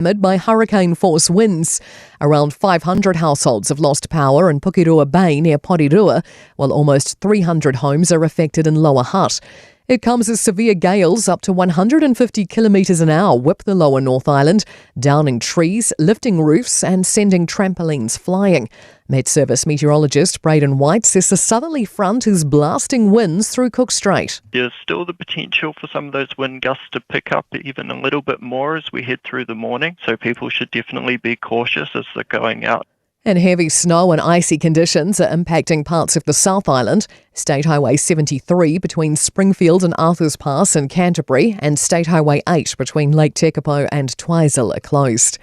Amid by hurricane-force winds. Around 500 households have lost power in Pukirua Bay near Porirua, while almost 300 homes are affected in Lower Hutt. It comes as severe gales up to 150 kilometres an hour whip the lower North Island, downing trees, lifting roofs and sending trampolines flying. Met Service meteorologist Braden White says the southerly front is blasting winds through Cook Strait. There's still the potential for some of those wind gusts to pick up even a little bit more as we head through the morning, so people should definitely be cautious as they're going out. And heavy snow and icy conditions are impacting parts of the South Island. State Highway 73 between Springfield and Arthurs Pass in Canterbury and State Highway 8 between Lake Tekapo and Twizel are closed.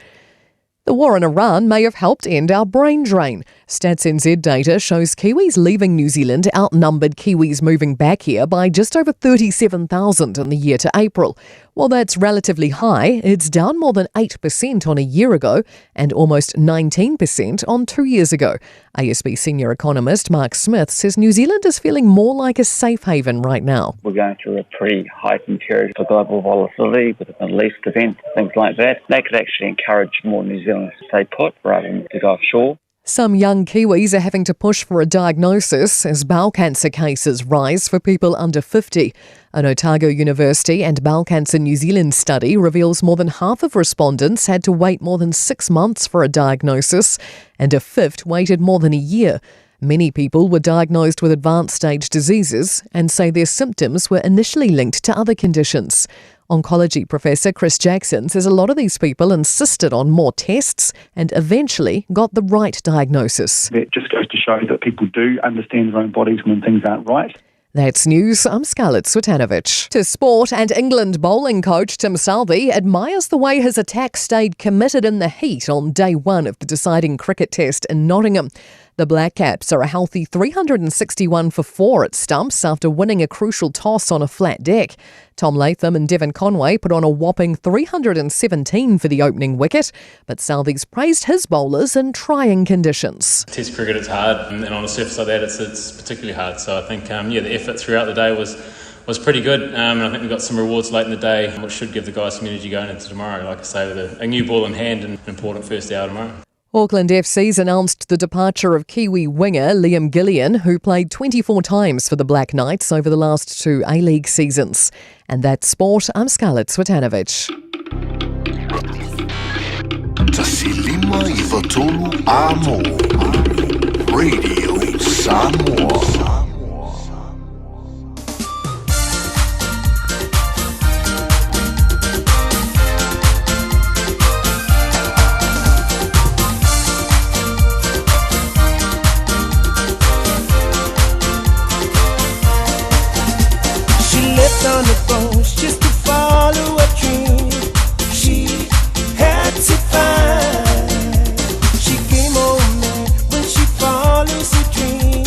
The war in Iran may have helped end our brain drain. Stats NZ data shows Kiwis leaving New Zealand outnumbered Kiwis moving back here by just over 37,000 in the year to April. While that's relatively high, it's down more than 8% on a year ago and almost 19% on 2 years ago. ASB senior economist Mark Smith says New Zealand is feeling more like a safe haven right now. We're going through a pretty heightened period for global volatility with the Middle East event, things like that. That could actually encourage more New Zealanders to stay put rather than to go offshore. Some young Kiwis are having to push for a diagnosis as bowel cancer cases rise for people under 50. An Otago University and Bowel Cancer New Zealand study reveals more than half of respondents had to wait more than 6 months for a diagnosis, and a fifth waited more than a year. Many people were diagnosed with advanced stage diseases and say their symptoms were initially linked to other conditions. Oncology professor Chris Jackson says a lot of these people insisted on more tests and eventually got the right diagnosis. It just goes to show that people do understand their own bodies when things aren't right. That's news. I'm Scarlett Swetanovich. To sport, and England bowling coach Tim Southee admires the way his attack stayed committed in the heat on day one of the deciding cricket test in Nottingham. The Black Caps are a healthy 361 for 4 at stumps after winning a crucial toss on a flat deck. Tom Latham and Devon Conway put on a whopping 317 for the opening wicket, but Southee's praised his bowlers in trying conditions. Test cricket is hard, and on a surface like that it's particularly hard. So I think the effort throughout the day was pretty good, and I think we got some rewards late in the day, which should give the guys some energy going into tomorrow. Like I say, with a new ball in hand and an important first hour tomorrow. Auckland FC's announced the departure of Kiwi winger Liam Gillian, who played 24 times for the Black Knights over the last 2 A-League seasons. And that's sport. I'm Scarlett Swetanovich. Tasilima Ivatolu Amo Radio Samoa. On the bones just to follow a dream she had to find. She came home there when she follows a dream.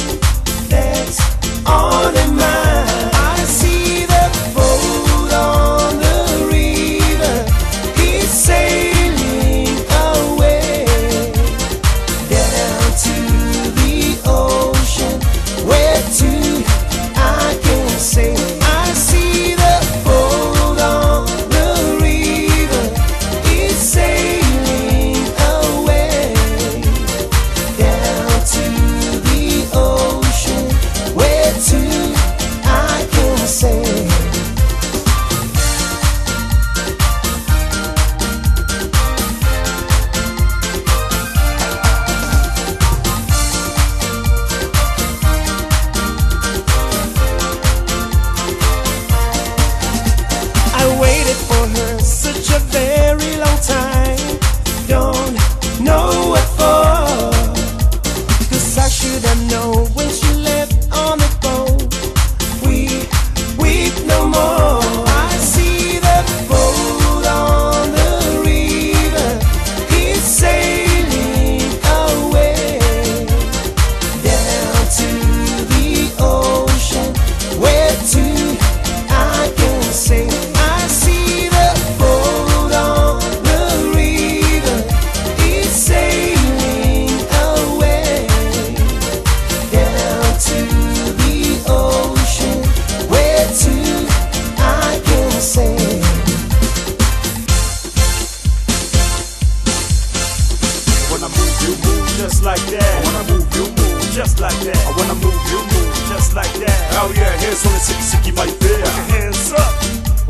just like that. I wanna move, you move, just like that. I wanna move, you move, just like that. Oh yeah, hands on the sicky vai ver. Put your hands up,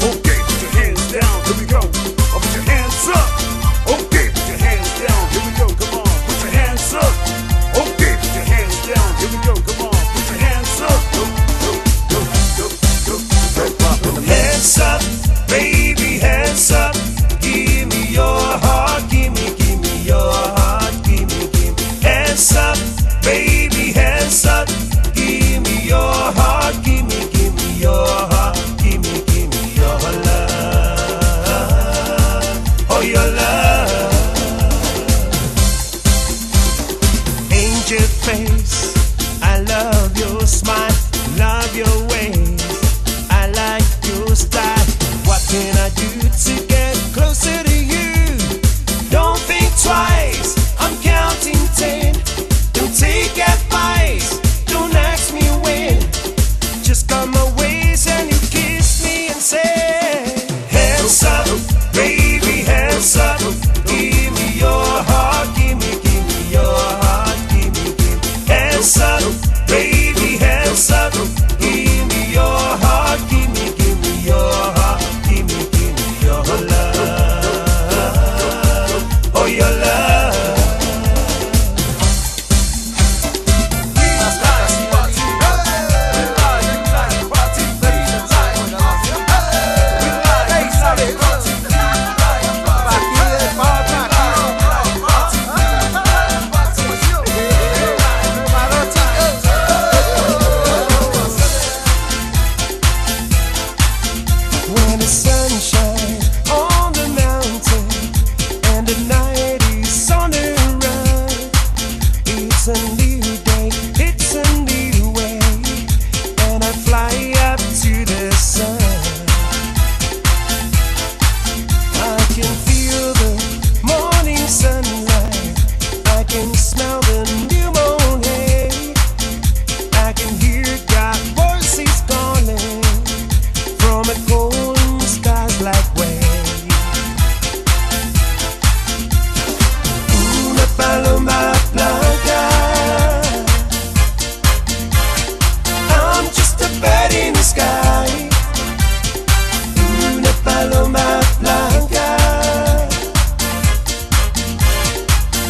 okay, put your hands down, here we go. Oh, put your hands up, okay, put your hands down, here we go, come on. Put your hands up, okay, put your hands down, here we go, come on. Put your hands up, go, go, go, go, go, go. Hands up, baby, hands up. Give me your heart, give me your heart, give me hands up, baby, hands up. Give me your heart, give me your heart, give me your love, oh your love. Angel face, I love your smile, love your ways, I like your style. What can I do to get closer to you? Don't think twice, I'm counting 10. Don't take advice, don't ask me when. Just come my ways and you kiss me and say, hands up, baby, hands up. Give me your heart, give me your heart, give me hands up, baby, hands up. Give me your heart, give me your heart, give me your love, oh your love. When the sun shines on the mountain and the night is on the run, it's a new day, it's a new way, and I fly up to the sun. I can feel the morning sunlight, I can smell the new moon hay, I can hear God's voices calling from a golden skies like way. Una paloma blanca, I'm just a bird in the sky. Una paloma blanca,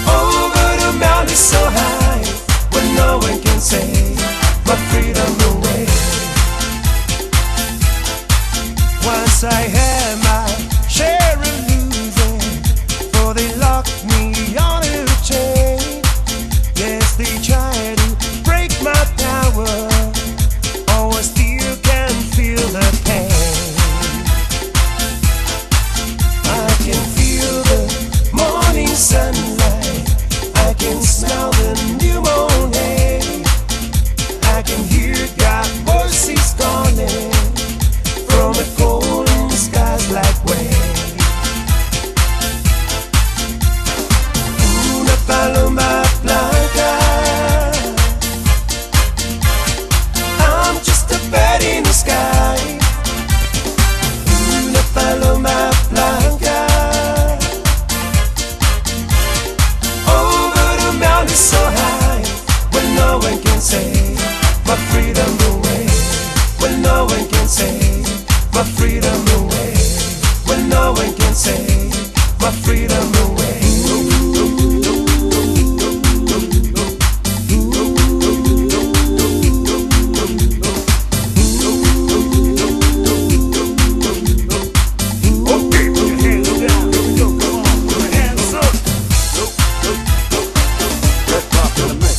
over the mountain so high, where no one can say my freedom away. Once I had my share of losing, for they locked me on a chain. Yes, they tried to break my power, oh, I still can feel the pain. I can feel the morning sunlight, I can smell the new moon hay, I can hear God's voices calling from a golden skies like way. Una paloma blanca, I'm just a bird in the sky. Una paloma blanca, over the mountain so high, where no one can say my freedom away, where no one can say my freedom away, when no one can say my freedom away. Okay, put your hands down, here we go, come on, put your hands up. Red Pop in the mix.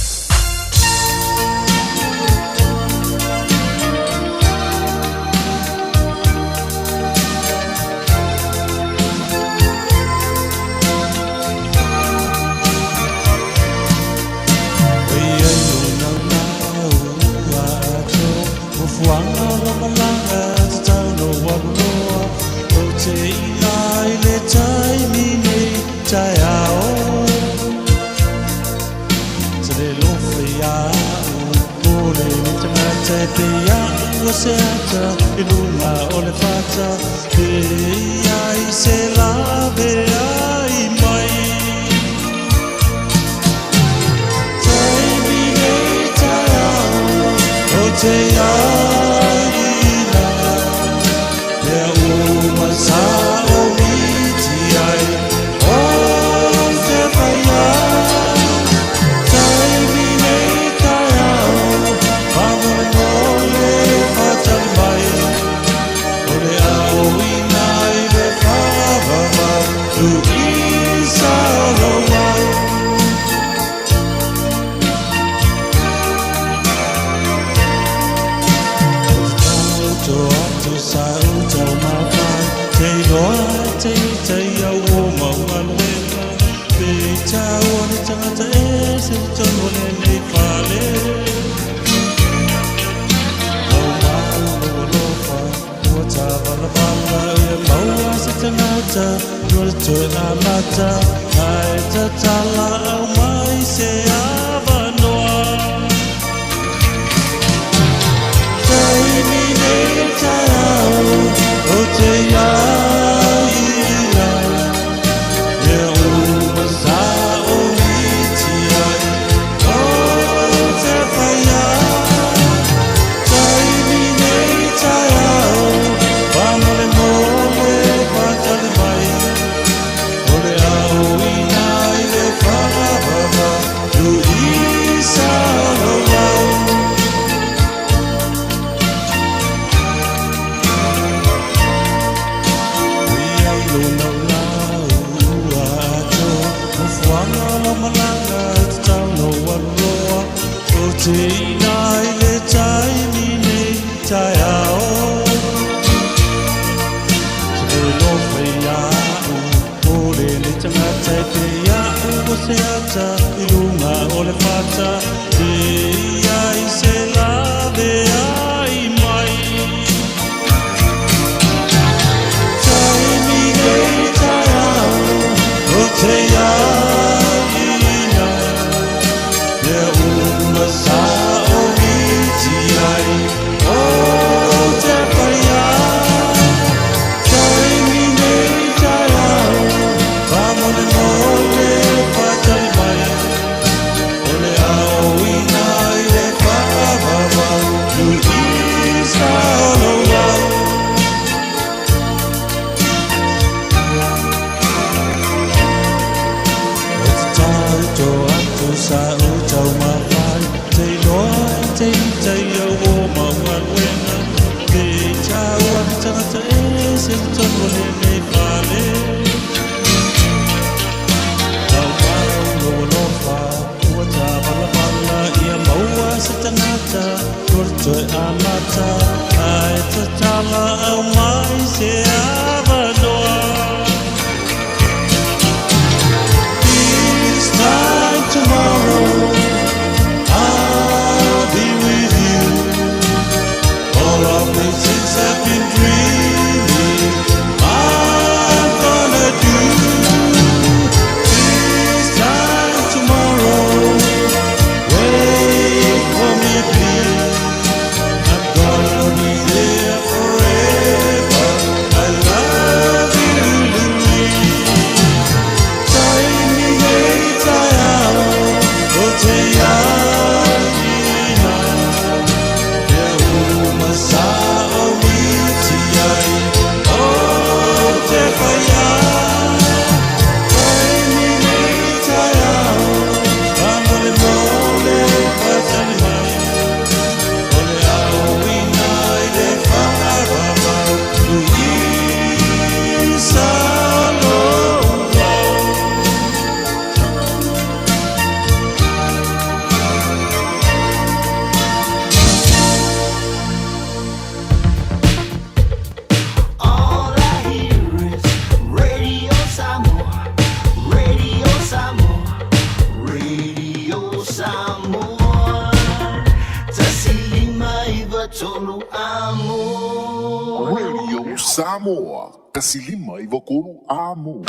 Samoa, kasilima i vakonu amo.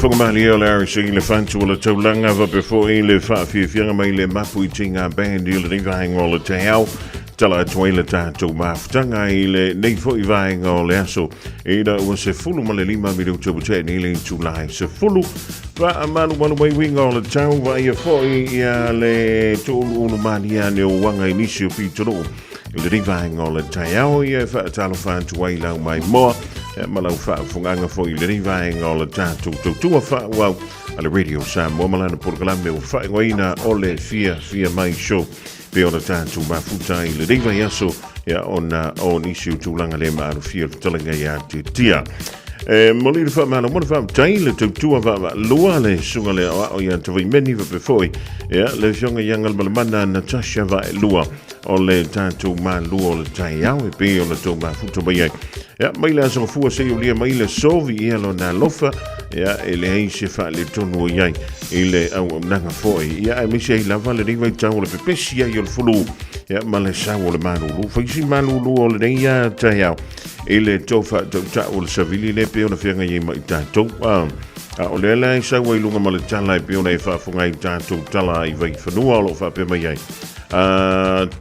whakamali o le arising le whantu o le taulanga va before i le whawhiawhianga mai le mapu I tinga band I le rivahenga o le te au tala atua I le tātou mawhitanga I le neifo I vahenga o le aso I da ua se fulu ma le 5 miliu tupute ni le tūlai se fulu va amanu manu mai winga o le tau va ia foi ia le tōlu unu mania ne o wanga inisio pitoro le rivahenga o le taiao ia whaatalo whantu ai lau mai moa malau whaafunganga foi le rivahenga o le tātou tautua whaawau a le radio Samoa malana porkalame o whaingoina o le fia mai show pe o le tātou mafuta I le riva yaso ia ona o nisiu tūlanga le maaru fia talanga ia tia Moli le whamana, mwana whamtai le tautua whawa lua le sunga le o ia tawai meni wa pefoi ia le fionga yangal malamana Natasha wa lua o le tātou mā lua o le tai au e pe o le tau mā futa mai ai ia mai le asanga fua se o lia mai le sovi ia lo na lofa ia e le hei se wha le tonu o iai I le au nanga foi ia e misi ai lava le riva I tau le pepesi ai o le fulu ia ma le sau o le manulu faisi manulu o le neia tai au I le tofa tau o le savili le pe ona whianga I mai tātou o le lai sau ai lunga ma le tala I pe ona I whaafunga I tātou tala I vai whanua o lo whape mai ai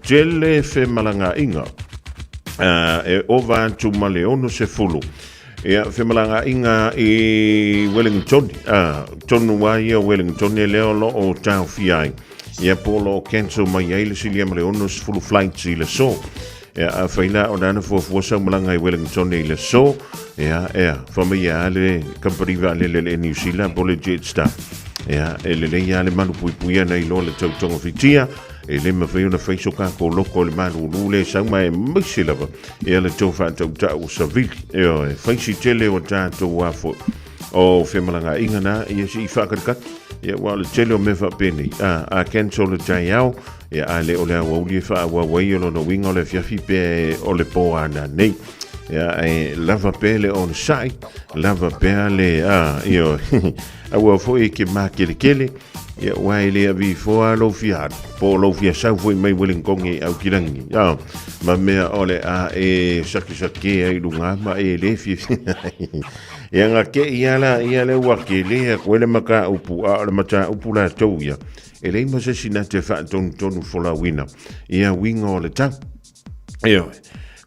tele fe malanga inga e ova tu male ono se fulu ia fe malanga inga I Wellington tonu wai o Wellington e leo lo o tau fiai ia polo cancel mai ai le silia male ono se fulu flights I le so ia a faila o nana fuafua malanga I Wellington I le so ia whamia le company va le New Zealand po le Jetstar ia e le ia le manu puipuia nei lo le tautonga fitia e le mawhai ona whaisoka ko loko le manu le sau mai misi lava e le tau whātau tau savili e whaisi tele o tātou wafo o whemalanga ingana ia si I whakarikat ia wa le tele o me whapeni a cancel le tai au ia a le o le awauli e whaawa wai o no winga o le fiafi pe o le po ana nei ia e lava pele o le sai lava pele ia awa foi ke makele ia wai le avi foa lo fiat po lo fia sau foi mai Wellington au kirangi ma mea ole e saki ai lunga ma e le fi ia nga ke ia le wakele ko le maka upu le mata upu la toia e le ma se sinate fa tonu fola wina ia wingo le ta ia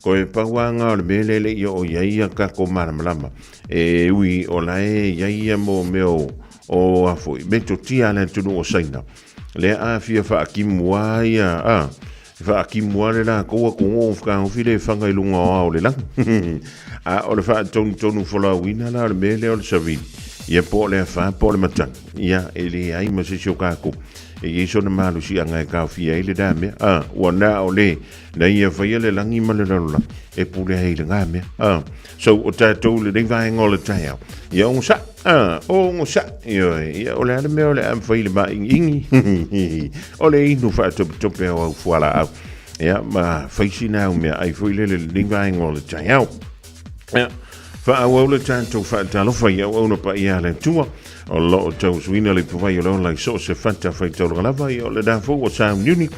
ko e pawanga le melele yo ia ka ko malama e ui ola ia mo meo o afoi beto tia le tunu o saina le a fia fa akimua ia fa akimua le la ko o fka o file fanga ilunga o le la o le fa tonu fola wina la le mele o le savi ia po le fa po le matan ia ele ai ma se shokako e yeso na malu si anga ka fia ile dame wana ole na ia fa ile langi malala e pule hele ngame so o tatou le vai ngol taia ia on sa ia ole me ole am fa ile ba ingi ole inu fa top o fuala ia ma fa sina me ai fa ile le vai ngol taia ia fa awole tanto fa talo fa ia ona pa ia le tua o lo tau swina le provai o la so se fanta fa tolo la vai o le da fo o sa uni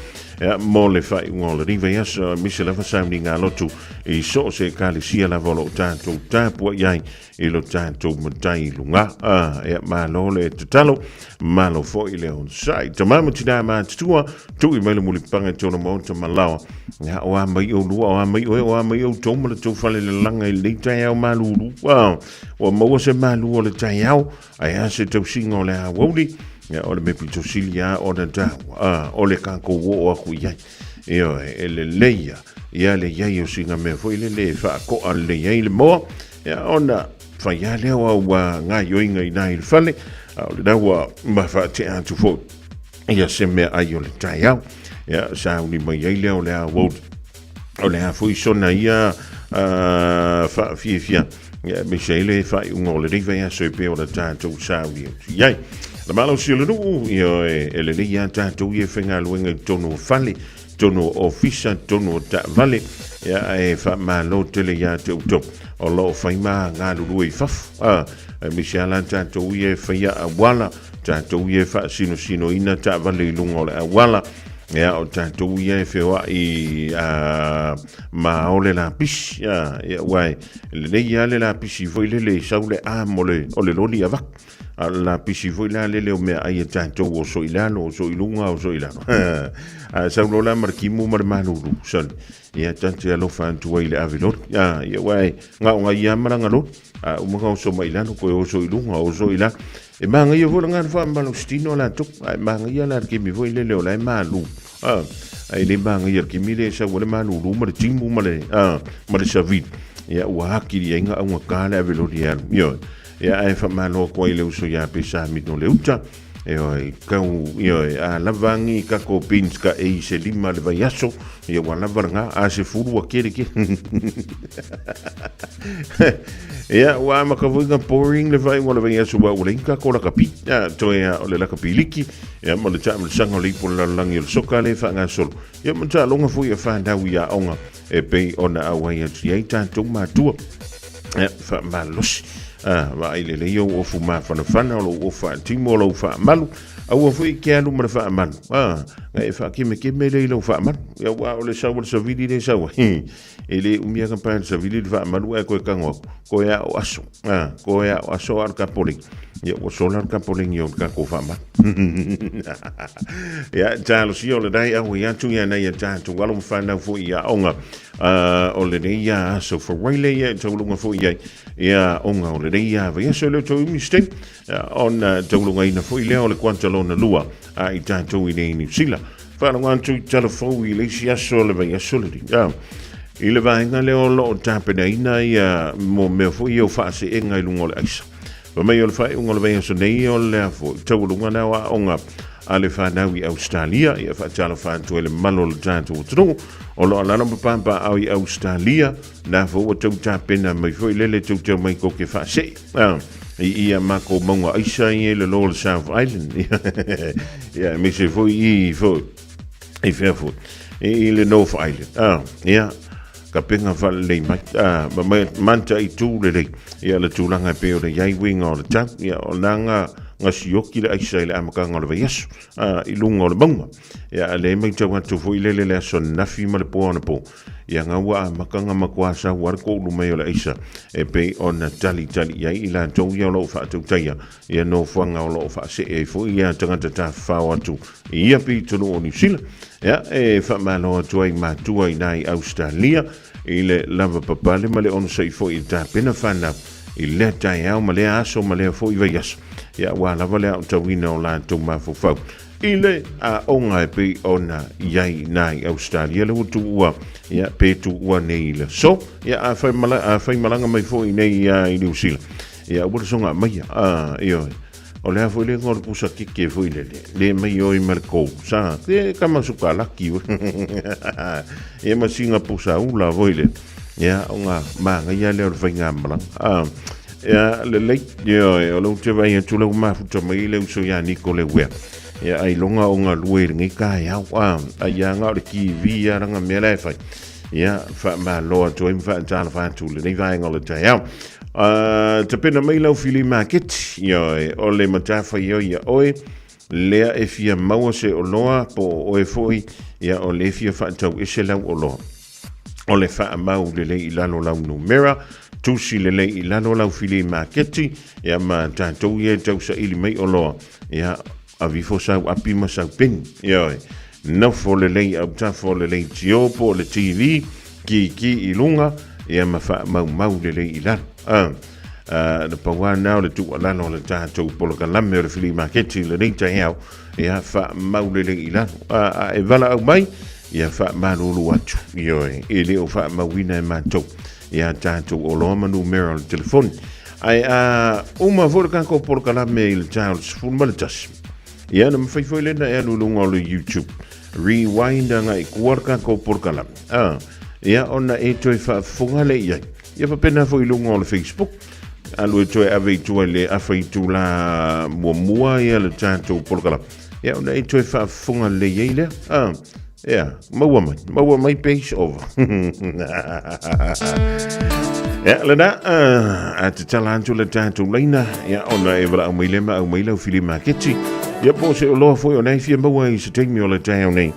mo le fa ngol riva ia so misela fa sa ni ngalo tu e so se kali sia la volo tanto tapu ia e lo tanto mutai lunga e ma lo le talo ma lo fo ile on sai tamama tina ma tua tu I mele muli panga tona mo to malawa ya o mai o lu o mai o to mo le to fa le langa I le tai au malulu o mo se malu o le tai au ai se to singo le a woli ya o le me pito silia o da o le kanko wo o ku ia e le leia ia le ia o singa me foi le fa ko al le ia le mo ya ona fa ia le o wa nga yo inga ina il fale o le wa ma fa te atu fo ia se me ai o le tai au ya sa uni mai le o le a wo o le a foi sona ia fa fia ya Michele fa un le riva ya so pe o le tanto sa uni ia la malo silo no io e le ia tanto ia fenga luenga tono fale tono ofisa tono ta vale ya e fa malo tele ya to o lo fa ma nga lu I faf Michele tanto ia fa ya wala tanto ia fa sino ina ta vale lungo le wala ia o tātou ia e whiwha I ma o le la pisi ia wai le ia le la pisi foi le sau le mo le o le loli avak la pisi foi la le o mea ai tātou o so ilano o so ilunga o so ilano sau lo la markimu mar manuru son ia tante alo fantu ai le avilot ia wai nga ia maranga lo umaga o so mailano ko o so ilunga o so ila e manga ia vola ngan fa malo stino la tuk manga ia la ke mi voi le o la malu ai le manga ia ke mi le sa wala malu lu mar timu male mar savit ia wa hakiri inga un kala avilot ia ia ai fa malo ko ile uso ia pesa mi no le uta e kau ia lavangi ka ko pins ka e se lima le vaiaso ia wa lavaranga a se furu akere ke ia wa ma ka vuga pouring le vai wala vaiaso wa ule ka ko la kapi ia to ia ole la kapi liki ia mo le chama sanga le por la langi el sokale fa nga sol ia mo ta longa fu ia fa nda wi a onga e pe ona awa ia tieta to ma tu fa malos wa ile le yo o fu ma fa na fa na o fa timo lo fa malu au fu ke alu ma fa man ngai fa ke me le lo fa man ya wa le sa vidi le sa wa ele umia campagne sa vidi fa malu e ko kango ko ya o aso ar kapoli ya o solar kapoli yo ka ko fa man ya talo si o le dai au ya tu ya na ya tu wala mo fa na fu ya onga o le ya so for wile ya to lunga fu ya onga o le ya va ya so le to mistake on to lunga ina fu ile o le kwanta lona lua I tanto in New Zealand fa no want to telephone ile si aso le va ya so le ile va nga le o lo tapena ina ya mo me fu yo fa se enga lunga le aisa va me yo fa unga le va so nei o le fu to lunga na wa onga ale fa na wi Australia ia fa tala fa to le malo le tanto tro o lo la no pampa au Australia na fo o to tapena me fu ile le to mai ko ke fa se ia mako monga aisa i le Lord South Island ia me se foi i Fairfoot i le North Island ia ka penga val le mai ma manta i tu le ia le tulanga pe o le yai winga o le tap ia o nanga ngasioki le aisa le amaka ngol ve yesu i lunga o le monga ia le mai tau atu foi le son nafi ma le po ona po ia ngawa makanga makwasa war ko lu mai o le aisa e pe ona tali ia i la tau ia lo fa tu taia ia no fanga o lo fa se e foi ia tanga ta fa atu ia pi tonu o New Zealand ia e fa malo tuai ma tuai nai Australia ile lava papale ma le on sei foi ta pena fana ile tai au ma le aso ma le foi veias ia wa lava le tawina o la tu ma fo ile a onga pe ona iai nai Australia le tu ua ia pe tu ua nei le so ia a fai malanga mai foi nei i New Zealand ia ua songa mai io o le foi le ngor pusa ke foi le mai oi marco sa te kama suka laki e ma singa pusa ula voile ia onga manga ia le venga mala ia le io o lo te vai tu lo ma futo mai le uso ya Nicole we ia ai longa onga luer ngai ka ia ai nga le ki via ranga mele fai ia fa ma lo to im fa tala fa tu le vai ngol te ia te pena mai lau fili market ia o le matafa ia oi lea e fia maua se o loa po o e foi ia o le fia fa tau ese lau o loa o le fa mau le ilano lau numera tusi le ilano lau fili market ia ma tatou ia tau sa ili mai o loa ia avi fo sa api ma sa pen ia no fo le au ta fo le tio po le TV ki ilunga ia ma fa mau le ilano the power now le tu ala no le tatou po ka la me le fili market le nei tai au ia fa mau le ilano e vala au mai ia fa malulu atu ia e le o fa mawina ma to ia tatou o lo manu numero le telefone ai uma volkan ko por ka la mail Charles Fulmaltas ia na fai foi lena e lulunga o YouTube rewind nga i kuarka ko por ka la ia ona e toi fa funga le ia fa pena foi lunga o Facebook alu toi ave toi le afai tu la mua ia le tatou por ka la ia ona e toi fa funga le ia le yeah, maua mai page over. Ja, lena at talanto le tanto leina ja ona evra au mai lau fili marketi. Ja po se lo foi ona fia maua i se temi o le tau nei.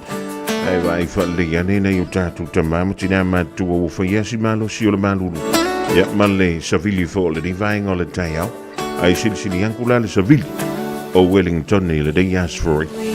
Ai vai whale ane nei o tātou tamamu tina mātua o whaiasi malo si o le malulu. Ia male savili fo le ni vaenga o le tai au. Ai silisili ankula le savili o Wellington i le dei asfori.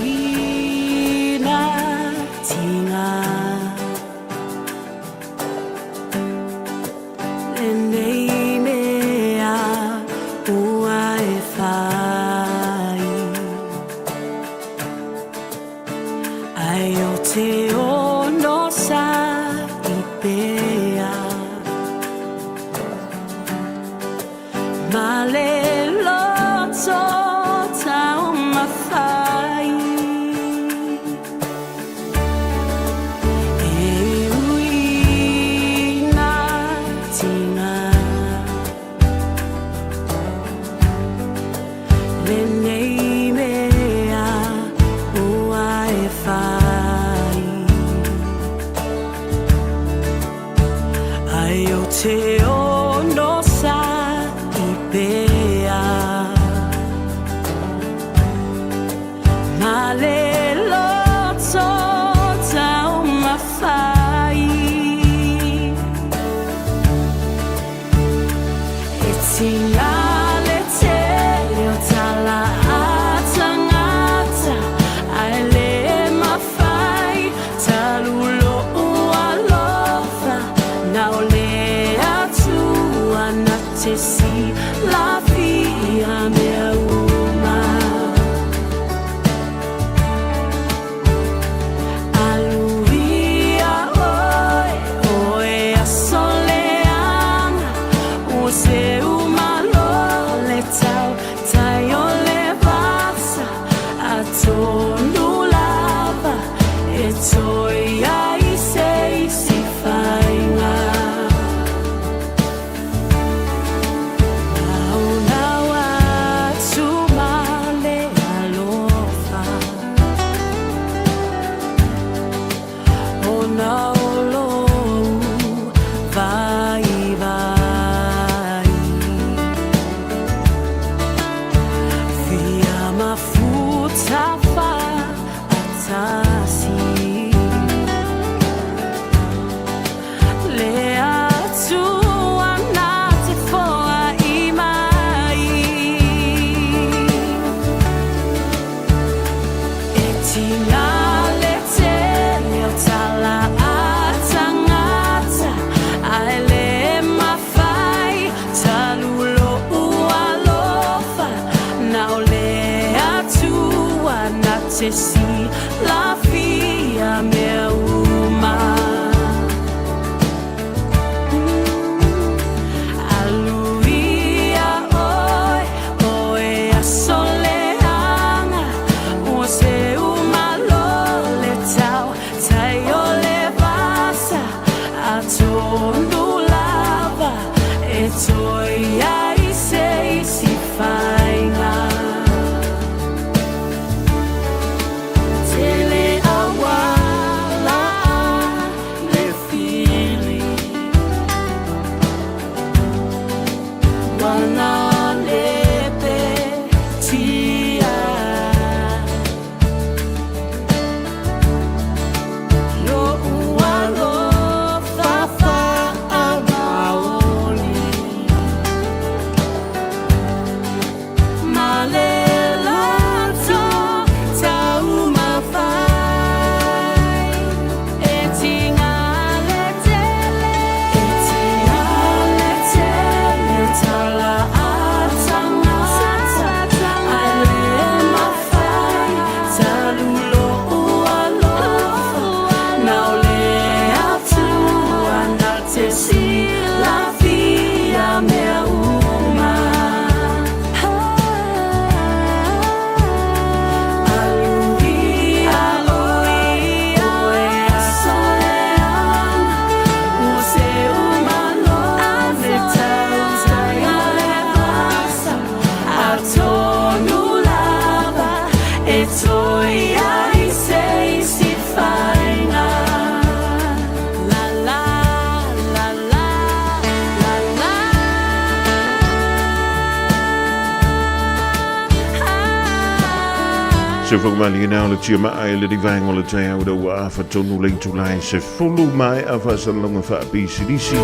Se formali na le tia mai le divang o le tai au da fa tonu le tulai se fulu mai a fa salonga fa bisidisi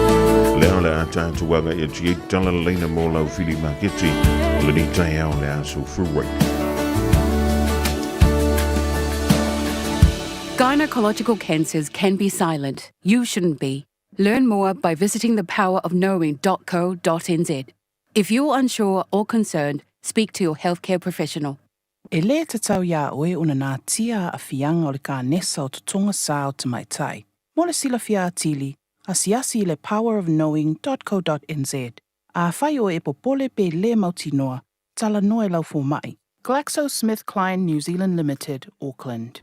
le ala ata tuanga ia tia tala lena mo lau fili maketi le ni tai au le aso freeway. Gynecological cancers can be silent. You shouldn't be. Learn more by visiting thepowerofknowing.co.nz. If you're unsure or concerned, speak to your healthcare professional. E le te tau ia oe una nā tia a fianga o le ka nesa o tutonga sa o te mai tai. Mo le sila fia atili, a siasi le powerofknowing.co.nz. A whai o e popole pe le mautinoa, tala noe lau fo mai. GlaxoSmithKline New Zealand Limited, Auckland.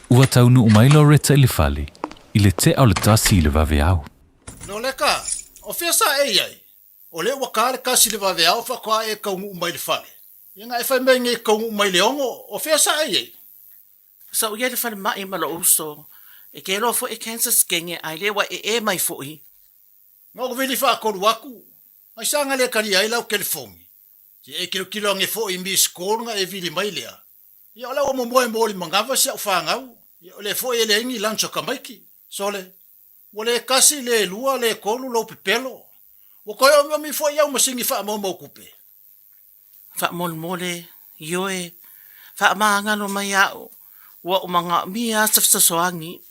Ua taunu umailo reta ili fali, ile te au le tasi ile vaveau. No leka, o fesa e iai. O le wakare kasi le vaveau whakoa e kaungu umaile fali. Inga e whai mengi kaungu umaile ongo, o fesa e iai. Sa uia le whale mai mala uso, e ke lofo e cancer skenge ai lewa e mai fui. Ngoko vili whaakoru aku, ai sanga le kari ai lau California. Si e kilo nge fo i mi skolnga e vili mai lea. Ia ola o momoe mori mangawa si au whaangau. Ia ole fo e le ingi lancho kamaiki. Sole, wale kasi le lua le kolu lau pepelo. Wakoe o mi fo iau masingi wha mau kupe. Wha mole, ioe, wha maangano mai au, wa umanga mia safsasoangi.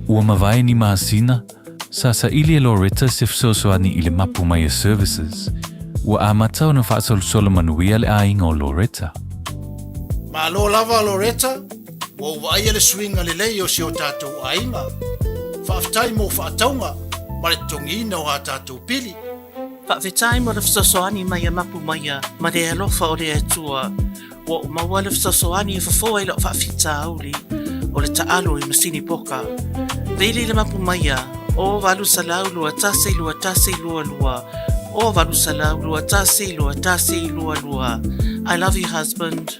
Ua mawai ni maasina, sa ili e Loretta sifsosoani ile mapu mai services. Ua amatau na wha solo manuia le ainga o Loretta. Ma lo lava Loretta, wa uai le swinga le lei o si o tātou ainga. Whaaftai mo whaataunga, ma le tongina o a tātou pili. Whaafetai mo le fsasoani mai a mapu mai a, ma le alofa o le atua, wa umaua le fsasoani e whafoa ilo whaafita auli, o le taalo i masini poka. Veili le mapu mai a, o walu salau lua tase lua lua, o walu salau lua tase lua. I love you, husband.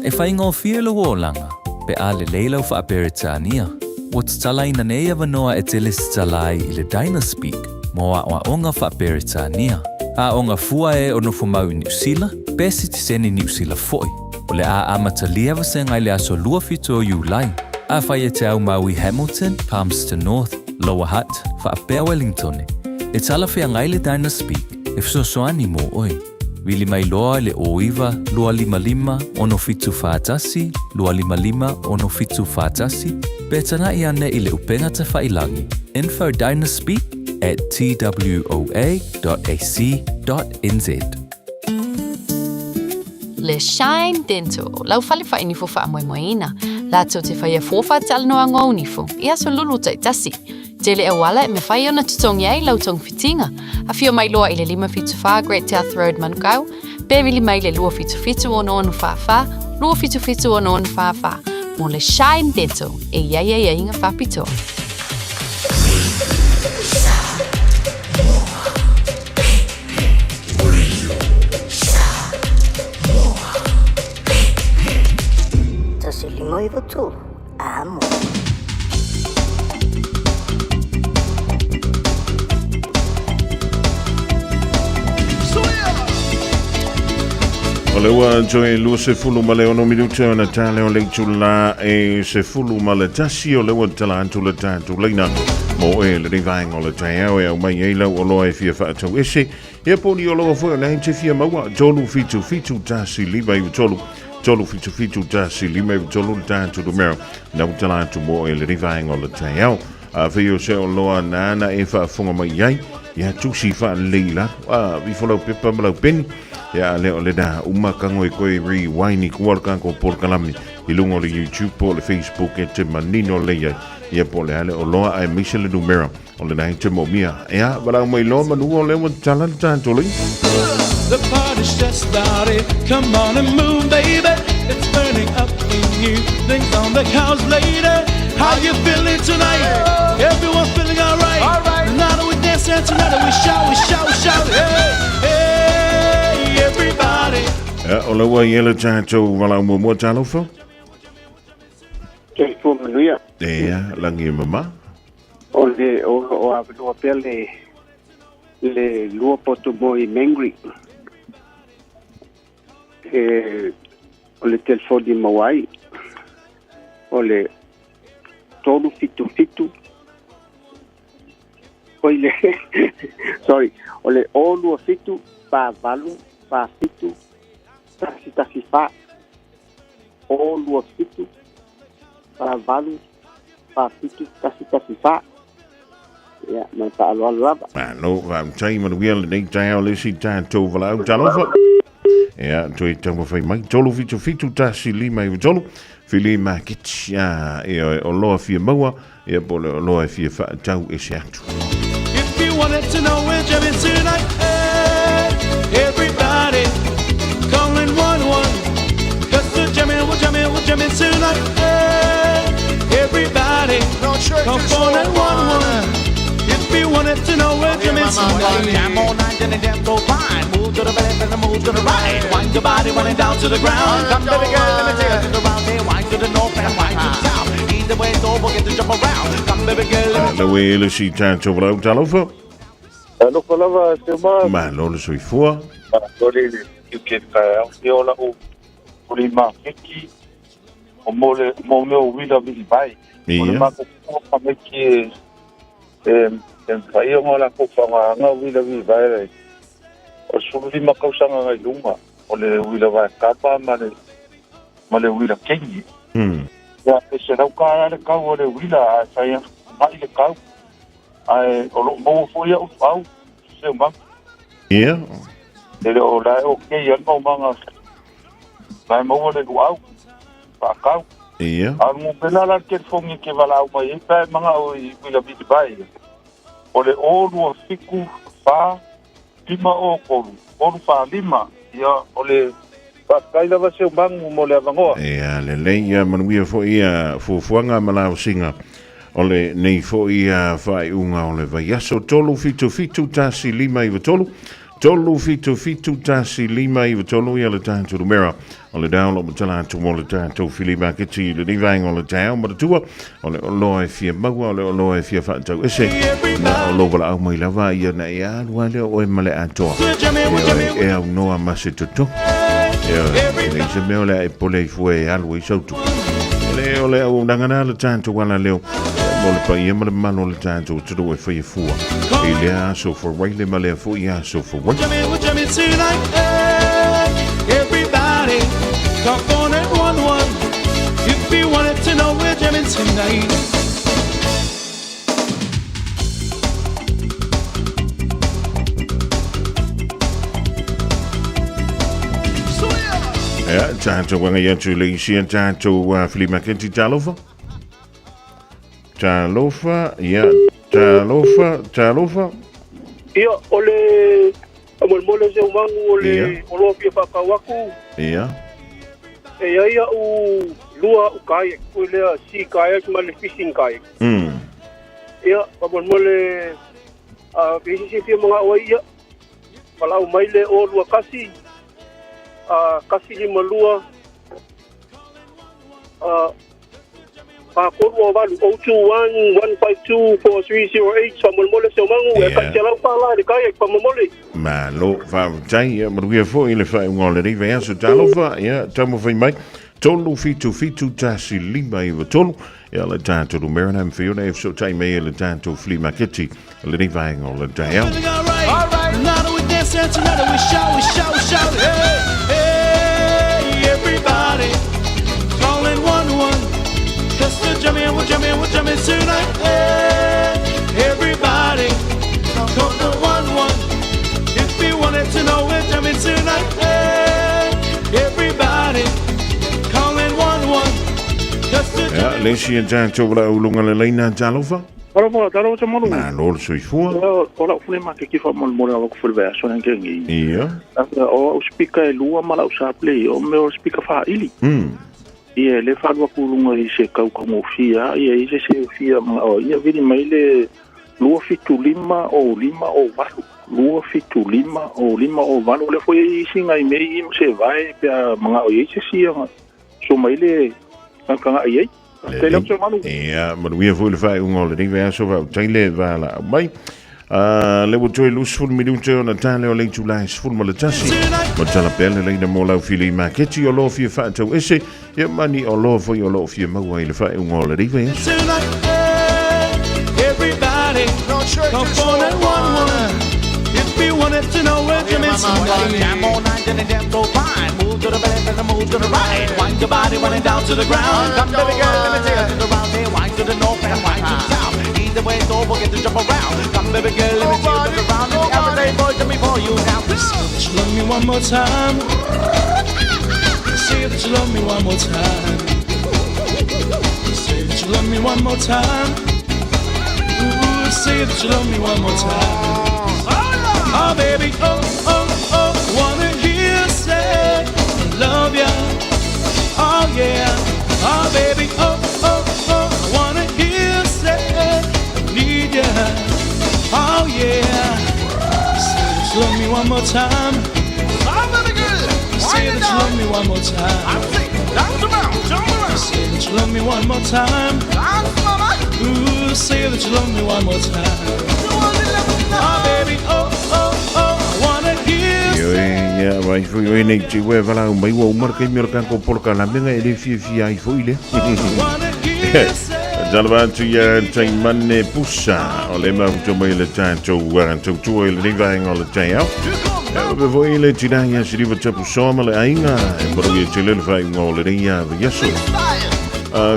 E whainga o whielo o langa, pe a le leilau wha aperitania. O te talaina nei avanoa e te lesi talai i le Dynaspeak, mo a onga wha aperitania. A onga fua e o nofo mau i New Zealand, pesi te seni New Zealand foi. O le a amata liava se ngai le aso lua fito o Iulai. A whai e te au mau i Hamilton, Palmerston North, Lower Hutt, wha apea Wellington. E tala whea ngai le Dynaspeak, e fsosoani mo oi. Wili mai loa le oiva, lua lima, ono fitu whaatasi, lua lima, ono fitu whaatasi, betana i ane i le upenga te whailangi. Info Dynaspeak at twoa.ac.nz. Le Shine Dental, lau whale whainifo wha moina. Lato te whaia fōwha tala noa ngaunifo, ia so lulu tai tasi. Tele e wala e me whai ona tutongi ai lau tong fitinga. A whio mai loa i le 5.5 Great South Road Manukau, Bevili mai le 2.5 o noonu whawha, 2.5 o noonu whawha. Mo le Shine Dental, e ia inga whapito. Tasi limoi votu, amo. O le ua joe lua se fulu ma le ono minuta na tale o leitu la e se fulu ma le tasi o le ua tala antu le tatu leina mo e le rivaenga o le taiao e au mai e lau o loa e fia whaatau ese e poni o loa fwoi o nei te fia maua jolu fitu tasi lima i jolu fitu tasi lima i jolu le tatu do mero na utala antu mo e le rivaenga o le taiao a fio se o loa nana e whaafunga mai iai ia tusi wha leila vi folau pepa malau peni ia leo le da uma kango e koe rewind kuar kanko por kalami i lungo le YouTube po le Facebook e te manino leia ia po le ale o loa ai misa le numero o le nai te momia ia wala mai loa manu o leo tala tanto le The party's just started, come on and move baby, it's burning up in you, things on the couch later, how you feeling tonight, everyone's feeling alright, tonight we dance tonight we shout, hey, everybody. O le wa yele tanto wala mo talo fo Ke fo manuia. Ia langi mama. O le o a pele le lua poto boy mengri. o le telefoni mawai o le tolu fitu o le sorry o le olu fitu pa valu pa fitu tasi fa olu fitu pa valu pa fitu tasi fa ya na ta alwa no I'm trying to wheel the tail lisi tanto vala talofa ya toi tamo fai mai tolu fitu tasi lima I tolu fili ma kitcha e o loa fia maua e pole o loa fia fa tau e se atu. If you wanted to know where Jimmy's tonight, hey, everybody calling 1-1. Cause the Jimmy's tonight, hey, everybody come calling 1-1. If you wanted to know where Jimmy's tonight, jam all night and the jam go fine. Move to the left and the move to the right. Wind your body running down to the ground. Come baby girl, let me take you to the round. Hey, wind to the north and wind to the south. Either way, don't forget to jump around. Come baby girl, let me La we le si tanto vala talofa. Alo falava se ma lo le soi fua. Lo le you can e ola o ma fiki o mole mo meu vida vi vai. O ma ko pa me ki fai o la ko fa nga vida vi vai. O suli ma ko sanga ngai lunga. O le wila vai kapa ma le wila kengi. Ya se rau ka le ka o le wila sai mai le ka. Ai o lo mo foi o pau se ma. Yeah. Ele o la o ke yan mo manga. Vai mo le duau. Pa ka. Yeah. Ang pela la ke fongi ke vala o mai pa manga o wila bi bai. O le o no fiku pa lima o ko. O fa lima ya o le pa kai lava se bangu mo le avangoa. Ya le leia manuia fo ia fo fuanga malau singa. Ole nei fo ia fai unga ole vai aso tolu fitu tasi lima I tolu. Tolu fitu tasi lima I tolu ia le tanto numera. Ole down lo tala to mo le tanto filima kiti le divang ole tau ma tua. Ole loe fia maua ole loe fia fa tau ese. Na lo bala au mai lava ia na ia wale o male ato. E au noa masitoto. Le se me ole e pole fue algo I sautu. Ole au nangana le tanto wala leo. Mole pa ia male mano le tanto to do e fai fua. Ile aso for wile male fu ia so for what. Everybody come on at 1-1. If you wanted to know where Jimmy's tonight. Ja, tanto wanga ia tu le isi tanto filima kenti talofa. Talofa, ia talofa. Ia ole mole se umangu ole olo pia pa waku. Ia. E ia u lua u kai ku le si kai ma le fishing kai. Ia pa mole bisi pia mga o ia. Pala u mai le o lua kasi. Kasi lima lua. Pa koru walu 021-152-4308 sa mole se umangu e ka tela pala de kai pa mole. Ma lo fa tai ma ruia fo ile fa un ole rive aso talofa ia tamo fai mai tolu fitu tasi lima I tolu ia le tanto do Marinham Field e so tai mai le tanto flima kiti le rive ang ole tai All right, now we dance and tonight we shout. Hey, everybody calling 1-1. Cause we're jamming tonight. Hey, everybody calling 1-1. If you wanted to know we're jamming tonight. Hey, everybody calling 1-1. Cause we're ja lesi en tanto la ulunga le leina talofa. Ora taro te molu. Ma lo soi fua. Ora fule ma ke kifa mol mora ko fule ba so nge ngi. Ia. O speaker e lua mala o sa play o me o speaker fa ili. Ia le fa wa kulunga I se kau ko fia ia I se fia ma o ia vini mai le lua fitu lima o walu. Lua fitu lima o walu le foi I singa I mei I se vai pe mga o ia se sia. So mai le kanga ai. Ja, maar we voelen fijn om alle dingen weer zo wel tele wala mai Le wo toi lus ful minute ona tale o le July ful mo le tasi. Mo tala pele le na mo lau fili maketi o lo fi fa tau ese. Ye mani o lo fo o lo fi mau le fa ngol le rive. Everybody, come on and one. If you wanted to know where you miss somebody, jam all night and the jam so fine. Move to the left and the move to the right. Wind your body running down to the ground. Come baby girl, let me take you to the round. Hey, wind to the north and wind to the south. Either way, don't forget to jump around. Come baby girl, let me take you to the round. Every day, boy, to me for you now. Say that you love me one more time. Say that you love me one more time. Say that you love me one more time. Ooh, say that you love me one more time. Oh baby, oh, oh, oh, wanna hear you say I love ya. Oh yeah, oh baby, oh, oh, oh, I wanna hear you say I need ya. Oh yeah, say that you love me one more time. Oh baby girl, say that you love me one more time. I'm singing, dance around, jump around. Say that you love me one more time. Dance, mama. Ooh, say that you love me one more time. Oh baby, oh, oh, oh, I wanna hear you say. Yeah, vai foi o nei te we vala mai wo mar kai mer kan ko por kala menga ele fi ai foi le. Jalva tu ya tai manne pusa o le ma to mai le tanto waran to tu ele ni vai ngol le tai au. We voi le tina ya sri va chapu soma le ainga e por ye chele vai ngol le ya yeso.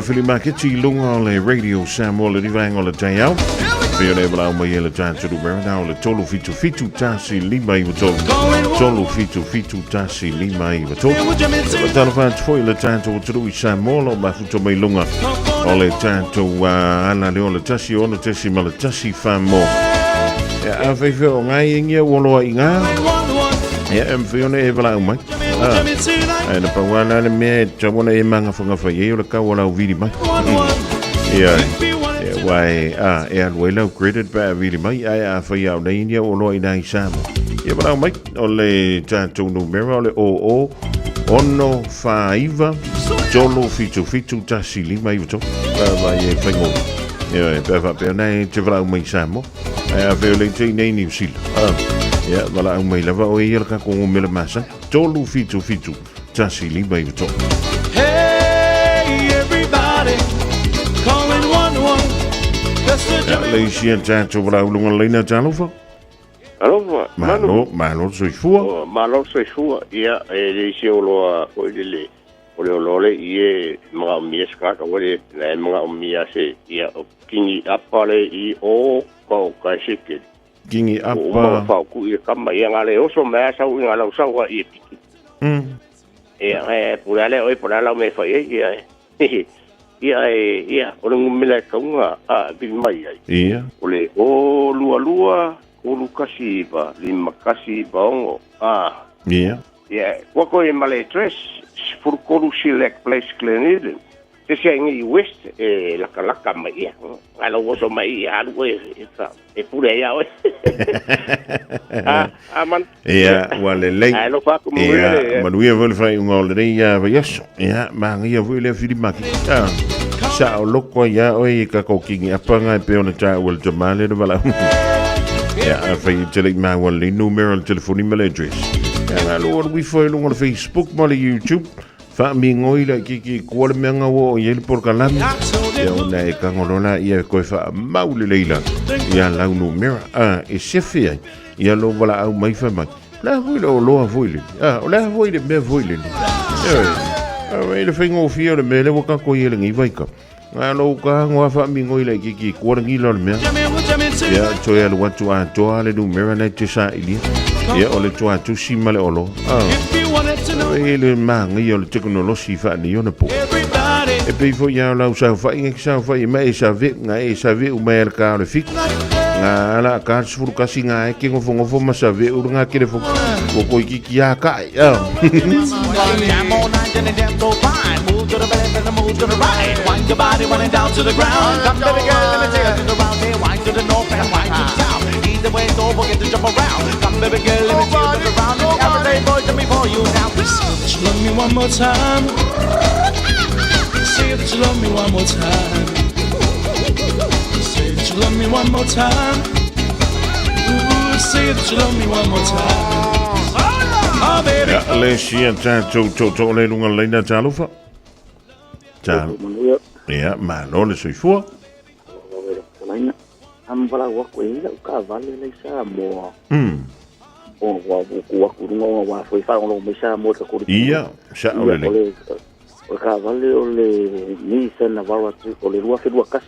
Fili maketi lunga le radio Samuel le vai ngol le tai au. Via nebel aan bij hele tijd te doen. Nou, le tolu fitu tasi lima i wato. Tolu fitu tasi lima i wato. We tellen van het voor je tijd te doen. Zijn molo, maar goed om mee longen. Alle tijd te aan de ole tasi, ole tasi, maar le tasi van mo. Ja, even veel ngay in je wolo inga. Ja, en veel nebel aan mij. En de pawana de me, jamona e manga van van je le ka wala vidi mai. Ja. Wai e we lo graded ba really mai ai fa ya nei ni o lo ina sam ye ba mai o le tanto numero le o ono faiva jolo fitu tasili mai to ba ye fengo ye ba ba nei te vra mai sam ai ve le te nei ni sil ya ba la mai la va o ye ka ko me le masa jolo fitu tasili mai to. Hey everybody, calling one. Lees en tanto vrouw longen lena talofa. Alofa, malo soifua. Malo soifua, ia lees lo oile ole ie mga miska ka ole na mga umia se ia kingi apale i o ko ka shike. Kingi apa. Fa ku ia kama ia ngale oso ma sa u ngala sa wa i. Ia pulale oi pulala me fa ia. Ia, o le ngumile kaunga a bi mai ai. Ia. O le o lua, o lukasi ba, lima kasi ba ongo. Ia. Ia, wako e male tres, furkoru select place Gleneden. Te sia ingi west, laka mai ia. Alo woso mai ia, alu e pure ia oi. Man. Ia, wale lei. Alo faku mo ia, manuia vole fai ngol le ia va yeso. Ia, mangia vole fili maki. Sa o loko ia oi ka ko kingi apanga e pe ona ta wel jamale de vala. Ja, fai tele ma wale numero al telefoni male address. Ja, alo we foi no Facebook male YouTube. Fa mi ngoi la ki ko me ngawo yel por kalam. Ya ona e ka ngolona ia ko fa maule leila. Ya la numero e sefia. Ya lo vala au mai fa mai. La voi lo avoile. La avoile me avoile. Ele fai ngō fia le mele waka ko yele ngi vaika. Alo ka ngwa fa mi ngoi le ki ko ngi lo me. Ya to ya lo watu a to ale du mera na te sa ili. Ya ole to a tu si male olo. Ele ma ngi yo le teknolosi fa ni yo na po. E pe fo ya la sa fa i mai sa ve u mai ka le fik. Nga la ka sfur ka singa e ki ngofo ma sa ve u nga ki le fo ko ki ya ka. To the left and the move to the right. Wind your body running down to the ground. Come baby girl, let me take you to the round. Hey, wind to the north and wind to the south. Either way, don't forget to jump around. Come baby girl, let me take you to the round. Every day, boy, to me for you now. Say that you love me one more time. Say that you love me one more time. Say that you love me one more time. say that you love me one more time. Oh, baby. Ja, lesia to le lunga leina talofa. Talo. Ja, malo le soifua. Am wala wako ila ka vale le sa mo. O wa ku ngo wa foi fa ngo me sa mo ko. Ia, sa ole. O ka vale o le ni sen na wala tu o le rua fe rua kas.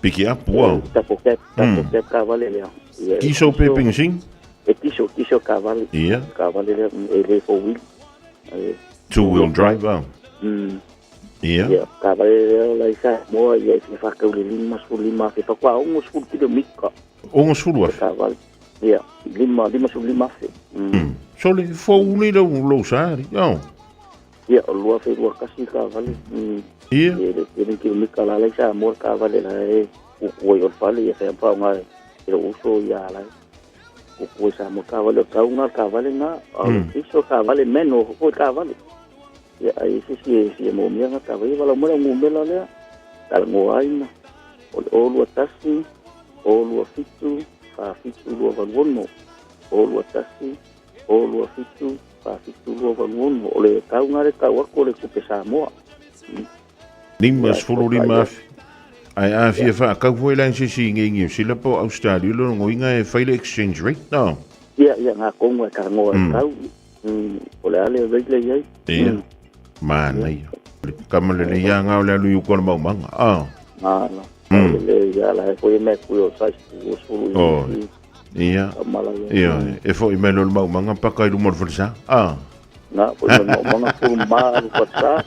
Piki up, wow. Tapo ka vale le. Kiso peping sing? Kiso ka vale. Ia. Ka vale le ele for wheel. Two-wheel drive, Ia. Ka vale le sa mo ia se fa ka le lima fe fa kwa un sul kilomika. Un sul wa. Ka vale. Ia, lima sul lima fe. So le fo uni lo sari. Yo. Ia, lua fe rua kasi ka vale. Ia. Ele kilomika la le sa mo ka vale la o yo fale ia se pa nga ele uso ia la. O sa mo ka vale na. Iso ka vale meno ko ka vale. Ya ai si mo mia ka vai wala mo mela le tal mo ai na o lu tasi o lu fitu fa fitu lu vangono o lu tasi o lu fitu fa fitu lu vangono o le ka ngare ka wa ko le ku pesa mo Nimas fuluri maf ai a fia fa ka foi lan si ngi sila po Australia lo ngoinga e fail exchange rate no ya nga ko ngwa ka ngo ka o le ale le ye Mana ia. Kamale le ia ngau le lu ko mau manga. Le ia la foi me ku o sai o Ia. Ia, e foi me lo mau manga pa kai rumor forsa. Na, foi no manga ku ma ku sa.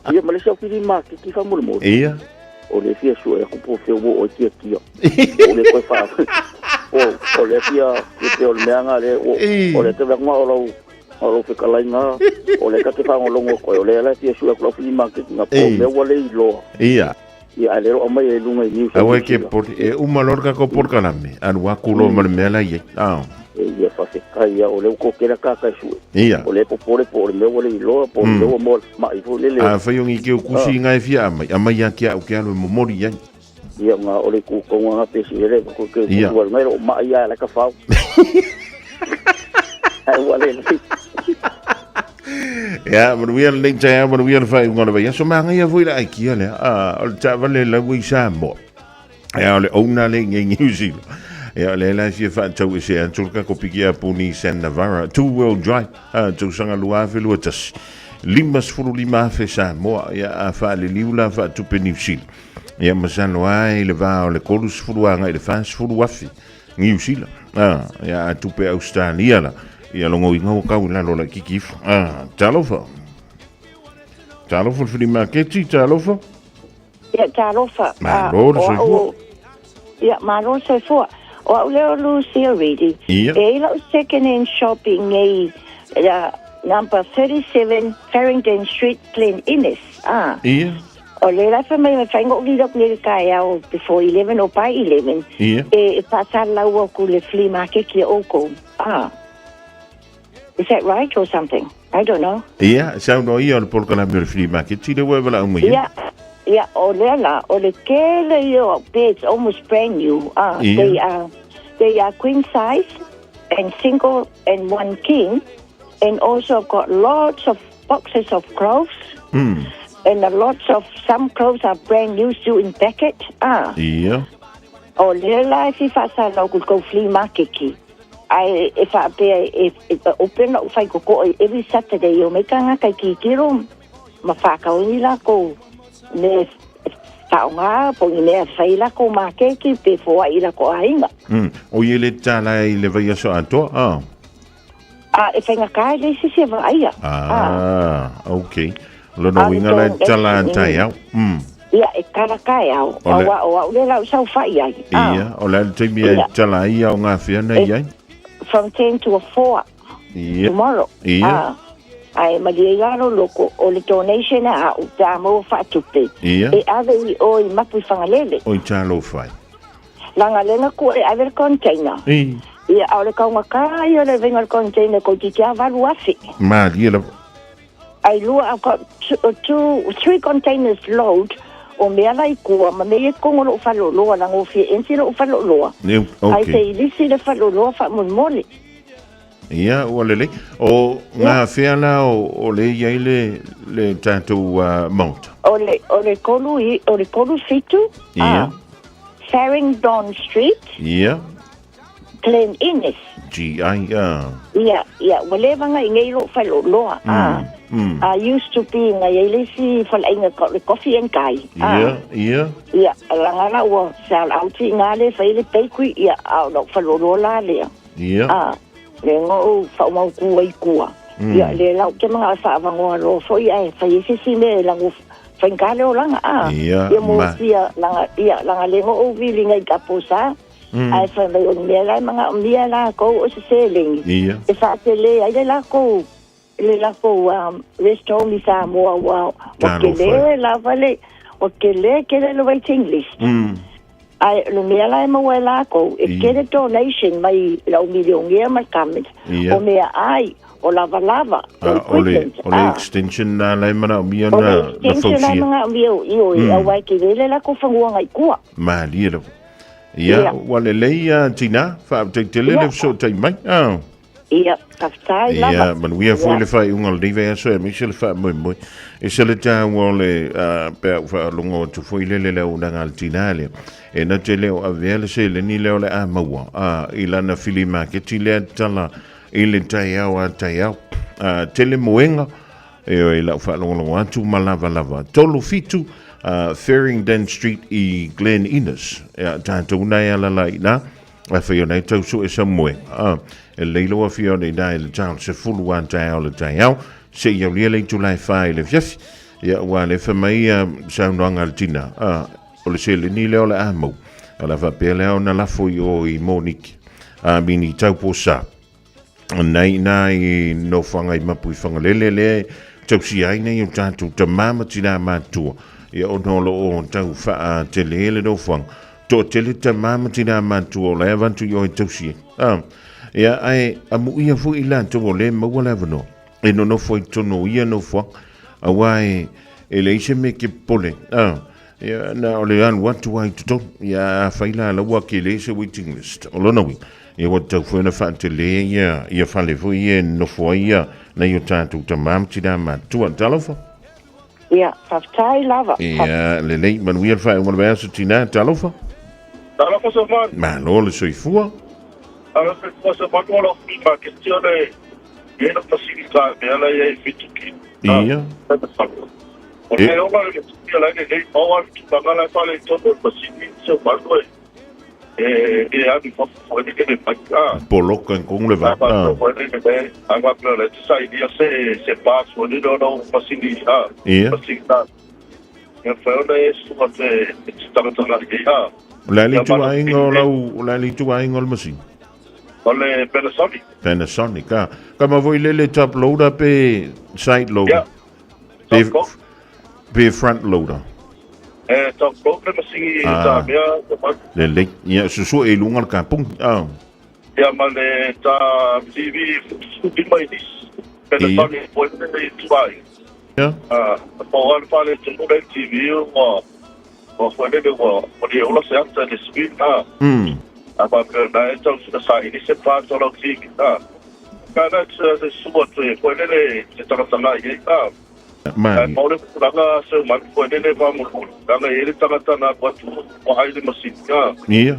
Ia male sa fi ma ki fa mo mo. Ia. O le fia su e ku po fe o ki ki. O le ko fa. O le fia ki o le manga le o le te va ngolo o fe kalainga o le ka te fa ngolongo ko o le la fia su ko fi ma ki na po me wale lo. Ia. Ia le o mai lunga ni. Awe ke por e uma lorga ko por kaname. An wa kulo mal mela ye. Ia fa se kai o le ko kera ka ka su. Ia. O le po me wale lo po le o mo mai fo le. Fa yongi ke ku si ngai fia mai ama ya kia o kia lo momori ya. Ia nga o le ku ko nga pe si le ko ke ku wa mai o mai ya la ka fa. Ai wale. Ja, maar we link zijn, maar we fai ngona vai. So manga ia foi la iki le. O ta vale la wi sambo. Ja, le ona le New Zealand. Ja, le la si fa tau se an tulka ko pikia puni San Navara. Two-wheel drive. Tu sanga lua fe luatas. Limas furu lima fe Samoa. Ja, fa le liula fa tu pe New Zealand. Ja, ma san wai le va le kolus furu anga le fans furu wafi. New Zealand. Ja, tu pe Australia la. Ia longo inga o kau lalo la kikif. Talofa. Talofa fri maketi, talofa? Ia, talofa. Maroro soi fua. Ia, maroro soi fua. O au leo Lucia Reedy. Ia. E ila second-hand shopping e number 37 Farrington Street, Glen Innes. Ia. O le la fa mai whaingo vilok le kai au before 11 o by 11. Ia. E pasar lau aku le flea market ki oko. Is that right or something? I don't know. Ia, sao no ia o polka na mir flea market. Tile wewe la umu ia. Yeah, o le kele yo beds almost brand new. They are queen size and single and one king, and also got lots of boxes of clothes. And some clothes are brand new, still in packet. Ia. O le la si fa sa lo go flea market ki. Ai e fa pe open o fai ko every Saturday o me kanga kai ki rom ma fa ka ni la ko ne ta nga po ni me fai la ko ma ke ki pe fo ai la ko ai ma o ye le tala i le vai so ato e fai nga kai le si se va ai okay lo no winga la tala tai au ia e kara kai au o le la so fai ai ia o le te mi tala ia o nga fia na ia from 10 to 4 tomorrow. Ai maliano loko o le donation a o tamo fatupe. E ave o I mapu fangalele. O talo fai. Langa lenga ko e ave container. Ia au le kaunga kai o le venga container ko titia valu afi. Ma dia la. Ai lua I've got 3 containers load o mea lai kua, ma mea kongo lo whaloloa, lang o fia ensi lo whaloloa. Ai te ilisi le whaloloa wha mole. Ia, ua lele. O ngā whiana o le iai le tātou mount. O le kolu fitu. Ia. Farringdon Street. Ia. Glen Innes. G.I.A. Ia, wale wanga i ngei lo whaloloa. I used to be ngai elisi whalainga coffee and kai. Ia. Ia, langana ua sal auti ngā le whaile peikui ia au lo whaloloa la lea. Ia. Le ngō whaumau kua i kua. Ia, le lau ke mga whaavangoa lo fo ia e whaiesisi me langu whaingale o langa. Ia mo sia langa le ngō vili ngai kaposa. Ai fa mai on mea lai mga mea la ko o se seling. Ia. E fa te le ai la ko restaurant mi sa mo wa o ke le la vale o ke le waiting list. Ai lo mea lai mo la ko e ke le donation mai la million ia ma kamit. O mea ai o lava o le extension na lai mana mia na fausia. Extension na mga mia i wai ke le la ko fangua ngai kua. Ma liro. Ia, wale leia tina, wha te le so te mai. Ia, kaftai lava. Ia, manuia foi le whai unga le rive aso e misi le wha moi. E se le tā wale pēr wha longo tu foi le leo nanga le tina le. E na te leo a vele se le ni leo le a maua. I lana fili marketi lea tala i le tai au a tai au. Tele moenga, e o e lau wha longo atu malava. Tolu fitu, Farringdon Street i Glen Innes. Tātou nei ala lai nā. A whio nei tau su e sa moe. E leilo a whio nei nā e le tāu se fulu an tai au le tai au. Se iau lia lei tu lai whae le fiafi. Ia ua le whamai saunoanga le tina. O le se le ni leo le amau. A la whapea leo na lafo i o i Moniki. Mini tau po sa. Nei nā i no whanga i mapu i whanga lele. Tau si ai nei o tātou ta mama tina mātua. Ia o nolo o tau wha te lele no whang. Tō te le ta mama tina mantu o le avantu i o e tausi. Ia ai a mu ia fu i lan tō o le maua le avano. E no no fwoi tono ia no whang. A wai e le ise me ke pole. Ia na o le an watu ai tuto. Ia a whaila la ua ke le ise waiting list. O lona wi. Ia wa tau whena wha te le ia. Ia whale fu ia no fwoi ia. Na i o tātou ta mama tina mantu an talofa. Ia, whaftai lava. Ia, le lei, manuia whae wana mea su tina, talofa? Talofa sa man. Ma lo le soifua. Talofa sa man wala whima, ke tione, e na pasini ka, mea la ia e whituki. Ia. O le onga le tia lai le lei, maua ki pangala whale tono, pasini, se wano e. E ani whafwene ke ne mai. Poloka en kong le vapa. Whafwene ke ne, anga pila le tisai dia se pas, wani no pasini, Ia. Pasini ka. Ia whaona e suma te tangatanga ke Lali tu aingo le masini. O le Panasonic. Panasonic, Ka ma voi lele top loader pe side loader. Pe front loader. Top loader masini ta mea. Le ia susu e lunga le kapung. Ia ma le ta TV Bimainis. Panasonic po le tuai. Ia. Po an fale tu le TV o fwene de o le ola se anta le speed Apa na e tau suna sa ini se pāto lau tiki Kana se sua tue fwene le se tangatanga i Maure kuranga se man fwene le whamuru Kanga e le tangatana watu o haile masini Ia.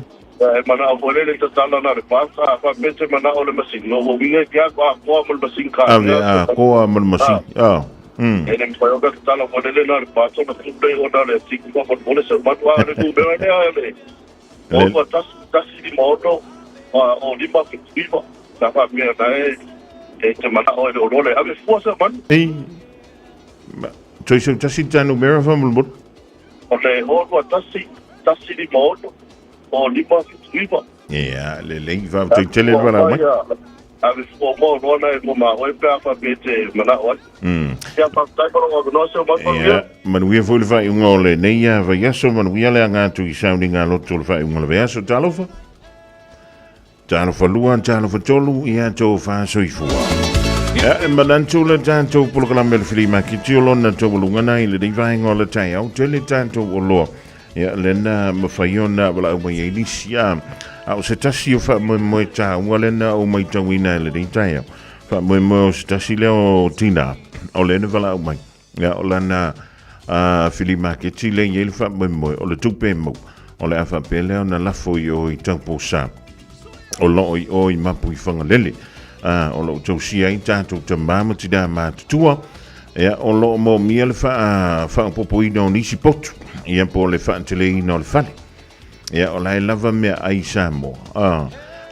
Mana o fwene le tatala na le pāsa Apa mete mana o le masini No winge kia koa mal masini ka Koa mal masini E ne mwai oka tatala fwene le na le pāsa Na tupe o na le tiki kwa fwene se matua le kubera ne a le O tasi di moto o lima fitkiva Tapa mea na e te mana o e orole Ame fua sa man Ei Toi so tasi tanu mera whamulmut O le horua tasi di moto o lima fitkiva Ia, le lei wham toi tele wana mai Ame fua mo rona e moma o e pēa whapete mana o Ia pātai kono o no se o man Ia, manuia fo le whai unga o le neia vai aso manuia le angatu I sauni ngā loto le whai unga le vai aso talofa Talofa lua, talofa tolu, ia tō whāsoi fua Ya, manantu le tanto program el filima ki tiolo na to lungana ile di vai ngola tai au tele tanto lo. Ya lena mafaiona bala o mai elisia. Au se tasi o fa mo ta walena o mai tawina ile di tai. Fa mo se tasi le o tina. O lena bala o mai. Ya o lana filima ki tile yel fa mo o le tupe mo. O le afa pele na la fo yo i tampo sa. O lo o i mapu i fanga lele. O lo tau sia i tātou ta māma tida mātutua. Ea o lo mo mia le wha popo ina o nisi potu. Ia po le wha antele ina o le whale. Ea o lai lava mea ai sa mo.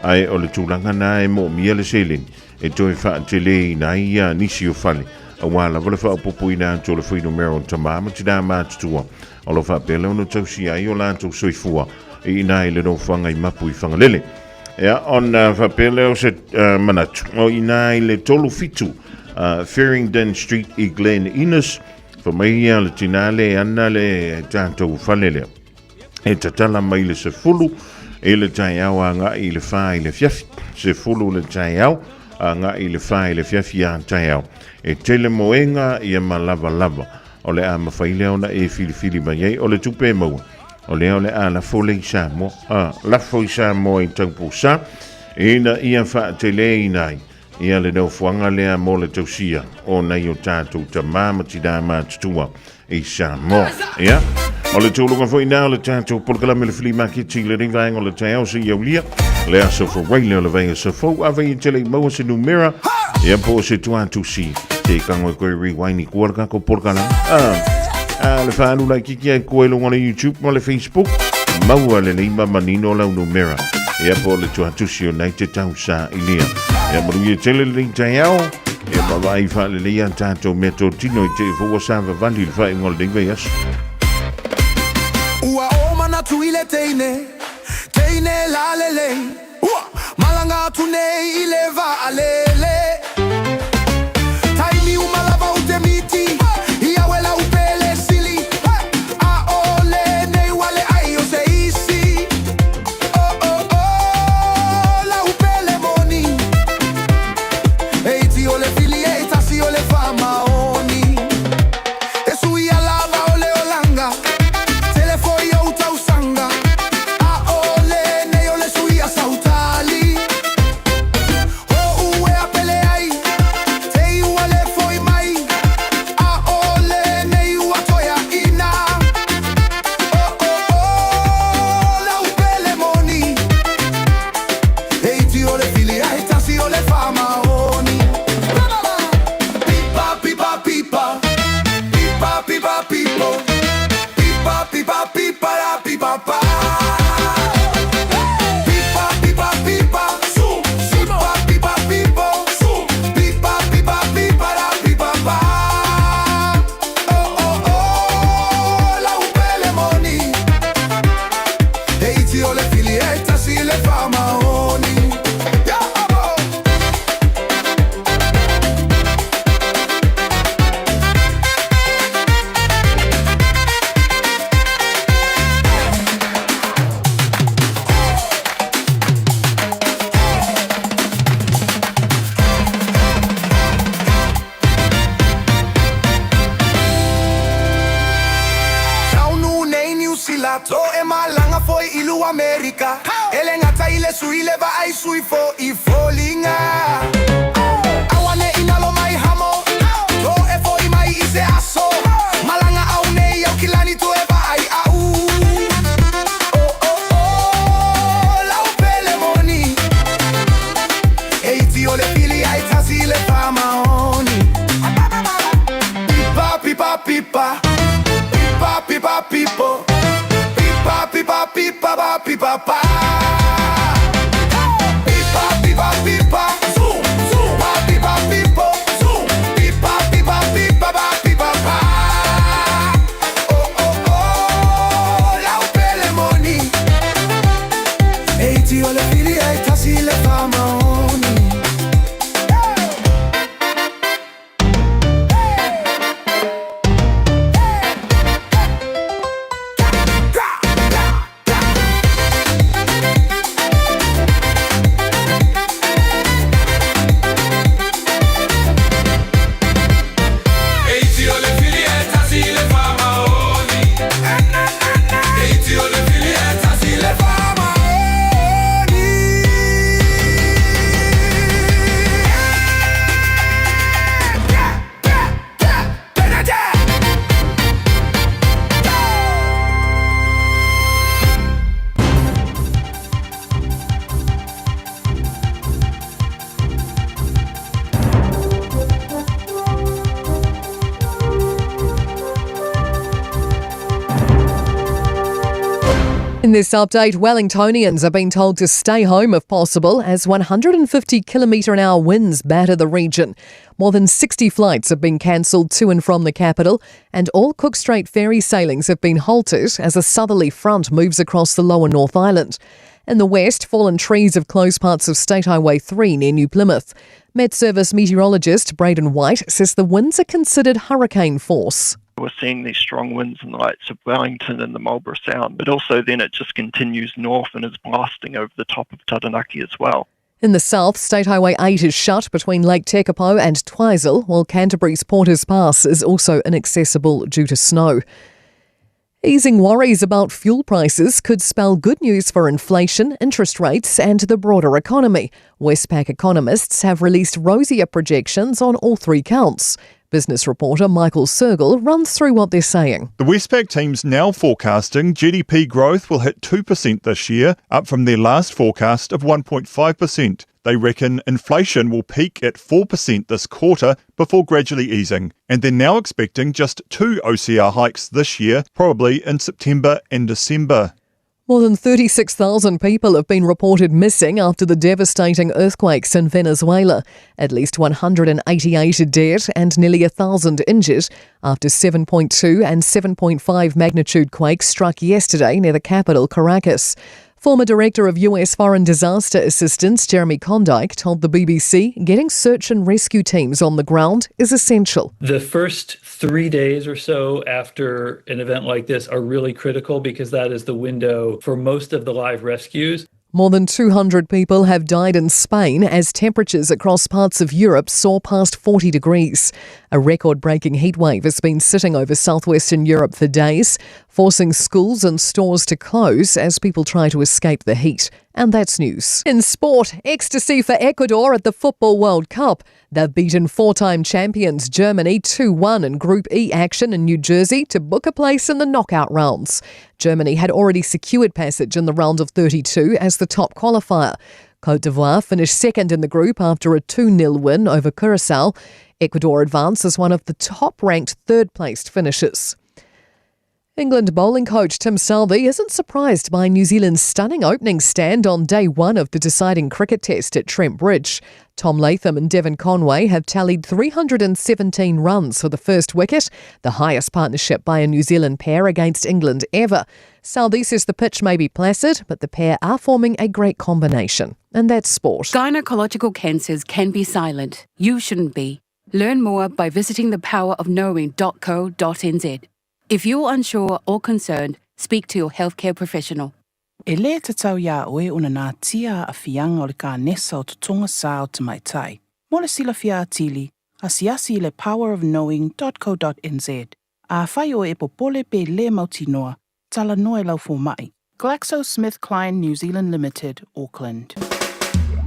Ai o le tūlanga na e mo mia le selin. E toi wha antele ina ia nisi o whale. A wā lava le wha popo ina anto le whaino mea o ta māma tida mātutua. O lo wha pele o no tau sia i o lātou soifua. I ina i le no whanga i mapu i whanga lele. Ja, on vapele o se manatu. O ina i le tolu fitu, Farringdon Street i Glen Innes, whamaia le tinale ana le tātou whalelea. E tatala mai le se fulu, e le tai au a ngā i le whā i le fiafi. Se fulu le tai au, a ngā i le whā i le fiafi a tai au. E tele moenga i a malava lava. O le a mawhaile ona e fili mai ei, o le tupe maua. O leo le a la fole i sa mo, la fo i sa mo i taupu sa, ina ia wha te le i nai, ia le nau fuanga lea mo le tausia, o nei o tātou ta māmati da mātutua i sa mo, ia. O le tūlunga fo i nao le tātou polkala me le whilimaki ti le ringvaeng o le tai au se iau lia, le a so fo waile o le vei a so fo, a vei i tele i maua se numera, ia po se tuatu si, te kango e koe rewaini kuarka ko polkala, le whaanu lai kiki ai koe longa le YouTube ma le Facebook maua le leima manino lau numera ea po le tuatusi o nei te tau sa ilia ea maruia tele le tai au ea mawai wha le leia tātou mea tō tino i te fua sa vavali le wha i ngol dingwei asu Ua o manatu i le teine la lele malanga tu nei i le va a lele taimi umalava u te miti ia wela upele pipa, zoom, zoom. In this update, Wellingtonians are being told to stay home if possible as 150 km/h winds batter the region. More than 60 flights have been cancelled to and from the capital, and all Cook Strait ferry sailings have been halted as a southerly front moves across the lower North Island. In the west, fallen trees have closed parts of State Highway 3 near New Plymouth. Met Service meteorologist Braden White says the winds are considered hurricane force. We're seeing these strong winds in the likes of Wellington and the Marlborough Sound, but also then it just continues north and is blasting over the top of Taranaki as well. In the south, State Highway 8 is shut between Lake Tekapo and Twizel, while Canterbury's Porters Pass is also inaccessible due to snow. Easing worries about fuel prices could spell good news for inflation, interest rates and the broader economy. Westpac economists have released rosier projections on all three counts. Business reporter Michael Sergel runs through what they're saying. The Westpac team's now forecasting GDP growth will hit 2% this year, up from their last forecast of 1.5%. They reckon inflation will peak at 4% this quarter before gradually easing, and they're now expecting just 2 OCR hikes this year, probably in September and December. More than 36,000 people have been reported missing after the devastating earthquakes in Venezuela. At least 188 are dead and nearly 1,000 injured after 7.2 and 7.5 magnitude quakes struck yesterday near the capital, Caracas. Former Director of US Foreign Disaster Assistance Jeremy Condike told the BBC getting search and rescue teams on the ground is essential. The first 3 days or so after an event like this are really critical because that is the window for most of the live rescues. More than 200 people have died in Spain as temperatures across parts of Europe soar past 40 degrees. A record-breaking heatwave has been sitting over southwestern Europe for days, forcing schools and stores to close as people try to escape the heat. And that's news. In sport, ecstasy for Ecuador at the Football World Cup. They've beaten four-time champions Germany 2-1 in Group E action in New Jersey to book a place in the knockout rounds. Germany had already secured passage in the round of 32 as the top qualifier. Côte d'Ivoire finished second in the group after a 2-0 win over Curaçao. Ecuador advanced as one of the top-ranked third-placed finishers. England bowling coach Tim Southee isn't surprised by New Zealand's stunning opening stand on day one of the deciding cricket test at Trent Bridge. Tom Latham and Devon Conway have tallied 317 runs for the first wicket, the highest partnership by a New Zealand pair against England ever. Southee says the pitch may be placid, but the pair are forming a great combination. And that's sport. Gynecological cancers can be silent. You shouldn't be. Learn more by visiting thepowerofknowing.co.nz. If you're unsure or concerned, speak to your healthcare professional. E le te tau ia oe una nā tia a whianga o le ka nesa o tutonga sā o te mai tai. Mo le sila fia atili, a siasi le powerofknowing.co.nz. A whai o e popole pe le mautinoa, tala noe lau fo mai. GlaxoSmithKline New Zealand Limited, Auckland.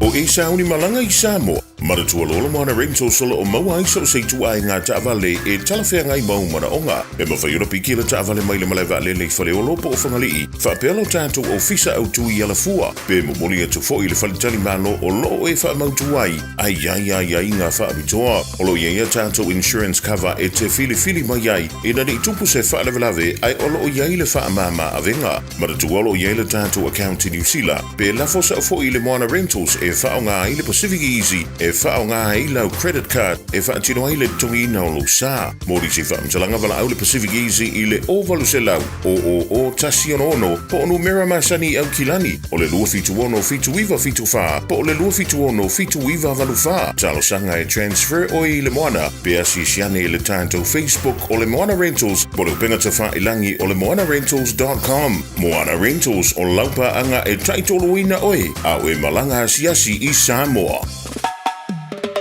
O e sauni malanga I Samoa. Maratua lola moana rento solo o maua iso se tua e ngā taavale e talawhea ngai mau mana onga. E mawhaiura piki la taavale mai le malaiwa le le whale o lopo o whangalii. Whapelo tātou o fisa au tui ala fua. Pe momoli atu fo I le whalitali malo o loo e wha mautu ai. Ai ngā wha abitoa. O lo ia tātou insurance cover e te fili mai ai. E nani tupu se wha lave ai o lo ia le wha mama avenga. Maratua lo ia le tātou account in New Zealand. Pe lafosa o fo I le moana rentals e wha o ngā I le Pacific Easy. E wha o ngā I lau credit card e wha tino ai le tongi ina o lo sā. Mori se wha mtalanga wala au le Pacific Easy I le ovalu se lau. O tasi ono po onu mera masani au kilani. O le lua fitu ono fitu iwa fitu wha. Po le lua fitu ono fitu iwa valu wha. Talo sanga e transfer o I le moana. Pe asi siane I le tātou Facebook o le Moana Rentals. Po le penga ta wha ilangi o le moanarentals.com. Moana Rentals o laupa anga e taitolo ina oe. Au e malanga siasi I Samoa.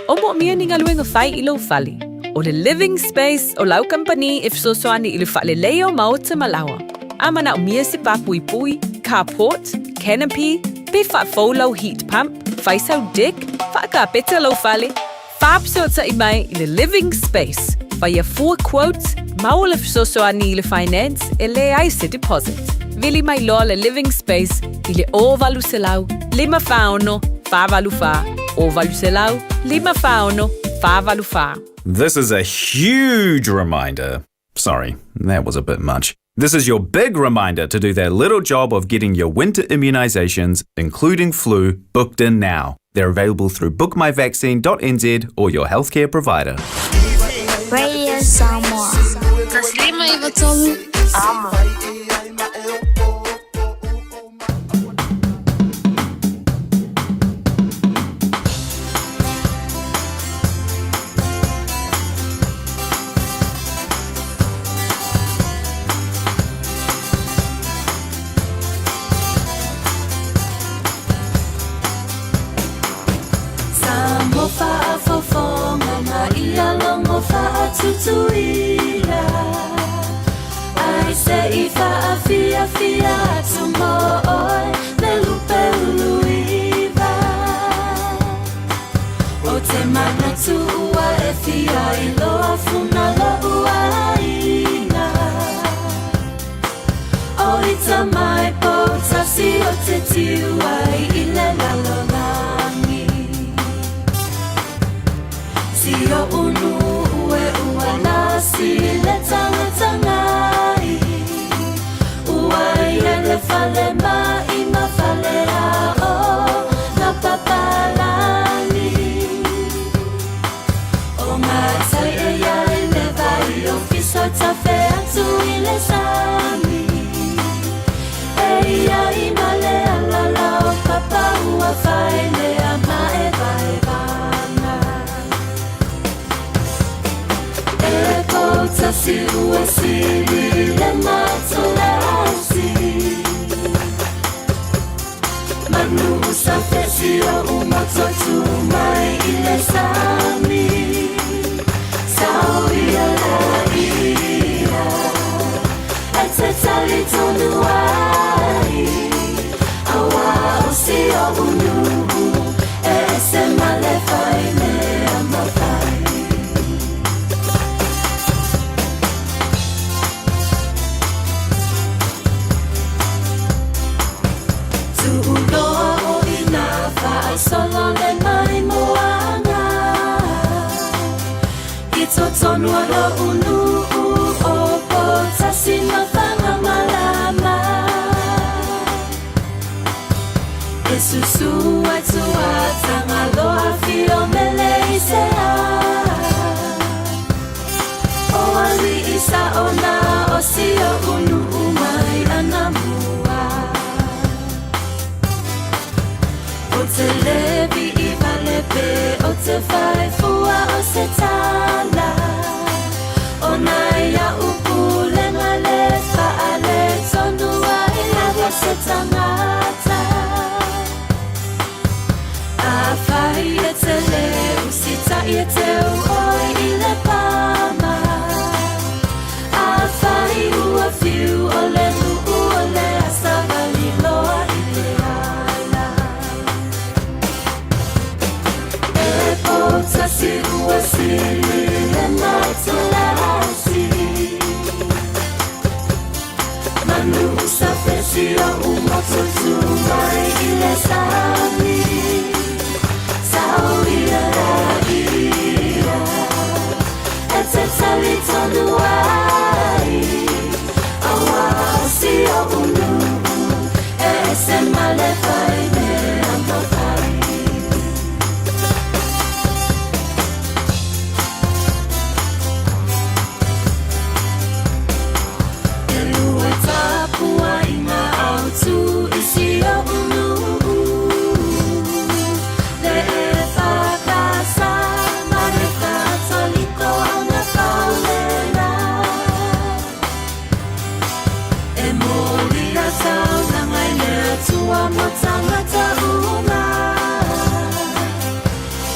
O mo mia ni ngaluenga whai I lo whali. O le living space o lau company if so soani I le whale leo mao te malawa. Amana o mia se papui pui, carport, canopy, pe wha lau heat pump, whaisau deck, wha peta lo whale. Whaapso ta I mai I le living space. Whaia 4 quotes, mao le so soani I le finance e le ai se deposit. Vili mai loa le living space I le o valu se lau, 5 whaono, 5 valu wha. O valu se lau, 5 whaono, 5 valu wha. This is a huge reminder. Sorry, that was a bit much. This is your big reminder to do that little job of getting your winter immunisations, including flu, booked in now. They're available through bookmyvaccine.nz or your healthcare provider. Radio Samoa. Taslima Ivatolu. Amo. Tutuila, I say if I fia tomorrow, le lupe uluiva. O te mana tua e fia iloa funa lo uaina. O ita mai pota si o te tiwai ile lalolangi. Si o unu si le tangai uai le fale mai ma fale o na papalani o matai e ai le vai o fiso ta fe atu ile sami e ai male ala la o papa ua fai le ama e vai si uasili le matolasi Manu usafesi o umatotu mai ile sami Sauria la ia Ete tali tonu ai Awa usi o unu E se male fai me amafai Solo le mai moana Ito tonua lo unu o pota sima fanga malama Esusu atua tanga loa fio mele isea O ali isa ona o sio unu umai anamua O te levi I valepe, o te fai fua o se tala O naia upu le ngale faale tonua I lava se tangata A fai e te le usita I te uoi I le pama A fai ua fiu o le nuku o le asavali loa I le Pota si uasili le matolasi Manu usafesi o umototu mai ile sami Sauria la ia Ete tali tonu ai Awa usi o unu E se male fai me amafai Tu isi o unu Le e whakasa Mare katoliko ana kaulena E mori a tau na ngai lea tua mo tangata uma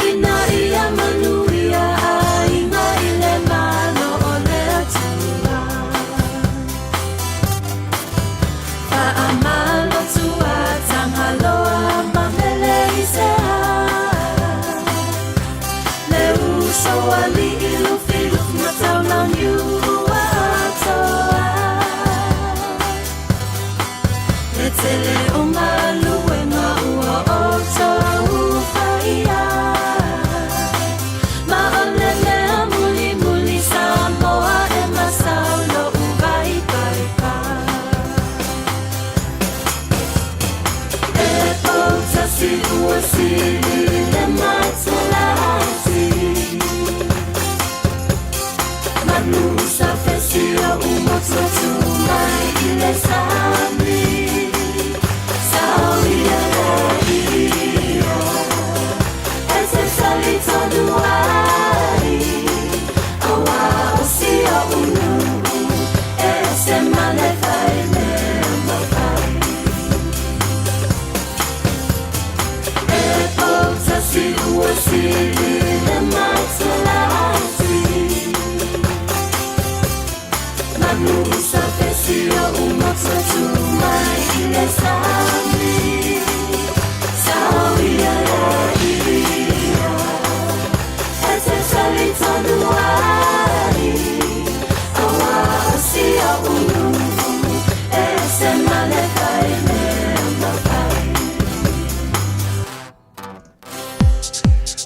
Ina ia manuia a inga I le malo o lea tua Amalo tua tangaloa mamele isea Le uso ali ilu filu matau lang yu atoa Le tele o malu e nga ua o toa ufaia Ma ole mea muli muli Samoa e masau lo uvai pai pai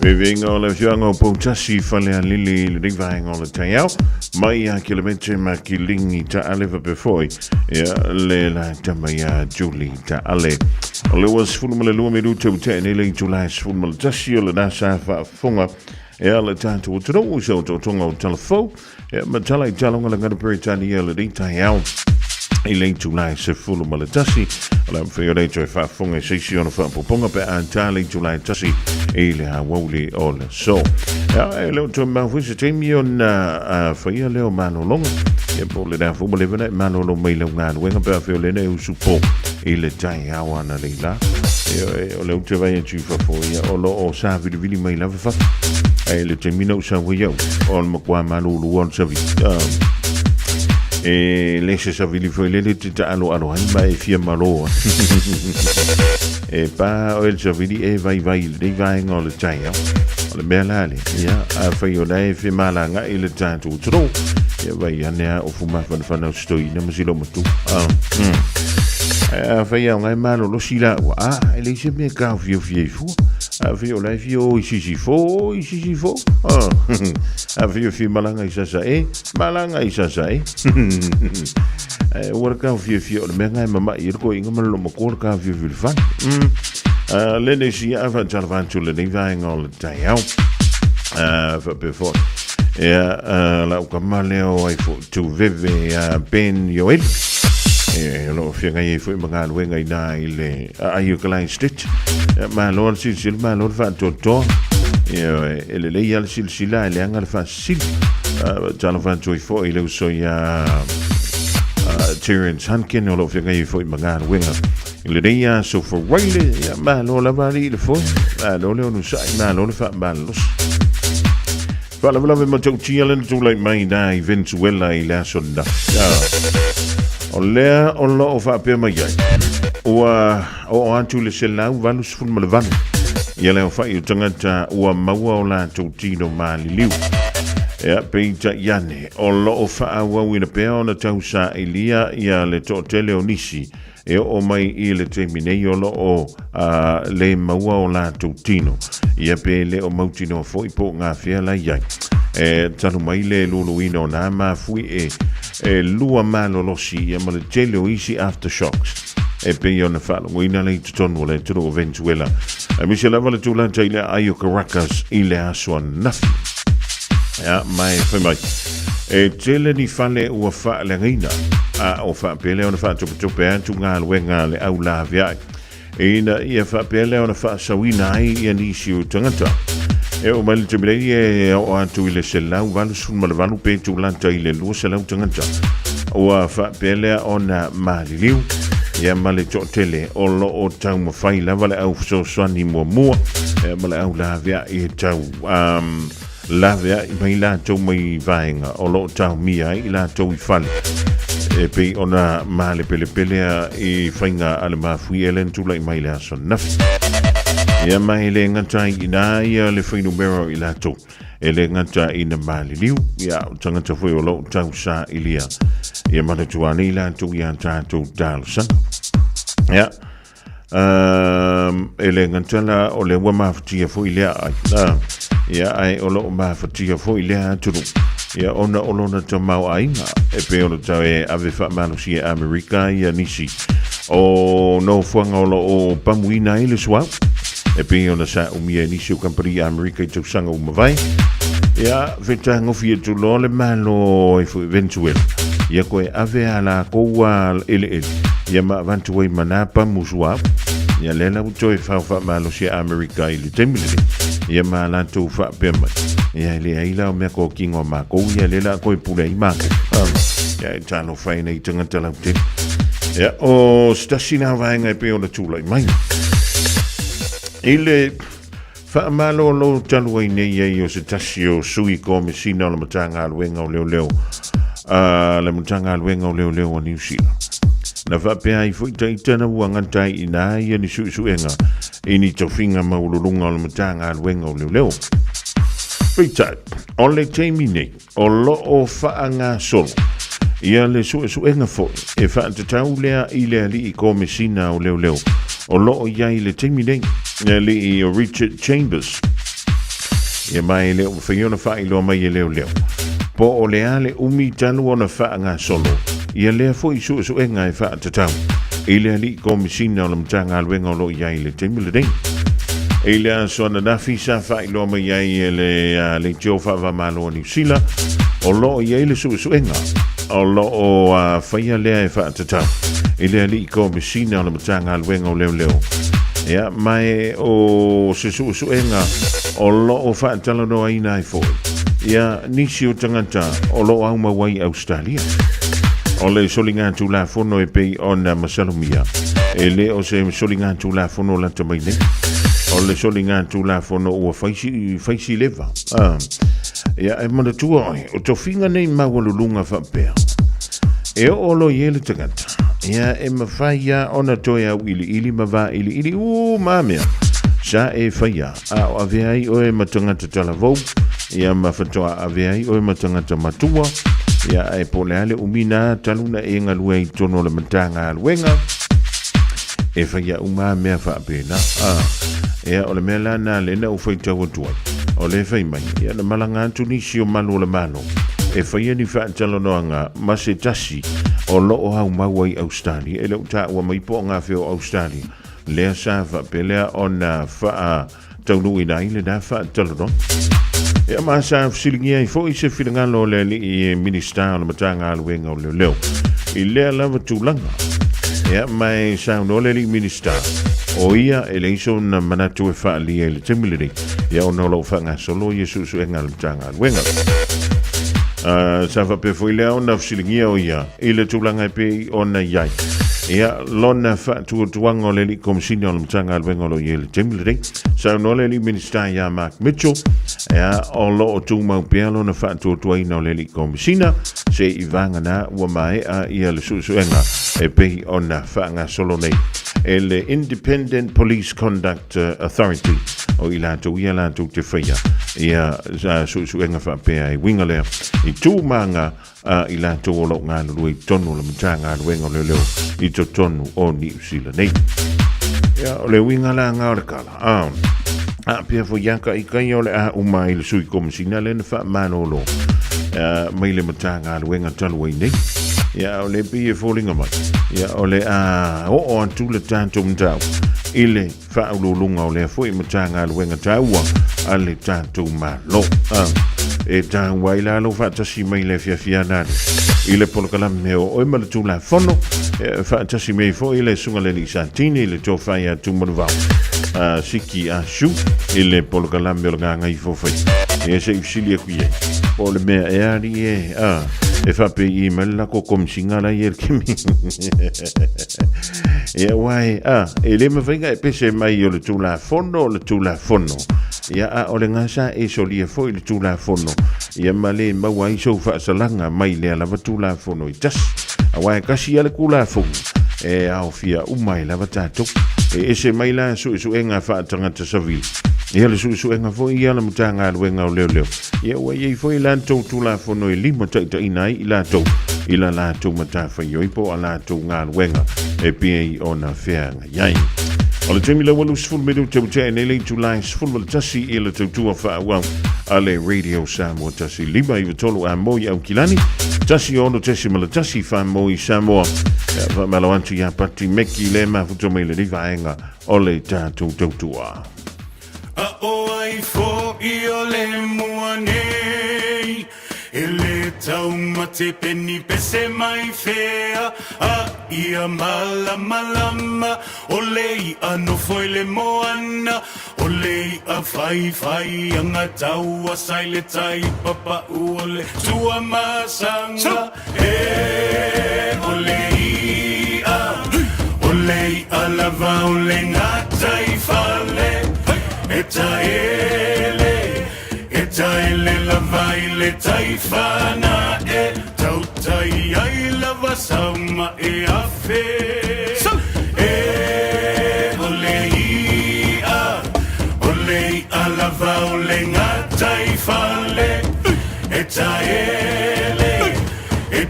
Viving all of young or Pontasi Falia Lily Living all the Tayao, Maya Kilometre Makilingi ta Aliva before, Lela Tamaya Julie ta Ale. All was Fulmalumidu to 10 July Fulmal Tasio Nasa Funga, Ella Tanto to so to Tongo Telephone, Matala Jalong and a Britannia Tayao. Elaine July se full malatasi. Alam for your later if I fung a session of Ponga and Tali July Tassi, Elia Woli all so. I learned to my visiting me on for your little man along. You probably there for believing that man on Mailongan, when about Fiolene who support Ele Tayawana Lila. You learned to buy a chief for you or Savi really may love a fuck. I let me know some way out on Maquamano once a week. Laisse sa vili foi lele te alo mai fia malo pa o sa vili vai ngol tsaia o le melale ya a foi o dai fi malanga ile tantu tro ya vai ane o fuma fan stoi na masilo matu a foi ngai malo lo sila wa ele se me ka fu a foi o lai fio isi fo a foi fi malanga isa Worka fi o me ngai mama ir ko inga malo mo ko ka fi fan le ne si ava jarvantu le nei vai ngol taiao for before la ko maleo ai fo tu veve ben yoel lo fi ngai fo mangal we ngai na ile ayu klein stitch ma lor sil ma lor fa to ele le yal silsila le angal fa sil jarvantu fo ile so ya Terence Hankin all of your for Magan Winger. Ilenia so for Riley, man all about the phone, and only on the side, man, all the fat man. Well, I love him to chill and to like my die, Venezuela, Lasunda. Olea, on law of up my guy. Or on to Lissella, Valus from Malavan. Yellow fire Tangata, or Mawola to Tino Mali Liu. Peita Yane, o loo whaawa wina pea o na tausa Elia ia le tōtele o nisi o mai I le teminei o loo le maua o lātou tino ia pe le o mautino fo ipo ngā whea lai iai tanu mai le luluina o nā mafui lua malolosi ia ma le tele o isi aftershocks pe o na whalongoina le tutonu le tunu o Venezuela misi lava le tūlanta I le Ayo Caracas I le asua nafi mai foi mai tele ni fale ua fa le ngina o fa pele ona fa tu pe antu nga le au la via ina ia fa pele ona fa sawina ai ia ni siu tangata o mal te bele o antu ile sela u valu sun mal valu pe tu lanta ile lu sela tangata o fa pele ona maliliu ia male tele o lo o tau mo fai la vale au so swani mo male au la via I tau la vea mai la tau mai vaenga o lo tau mia I la tau I fale pe ona male pele I whainga ale mafui elen tula I mai la son nafi ia mai le ngata ina ia le whainu mero I la tau ele ngata ina mali liu ia tangata fui o lo tau sa ilia ia mana tuani la tau ia tau dal san ia ele ngata la o le wamaftia fui lea ia ai o lo ma fatia foi le aturu ia ona olona te mau ainga pe ona tae ave fa manusia America ia nisi o no fuanga o pamuina I le swa e pe ona sa umia ni siu kampari Amerika I tau sanga umawai. Ia, veta ngofi tu lo le malo e fu Venezuela. Ia koe ave ala koua ele. Ia ma vantuai manapa musua. Ia lela uto e fa malo si Amerika I le temile. Ia ma la tu fa pema. Ia le aila o mea ko kingo ma ko ia lela koe pule I maka. Ia tano faina I tangata lau te. Ia o stasina vaenga e pe ona tula I mai. Ile fa malo lo talu ai nei ai o se tasio sui ko me sina o matanga alwenga o leo. Le matanga alwenga o leo o New Zealand. Na fa pe ai foi tai tana uanga tai ina ia ni suenga. Ini tofinga maululunga o matanga alwenga o leo. Pita, o le teimine, o lo o faanga solo. Ia le suenga fo, e fa tatau lea I le ali I ko me sina o leo. O lo o iai le teimine, li o Richard Chambers. Ia mai le o whaiona whai loa mai leo. Po o le ale umi tanu o na whaanga solo. Ia lea fo I suenga e wha tatau. I le ali ko me sina o na mtanga alwenga o lo iai le teimile dei. Ele aso na nafi sa fai lo mai ai le jofa va malo New Zealand o lo ia le suenga o lo o fai le fa tata ele ali ko misina na matanga alwenga o leo ia mai o se suenga o lo o fa tala no ai nai fo ia nisi o tangata o lo au mawai Australia o le solinga tu la fono e pei ona masalomia ele o se solinga tu la fono la tamaine o le solinga tu la fono o faisi leva ia e mana tua o to finga nei mawalulunga fa pea e o lo yele tagata ia e mafaya ona toya ili mava ili mamea sa e faya o aveai o e matangata talavou ia mafatoa aveai o e matangata matua ia e poleale umina taluna e ngalua I tono le matanga alwenga e faya mamea fa pena Ia o le mea lana lena o whai tau atua. O le whai mai, ia na malanga atu ni si o manu o le mano. E whaia ni wha talo noanga ma se tasi o lo o hau mawai Australia. E leo ta ua mai po ngā whio Australia. Lea sa wha pelea o na wha tau nui nai le na wha talo no. Ia maa sa fsilingia I fo I se whilangalo le li I minister o le matanga aluenga o leo. I lea lava tūlanga. Ia mai sa no le li minister. O ia e leiso na manatu e wha li e le temiliri. Ia o nolo whanga solo I su e ngal tanga wenga. Sa wha pe fo I lea o na fsilingia o ia. I le tūlanga pe o na iai. Ia lona wha tuanga o le li komisini o le mtanga wenga lo I le temiliri. Sa no le li minister ia Mark Mitchell. Ia o lo o tūmau pea lo na wha tuaina o le li komisina. Se I vanga na ua mai a ia le su enga. E pe o na whanga solo nei. Le Independent Police Conduct Authority o I lātou ia lātou te whaia ia suenga whapea I winga lea I tūmanga I lātou o lo ngā lulu I tonu le mtanga luenga leo I to tonu o New Zealand nei ia o le winga la ngā ora kala pia fo yaka I kai o le a umai le sui komisina le na wha manolo mai le mtanga luenga talu nei ia o le pia fōlinga mai ia o le o antu le tātou mtau I le whaululunga o le fo I matanga luenga taua a le tātou malo e tāu waila alo whaatasi mai le fiafia nane I le polokalame meo o ima le tūla whono whaatasi mei fo I le sunga le ni santini I le tō whai a tūmanuwau siki a shu I le polokalame o le nganga I fōwhai e se usilia kuie o le mea e ari e whape I mela ko komisinga la I kimi e wai e le mawhinga e pese mai o le tūla whono ia o le ngasa e solia fo I le tūla whono ia male maua I so whaasalanga mai le lava tūla whono I tas a wai kasi ale kula whono e au fia umai lava tātou e ese mai la su enga whaatangata savili ia le su enga fo ia la mutanga luenga o leo ia wai e fo I lantou tūla whono I lima taita inai I lantou I la lantou matafa I oipo a lantou ngā luenga e pia I ona wheanga iai o le temi la walu sifuru medu te utea nei le July sifuru wala tasi I le tautua whaawau a le Radio Samoa tasi lima I watolu a moi au kilani tasi ono tesi mala tasi wha moi Samoa malo antu ia pati meki le mafuto mai le rivaenga o le tātou tautua A o ai fo I o le mua nei E le tau mate peni pese mai fea A ia malama O lei ano foi le moana O lei a fai anga tau a sai le tai papa o le tua masanga E o lei a lava o le ngata I fale E taele lava I le taifana E tau tai ai lava sama e afe E o lei a lava o le ngata I fale E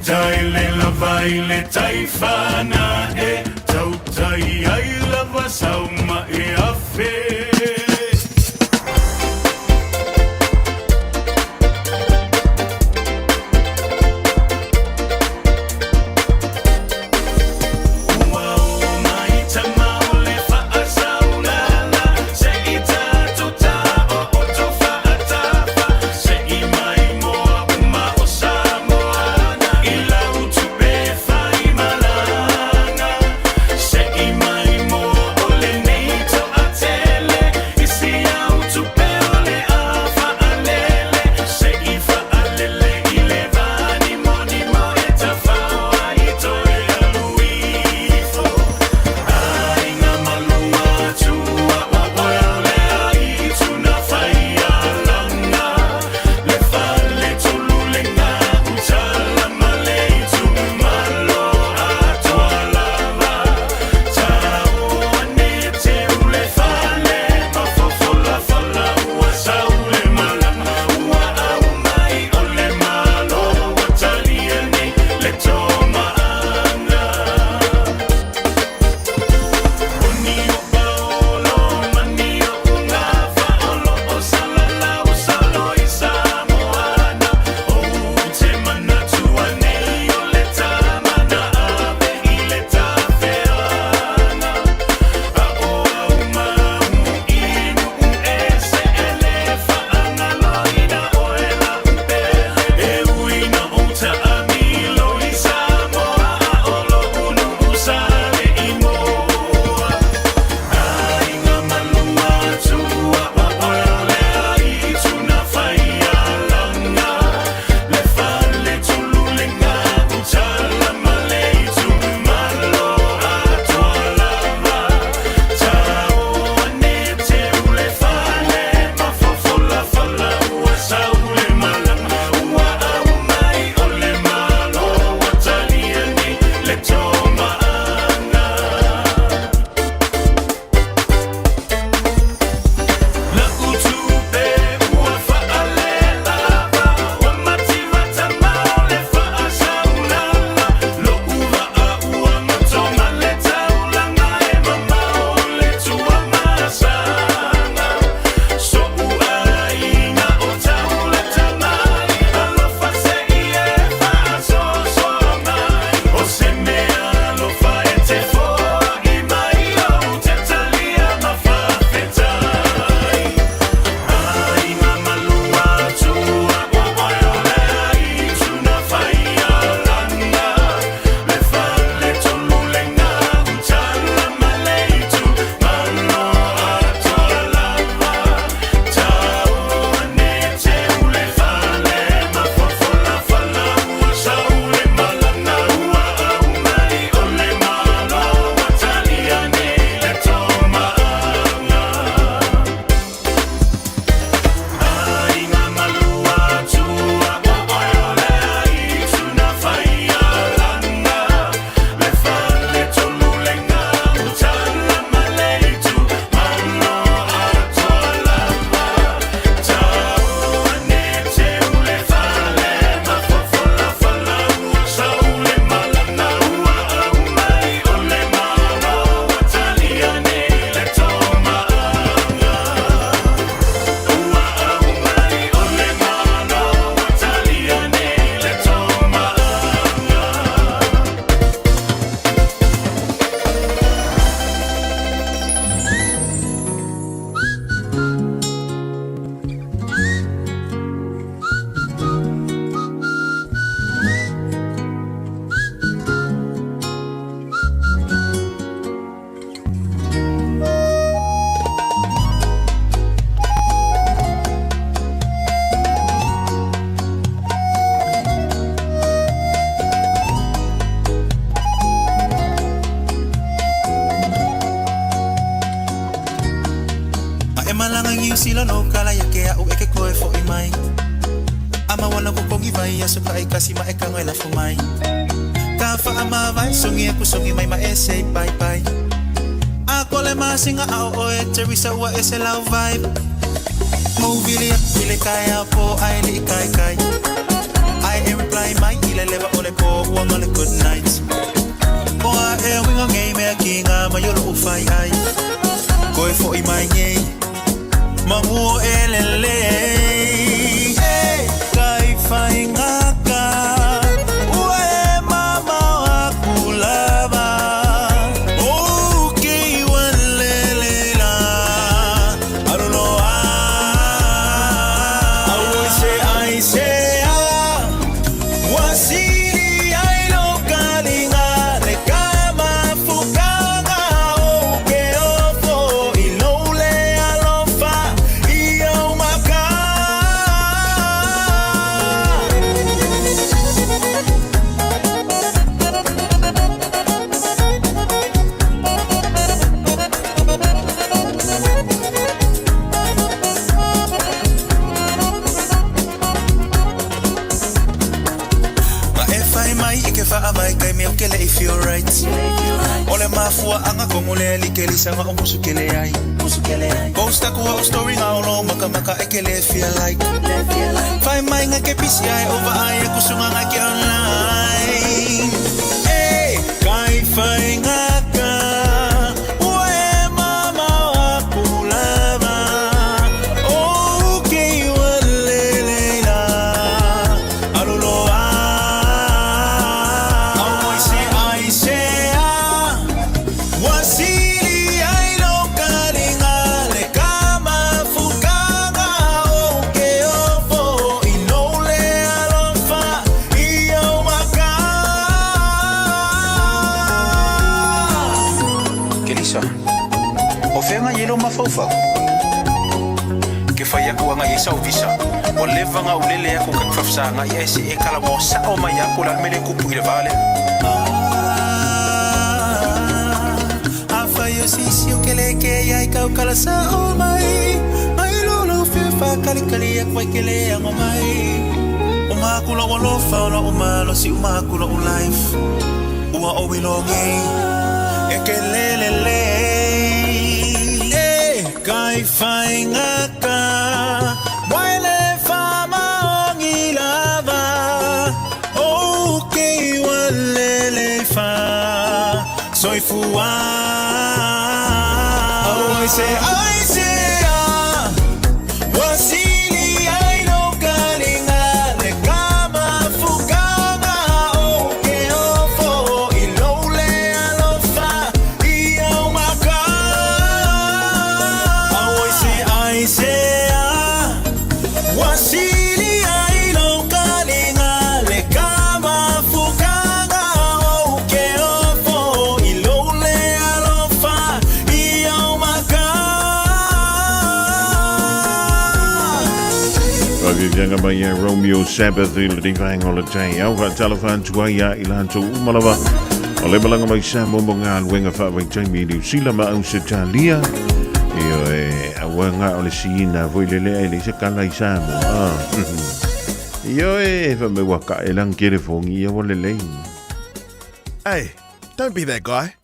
taele lava I le taifana E tau tai ai lava sama e afe Kongi sila no kala ya ke au eke koe fo I mai. Ama wana ko kongi vai ya suka I kasi ma eka ngela fo mai. Ka fa ama vai songi aku songi mai ma ese bye bye. Ako le masinga au oe Teresa wa ese love vibe. Mo vile kaya po ai li kai kai. I reply my ile leva ole po wanga le good nights. Oa e winga ngei mea kinga ma yolo ufai ai. Koe fo I mai ngei Manguo elele Kai fai ngaka Ue mama wakulava Oki walela I don't know I say Wasili ai lo kalinga Le kama fukanga Oke ofo Ilole alofa Iyo maka Ma e fai mai ike fa amai kai me ukele if you're right. Ole mafua anga komule likeli sanga omusu kele ai. Posta kuwa story nga olo maka maka ekele feel like. Fai mai nga ke pisi ai over ai kusunga nga ke online. Hey, kai fai nga ka. Ue mama wakulava. Okay, walelela. Aluloa. I say Wasili ai lo kalinga le kama fukanga oke ofo inole alofa iyo maka. Kelisa, ofenga yelo mafaufa. Ke faya ko nga isa visa. O leva nga ulele yako kakfafsa nga yesi e kala mo sa o maya ko la mele kupu ile vale. Afayo sisio kele ke ya ikau kala sa o mai. Ai lolo fifa kali kali ya kwa kele ya ngomai. Umakula walofa ola umalo si umakula u life. Ua o wilonge ekelelele. Kai fai ngaka Waile fama ongi lava Okay walele fa Soy fua I say Wasili ai no kalinga Le kama fukanga Okay ofo Ilole alofa Iyo maka I say Wasili ai lo kalinga le kama fukanga oke ofo ilole alofa iyo maka. Wakijenga mai Romeo Sabbath ile divang ole tai au va telefon tuaya ilanto umalawa. Ole malanga mai Samo monga wenga fa wang tai mi New Zealand ma au Australia. Iyo awanga ole sina voilele ele se kanga Samo. Iyo fa me waka elang kere fongi ia wolele. Hey, don't be that guy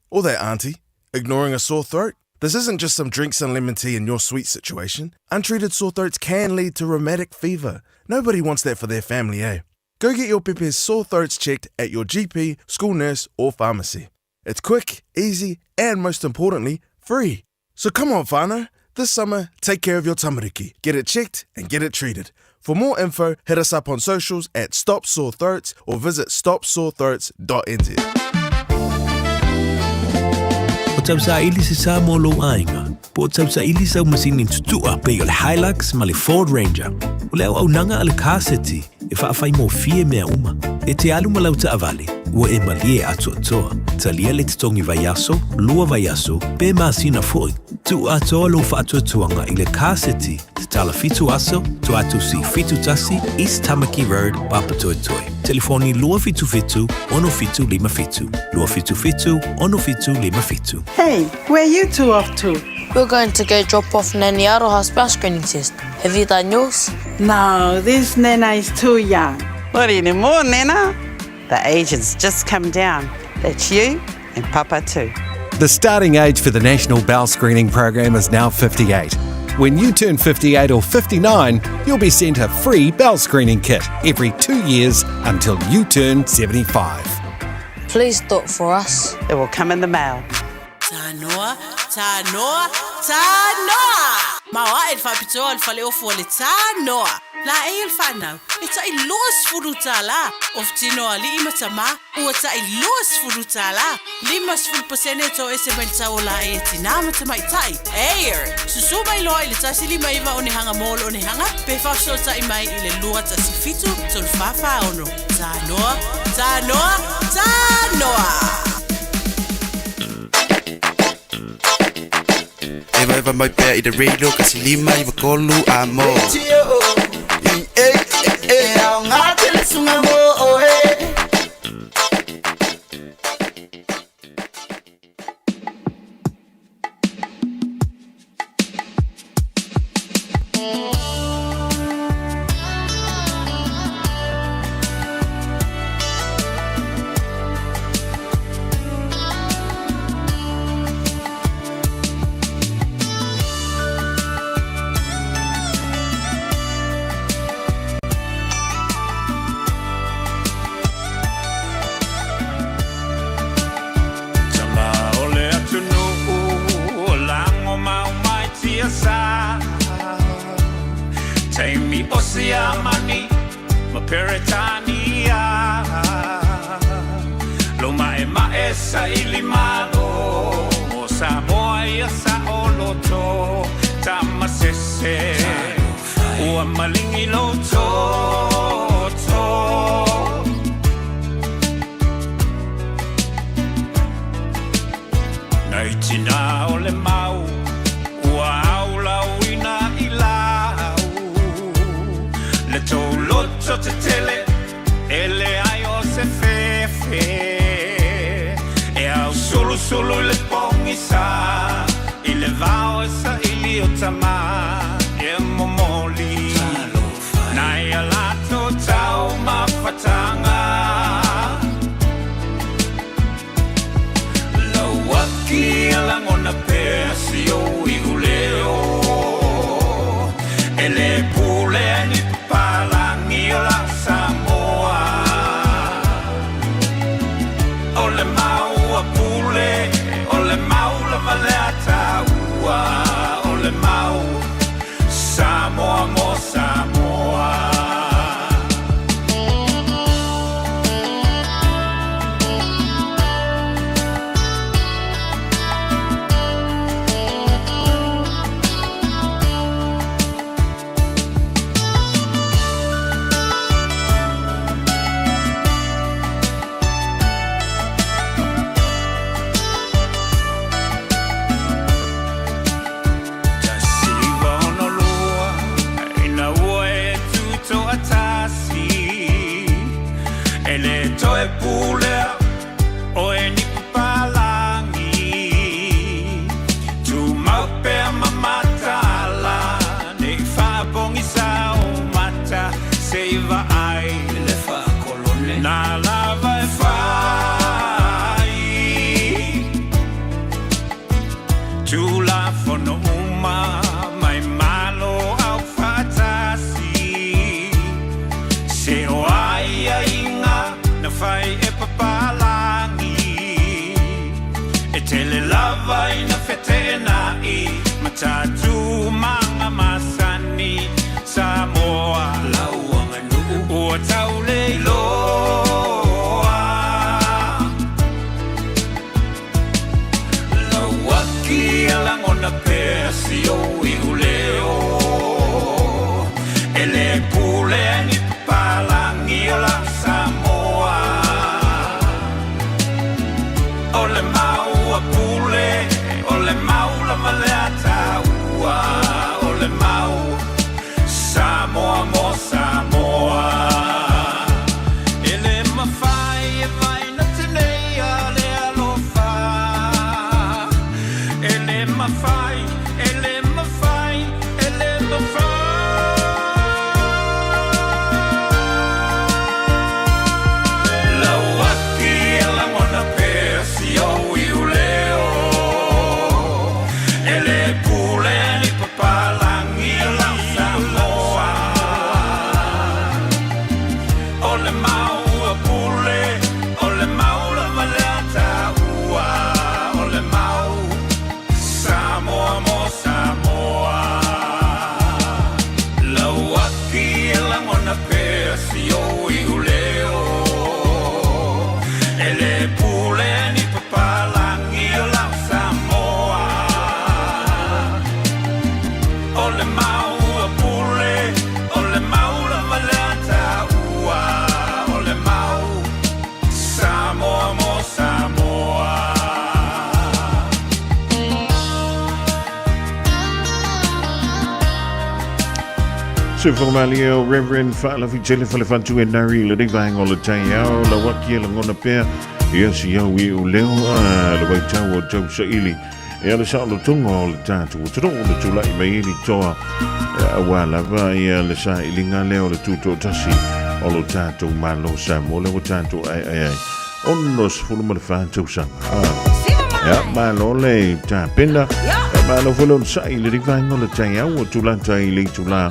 or that auntie ignoring a sore throat. This isn't just some drinks and lemon tea in your sweet situation. Untreated sore throats can lead to rheumatic fever. Nobody wants that for their family, eh? Go get your Pepe's sore throats checked at your GP, school nurse, or pharmacy. It's quick, easy, and most importantly, free. So come on, whānau. This summer, take care of your tamariki. Get it checked and get it treated. For more info, hit us up on socials at Stop Sore Throats or visit stopsorethroats.nz. O tau sa ili se sa molo ainga. Po tau sa ili sa umasini tutua pe o le Hilux ma le Ford Ranger. O leo au nanga ale kaseti e whaafai mo fie mea uma. E te alu malau ta avale, ua e malie ato atoa. Talia le te tongi vaiaso, lua vaiaso, pe maasina foi. Tu atoa lo whaatuatuanga i le kaseti te tala fitu aso, tu atu si fitu tasi, East Tamaki Road, Papatoetoi. Telefoni lua fitu fitu, ono fitu lima fitu. Lua fitu fitu, ono fitu lima fitu. Hey, where you two off to? We're going to go drop off Nanny Aroha's bell screening test. Have you done yours? No, this Nena is too young. What anymore, Nena? The age has just come down. That's you and Papa too. The starting age for the National Bowel Screening Program is now 58. When you turn 58 or 59, you'll be sent a free bowel screening kit every 2 years until you turn 75. Please do it for us. It will come in the mail. Tanoa, tanoa, tanoa. Mawa el fapito al fale o fole tanoa. La el fanau. It's a los furutala. Of tino ali imatama. What's a los furutala. Limas full percentage o ese beltaola e tinama to my tie. Air. Susuma ilo ile tasili maiva oni hanga mol oni hanga. Pefa sota imai ile lua tasifitu. Solfafa ono. Tanoa, tanoa, tanoa. Eva mai pea I the radio kasi lima I vakolu amo. Au ngate sunga mo Mani, ma Peretania, Loma e maesa ilimano, Samoa sa oloto, Tamasese, Ua malingi loto, Naitina ole mau, Ua aula wina ilau, Le toloto te tele, ele ai o se fefe, e au solo le pongi sa, ile vao esa ili otama, e momoli, nai alato tau mafatanga, lo waki alangona pesi o iguleo, ele pule ani palangi o la Samoa, ole mau a pule, ole mau la vale ataua, ole mau Samoa mo Samoa. Toe pule o e ni palangi tu mape mamatala ne fa bongi sa o mata seiva ai le fa kolone na lava e fai tu la fono uma mai malo au fatasi se o ai inga na fai e papalangi e tele lava ina fetena I matatu manga masani Samoa lauanga nu o taule loa lawaki alangona pesi o iuleo ele pule ni papalangi o la Samoa ole mau a pule, ole mau la maleata ua, ole mau Samoa mo Samoa. Ele mawhai e vai na tenei a le alofa, ele mawhai Se whakamalio Reverend Whaalafi Tele Whalefantu e nari le rewahanga o le tai au la waki e la ngona pēr ia si au i u leo le waitau o tau sa ili e ala sa o le tunga o le tātu o taro o le tūlai mai ili toa a wālava ia le sa ili ngā leo le tūto tasi o lo tātu malo sa mo le o tātu ai ono se fulu ma le whātau sanga ia malo le tā pena malo fulu sa ili rewahanga o le tai au o tūlata ili tūla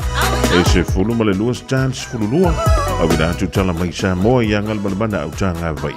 e se fulu ma le lua stans fulu lua a wina atu tala mai sa moa i angal malabana au tanga vai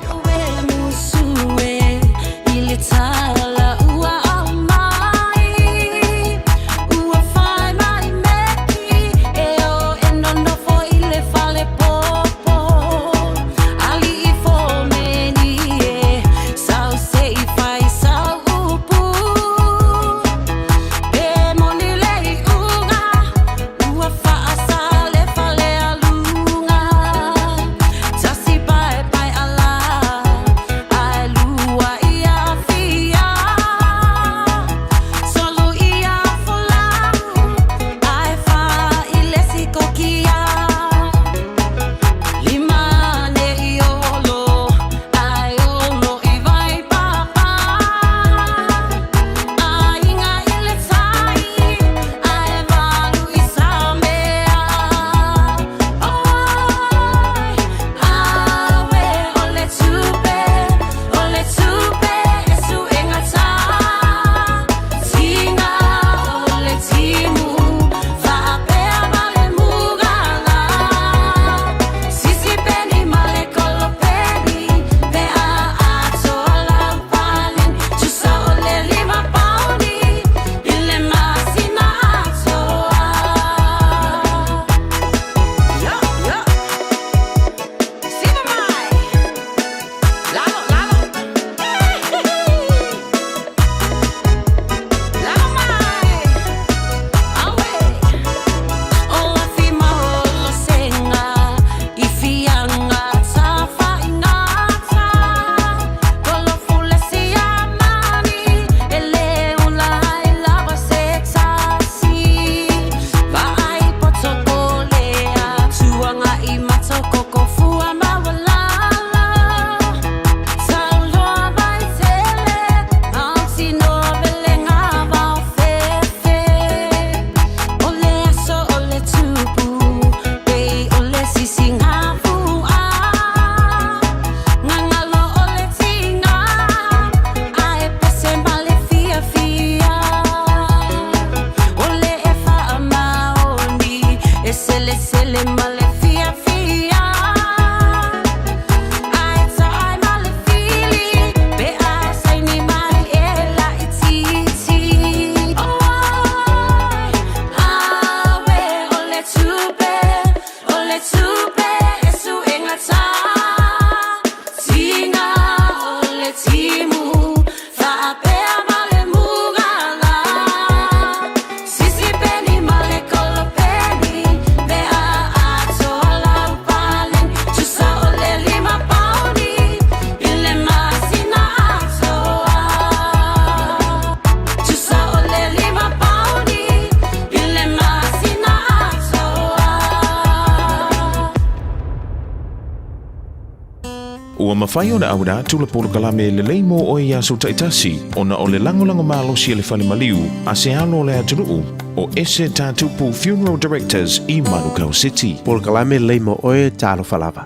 Ua mawhai o na aura tula polo kalame le leimo o e aso taitasi o na o le langolango malo si le whale maliu a se alo le aturuu o ese tātupu Funeral Directors i Manukau City. Polo kalame le leimo o e talo falava.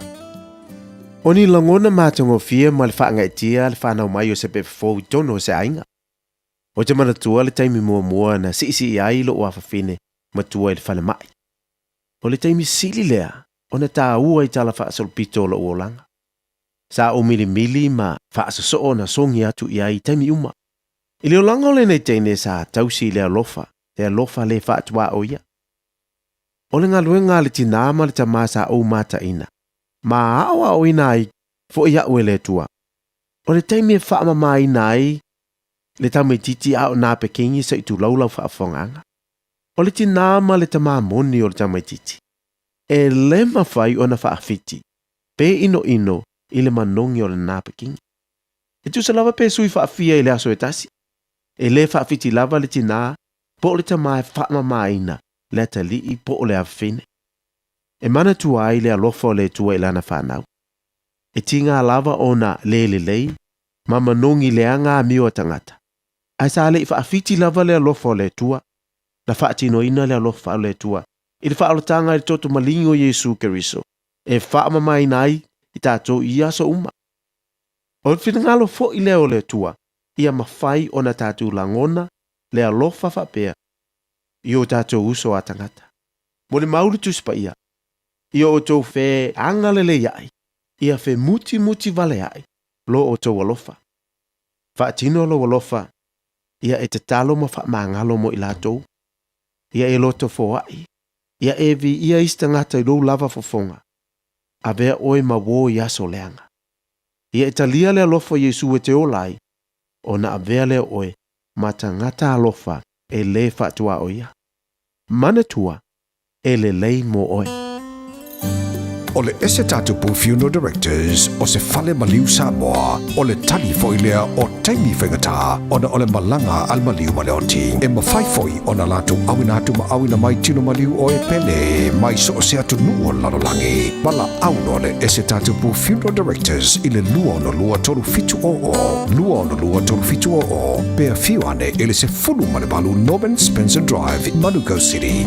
O ni langona mātongo fia ma le whaanga itia le whanau mai o se pefo i tono se ainga. O te manatua le taimi mua na si ai lo o awhawhine matua i le whale mai. O le taimi sili lea o na tā ua i tala whaasolpito lo uolanga. Sa o mili ma whaasaso na songi atu i ai taimi uma. I leo lango le nei teine sa tausi le alofa le whaatua o ia. O le ngaluenga le tinama le tamasa o mata ina. Ma awa o ina ai fo ia ue le tua. O le taimi e whaamama ina ai le tamai titi au nā pekengi sa i tu laulau whaafonganga. O le tinama le tamamoni o le tamai titi. E le mawhai o na whaafiti. Pe ino i le manongi o le nā pekengi. E tu sa lava pe sui whaafia i le aso e tasi. E le whaafiti lava le tina po le tamai whaamama ina le atali i po le awhine. E mana tua ai le alofa o le tua ilana whanau. E tinga lava o na lei, ma manongi leanga mio tangata. Ai sa le ifa afiti lava le alofa o le tua, na whaatino ina le alofa o le tua. I le whaalotanga i toto malingi o Yesu Keriso. E whaamamai nai i tātou ia so uma. O le whinangalo fo i leo le tua, ia mawhai o na tātou langona le alofa whapea. I o tātou uso a tangata. Mo le mauri tuspa ia. I o tau whē angalele iai. Ia whē muti vale ai. Lo o tau alofa. Whaatino lo alofa. Ia e te talo ma whaamangalo mo i lātou. Ia e loto fo ai. Ia e vi ia istangata i lo lava fofonga. A vea oe ma wo i aso leanga. Ia e talia le alofa Yesu e te olai. O na a vea le oe ma tangata alofa e le whaatua oia. Manatua e le lei mo oe. O le ese tatupu Funeral Directors o se fale maliu Samoa o le tali foilea o taimi whengata o na o le malanga al maliu maleoti e mawhai foi o na latu awina mai tino maliu o e pene mai so o se atu nuo lalolangi mala auno le ese tatupu Funeral Directors i le lua no lua tolu fitu o pea fiuane ele se fulu male balu Norman Spencer Drive in Manuka City.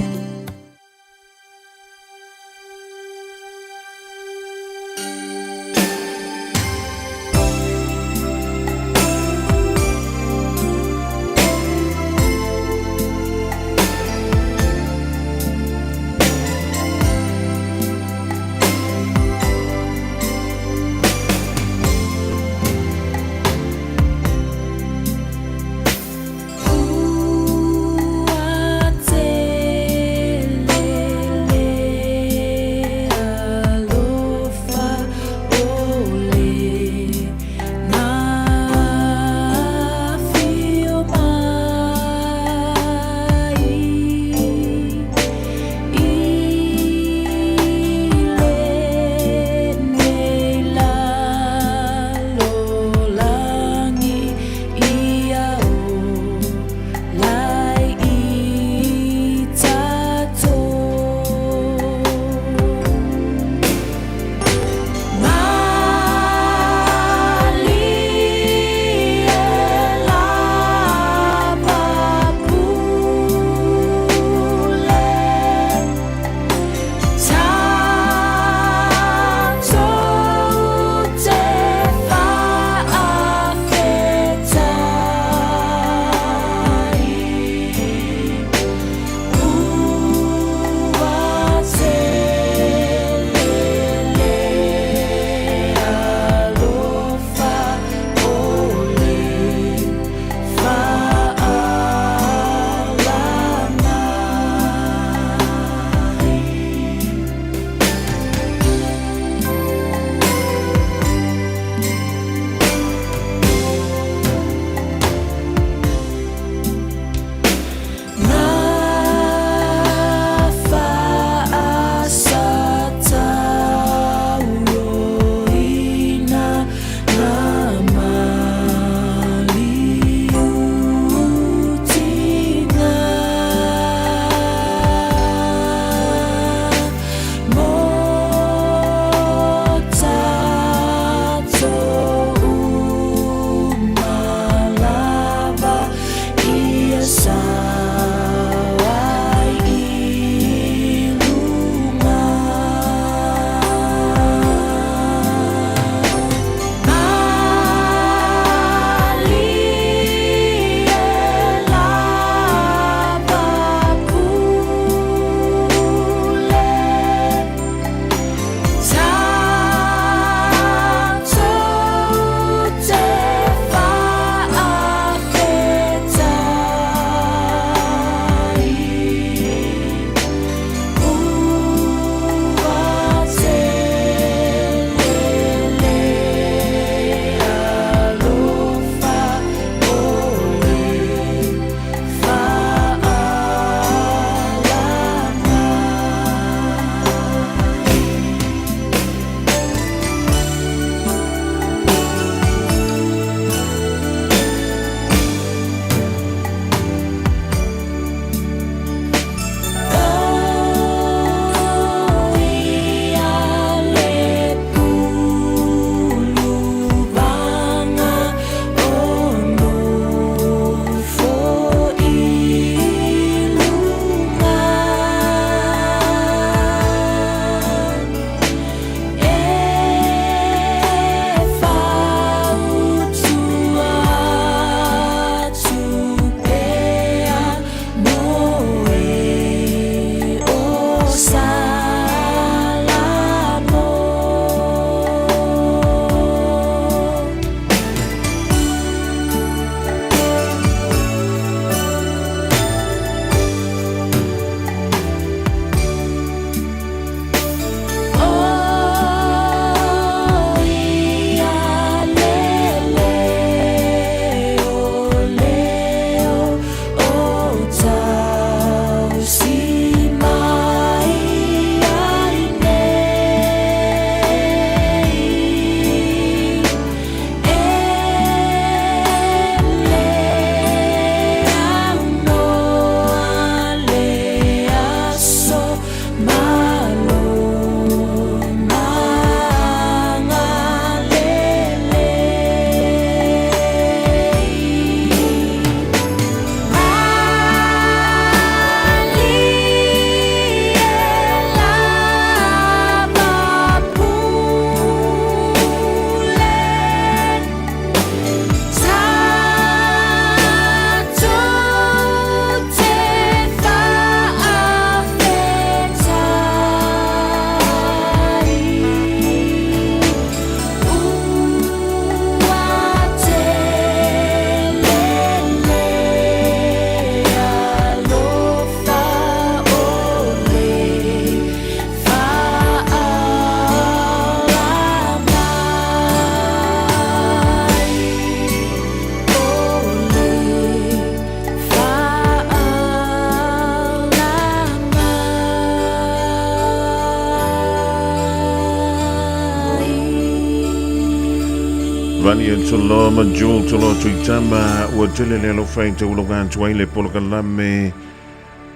Vani and Soloma, Joel, Tolo, Tuitama, Watilelo, Frank, Tologan, Twain, Polkalame,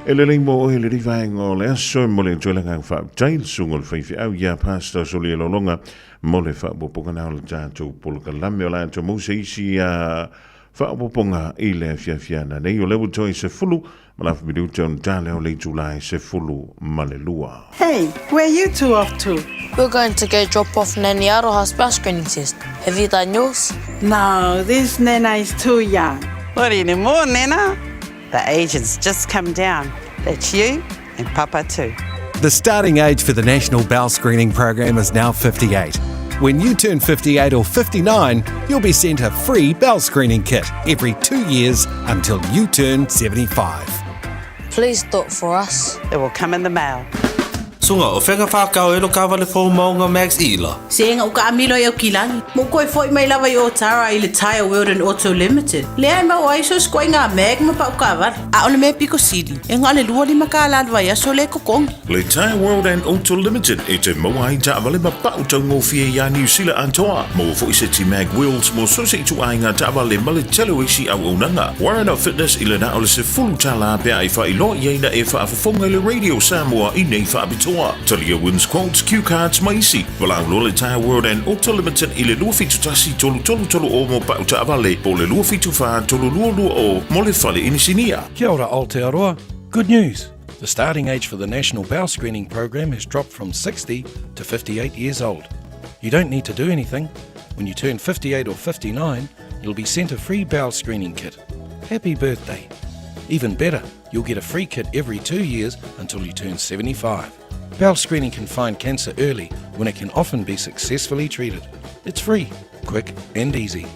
Elimo, Elivang, or Lesso, Molly, Jolang, Fab, Tail, Sungal, Faith, Auya, Pastor, Solilo Longa, Molefa, Bopokanal, to Polkalame, to Musesia, Faboponga, Ile, Fiafiana, Neo level choice, Fulu, Malaf Biduton, Daleo, late July, Sefulu, Malelua. Hey, where you two off to? We're going to go drop off Naniaro hospital screening test. Have you done yours? No, this Nena is too young. What anymore, Nena? The agent's just come down. That's you and Papa too. The starting age for the National Bowel Screening Program is now 58. When you turn 58 or 59, you'll be sent a free bowel screening kit every 2 years until you turn 75. Please do it for us. It will come in the mail. Sunga o whenga whakau e lo kawale fo maunga Max Ila. Seanga o ka amilo i au kilangi. Mo koe fo I mai lawa I o Tara I le Tire World and Auto Limited. Lea ma o aiso skoi ngā meg ma pa o kawar. A ole me piko sidi. E ngā le lua lima ka alalwa ia so le kokong. Le Tire World and Auto Limited e te mawai ta avale ma pa o tau ngofia ia New Zealand antoa. Mo fo I se ti mag wheels mo so se I tu ainga ta avale ma le telo isi au unanga. Warren Up Fitness I le na ole se fulu tala pia I wha I lo I eina e wha afafonga le Radio Samoa I nei wha abitoa. Talia wins quotes, cue cards, maisi. Walau lo le Tire World and Auto Limited I le lua fitu tasi tolu o mo pa uta avale. Po le lua fitu wha tolu lua o mo le whale inisinia. Kia ora Aotearoa. Good news. The starting age for the National Bowel Screening Program has dropped from 60 to 58 years old. You don't need to do anything. When you turn 58 or 59, you'll be sent a free bowel screening kit. Happy birthday. Even better, you'll get a free kit every 2 years until you turn 75. Bowel screening can find cancer early when it can often be successfully treated. It's free, quick and easy.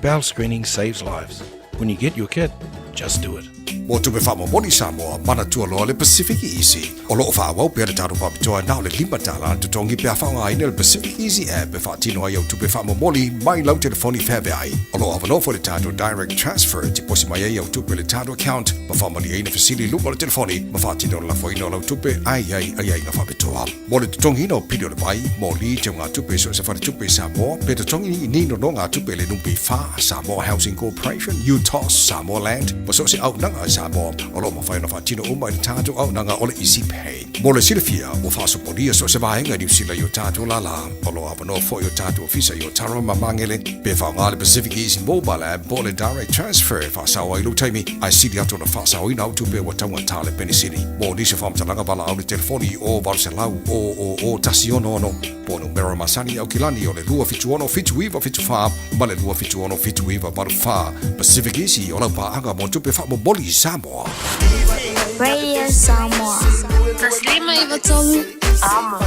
Bowel screening saves lives. When you get your kit, just do it. Mo tu me whamo moni Samoa, mana tua loa le Pacific Easy. O loo whawau pia le taru papitoa nao le lima tala tu tongi pia whaunga ina le Pacific Easy app e whaatino ai au tu me whamo moni mai lau telefoni whebe ai. O loo awanofo le taru direct transfer ti posi mai ai au tupe le taru account ma whamani ai na fasili lupa le telefoni ma whaatino la foino lau tupe ai na whapitoa. Mo le tutongi ina o pidio le vai, mo li te ngā tupe so se whare tupe Samoa, pe te tongi ni no ngā tupe le numpi wha, Samoa Housing Corporation, UTOS, Samoa Land, ma so se au nanga Samoa, o lo mawhai na whaatino uma i tātou au nanga o le Easy Pay. Mo le silafia, o whaasoporia so se vahenga New Zealand i o tātou lala, o lo awanofo i o tātou ofisa i o Tara Mamangele, pe whaungā le Pacific Easy Mobile App, po le Direct Transfer, whaasawa i lutaimi, ai siri ato na whaasau ina au tupe wa taunga tāle penisiri. Mo nisi whamtalanga bala au le telefoni o Varselau o Tasiono ono, po numero masani au kilani o le lua fitu ono fitu iwa fitu wha, ma le lua fitu ono fitu iwa varu wha, Pacific Easy o lau paanga mo tupe wha mo boli Samoa. Radio Samoa. Taslima Ivatolu. Ama.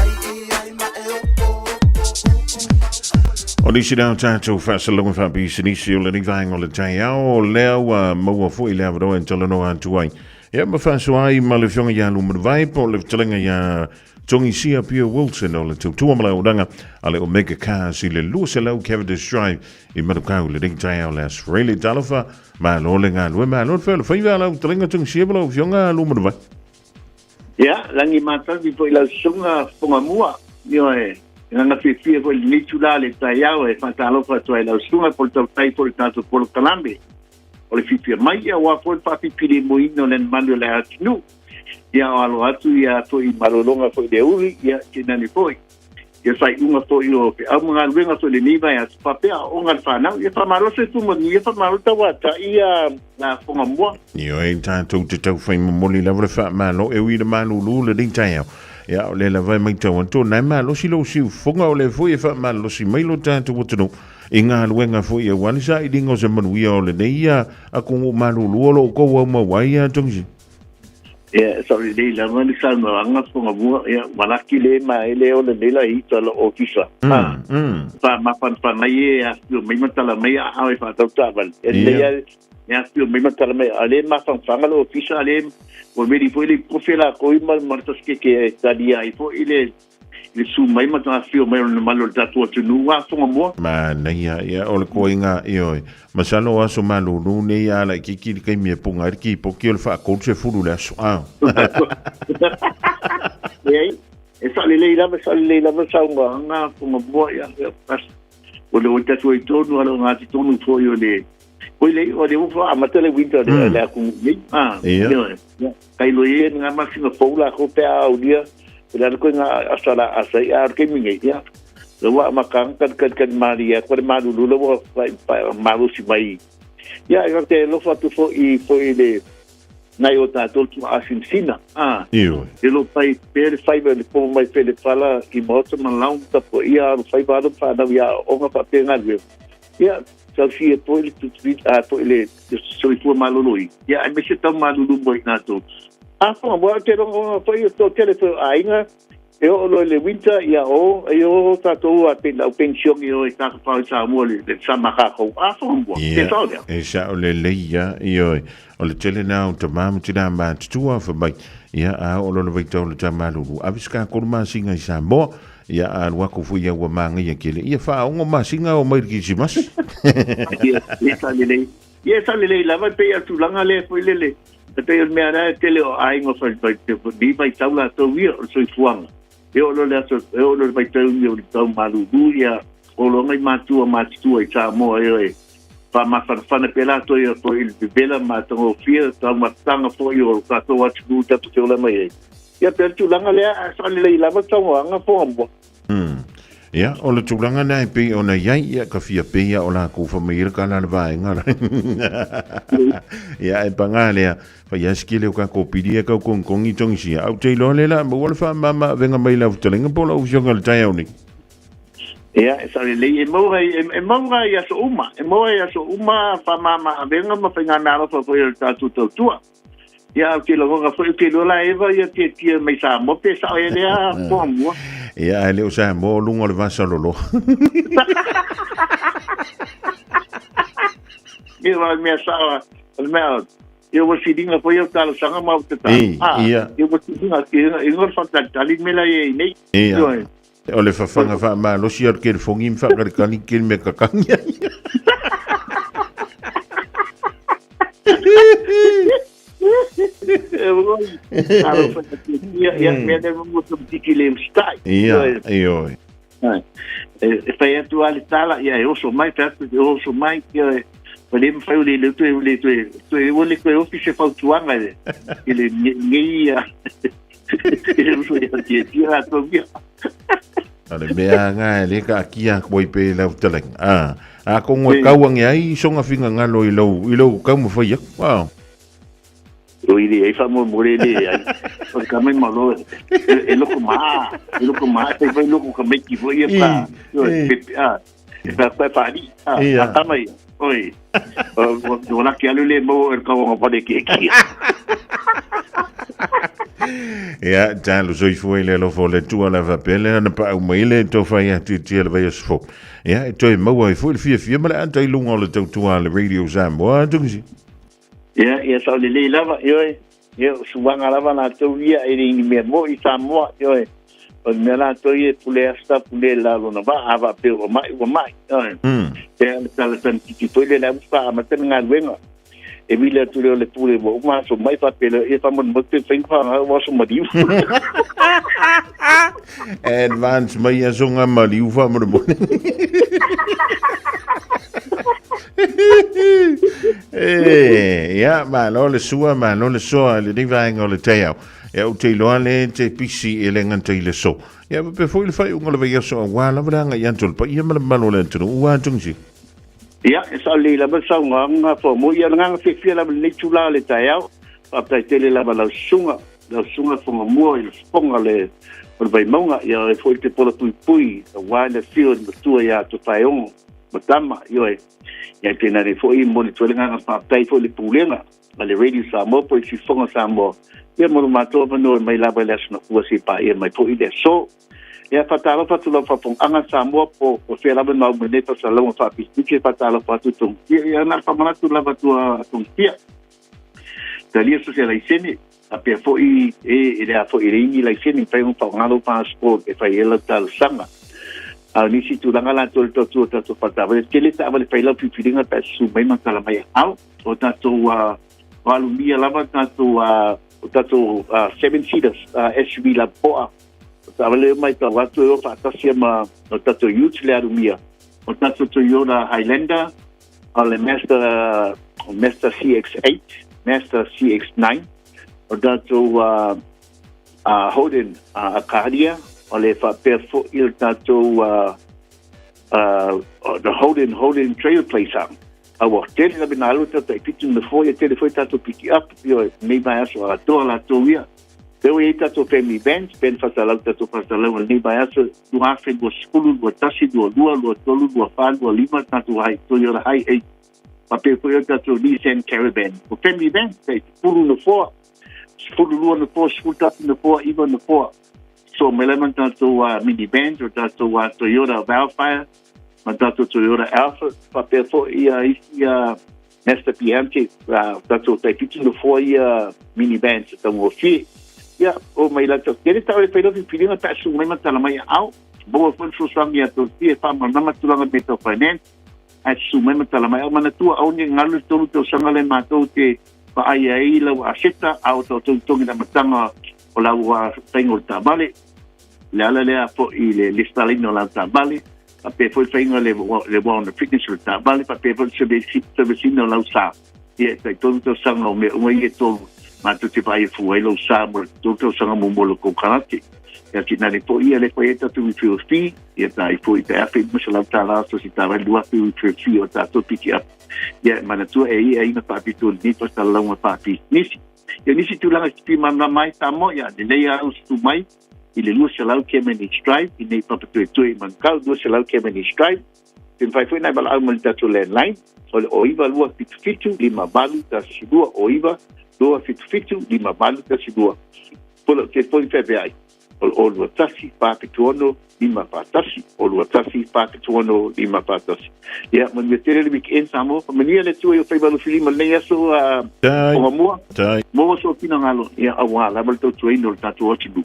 O nisi nao tātou whaasalonga whaapisi nisi o le nivaenga o le tai ao o leo maua fo I lea waroa en talanoa atuai. Ia ma whaasuai ma le whionga ia lumu vai po le talenga ia tongi sia Pia Wilson o le tautua mala o ranga a le Omega Cars I le lua se lau Cavendish Drive I matukau le ring tai ao le Australia Dalafa ma lo le ngā lue ma lo le whaiwa lau talenga tongi sia mala o whionga lumu vai. Ia, langi mātaki po I lau sunga ponga mua nio e nganga whiwhia po le nitu la le tai ao e whatalofa tua I lau sunga po le tau tai po le tātou polo kalambe o le whiwhia mai ia wa po le papipiri mo ino le manu le atinu ia o alo atu ia to I malolonga fo I le uri ia ke nani foi ia sai unga fo I o pe au mga luenga fo le niva ia papea o ngal whanau ia whamarose tu mo ia whamarota wata ia na fonga mua Io e tātou te tau whai mamoli lawa le wha malo e ui le manu lu le ring tai ao ia o le lawa mai tau anto nai malo si lo siu fonga o le foi e wha malo si mailo tātou watano I ngā luenga foi e wanisa I dingo se manuia o le neia a kongo manu luolo o kou au mawai a tongsi Yeah, sorry, they la mani sa no anga fonga bua ya malaki le ma ele o le lela I tala ofisa. Pa ma pan mai ya mai matala mai a ai fa tau taban. Ele ya mai matala mai ale ma fan fanga lo ofisa ale o me di foi le profela ko I mal martas ke tadia I fo ile le su mai matala fio mai no malo tatu tu nu wa fonga bua. Ma nei ya o le koinga io masalo aso malu nu nei ya la kiki kai me punga ki po ki o fa ko se fulu la so a e sa le leila ma sa unga nga fonga bua ya pas o le o tatu i tonu ala ngati tonu fo yo le o le ufa amata le winter le aku ni kai lo ye nga masina foula ko pe au dia le ko nga asala asai ar ke mingi ya le wa makang kan maria ko malu lo malu si mai ya yo te lo fa tu fo le na yo tatu tu asin Io. e lo fai per fai le po mai pe le fala i moto man laun ta po ia fai ba fa da ya o nga pa pe nga ya so si e po le tu po le so i fu malului ya ai me se ta malulu boy na to fo mo te ro fo io to tele fo ainga e o le winter ya o io ta to a pe la pension io e ta fa sa mo le sa ma ka ko fo mo te so ya E sa o le leia io o le tele na o te mamu te na ma tua fa mai ia a o lo vai tau le tamalulu a viska ko ma singa i Samoa ia a wa ko fu ia wa manga ia kele ia fa o ma singa o mai ki simas ia sa le la va pe ya tu langa le foi le te me ara tele o ai ngo fa te di vai tau la to wi o so fuanga e o lo vai tau mi o tau malulu ia o lo mai matua i Samoa e pa ma fa na pela to yo to il bela ma to fia to ma tanga fo yo ka to wat du ta to la mai ya per tu langa le sa le la ma to nga fo mo ia o le tulanga na pe ona yai ia ka fia pe ia o la ko fa mai ka na vai nga ia e pangale fa ya skile ka ko pidia ka ko kongi tongi sia au te lo le la mo fa mama venga mai la tulenga po la u jonga le tai oni ya esa le e mo ya so uma fa mama venga ma fenga na ro fo yo ta tu ya ke lo ga fo ke lo la eva ya ke mai sa mo pe sa ya le fo mo ya le o sa mo lungo le va solo lo mi va mi sa el mel eu vou se dinga foi eu tal sanga mau te ta eu vou se dinga que eu fa ta ali me la nei o le fafanga fa ma lo sia ke fongim fa ka kani ke me ka kanya ya me devo muito tikile stai io fa ya tu ali tala ya eu sou mais perto eu sou mais que podem fa le tu eu le eu fiche fa tuanga ele ngia ele sou ya tira to via ale mea nga le ka kia koi pe la uteleng a ko ngoi kawang ai songa finga ngalo i lo ka mo fa ya wow o ile ai fa mo morele ai o ka me malo e lo kuma te vai lo ko me ki foi pa pa di ta mai oi o na ki alu le mo er ka ngo pa de ki ja dan lo soi foi le lo fo le tu ala va pele na pa o maile to fa ya ti le va fo ja to mo wa fo le fia ma la tai lungo le tu ala radio Samoa dungi ya sa le lava yo suanga lava na to via e ni me mo i Samoa yo o me la to ye pule sta pule la lo na va ava pe o mai e la tan ti to le la fa ma ten nga wenga e vile tu le pule mo ma so mai fa pe e fa mo te fin fa wa so ma diu advance mai ya zonga ma liu fa mo ja ma lo le sua ma lo le so le ding va ngol le teo e o te lo le te pisi e le ngante le so ya pe foi le fai ngol ve so wa la vranga ya tul pa ia ma lo le tu wa tungsi ya sa le la ba sa nga fo mo ia nga fi fi la le chula le teo pa ta tele la ba la sunga fo mo il fonga le por vai monga ya foi te por pui wa le field tu ya to taion matama yo ya tena re foi monitor nga pa tai foi le pulenga le radio Samoa po si fonga Samoa ya mo mato no mai la ba lesna ku si pa e mai foi de so ya fatalo fatulo fa pong anga Samoa po fe la ba no me pa sa lo fa pi ki fatalo fa tu tung ya na pa mana tu la ba tu tung tia dali so se la iseni a pe foi e le foi ringi la iseni pa un pa ngalo passport e fa yela tal sanga ni si tu langa la tu fatava ke le ta vale faila pipiringa pa su mai ma kala mai au o ta tu alumia lava ta tu 7 seaters SUV la poa ta vale mai ta watu o fa ta sia ma ta tu youth le alumia o tātou Toyota Highlander, o le Mazda CX-8, Mazda CX-9, o tātou Holden Acadia, o le whapea fo il tātou the Holden Trailblazer. Awa, tele la bina alu tātou pitu na fo, tele fo tātou pick up, nei mai aso a toa la toia. Teo e tātou family bands, ben whatalau tātou whatalau, nei mai aso, lua awhi, lua skulu, lua tasi, lua lua, lua tolu, lua whan, lua lima, tātou hai, Toyota hai, ei, pape fo tātou Nissan Caravan. O family bands, kei, pulu na fo, skulu lua na fo, skulu tatu na fo, iwa na fo. So, meleman tātou minivans, o tātou Toyota Valfire, ma tātou Toyota Alpha, pape fo ia Mazda BMT, tātou taipitu na fo ia minivans, tātou o fie. Ia, o mai la tau, kere tau e whairofi piringa tāsu mai matala mai au, boa whanso sangi a tau tia, whamanama tulanga me tau finance, a su mai matala mai au, mana tua au ni ngalu tolu tau sangale mātou te ai ai lau a seta, au tau tongi na matanga o lau a taingo le tābale, le ala lea po i le listalino lau tābale, pa pe foi taingo le wana fitness le tābale, pa pe foi sebesino lau sā, ia tai tolu tau sanga o me umai e tolu, ma tu te vai fu elo sa mo tu sanga mo mo ko karate ya ki na le po ia le poeta tu mi fi ya tai po i te afi mo sala tala so si tava lua tu fi o ta to piki up ya mana tu e na pa pitu ni to sala mo pa pi nisi ya nisi tu la pi mama mai tamo ya de le ya tu mai ile lu sala ke meni stripe i nei pa tu i man ka lu sala ke meni stripe tin fai foi na bala mo ta tu line o iva lua fitu lima balu ta sidua o iva doa fitu lima balu kasi doa. Polo te poli fepe ai. O lua tasi pāpituono lima pātasi. O lua tasi pāpituono lima pātasi. Ia, man me tere le weekend samo. Mania le tua i o whaibalu filima nei aso o mamua. Moa so pina ngalo. Ia, awa, lamal tau tuaino le tatu otibu.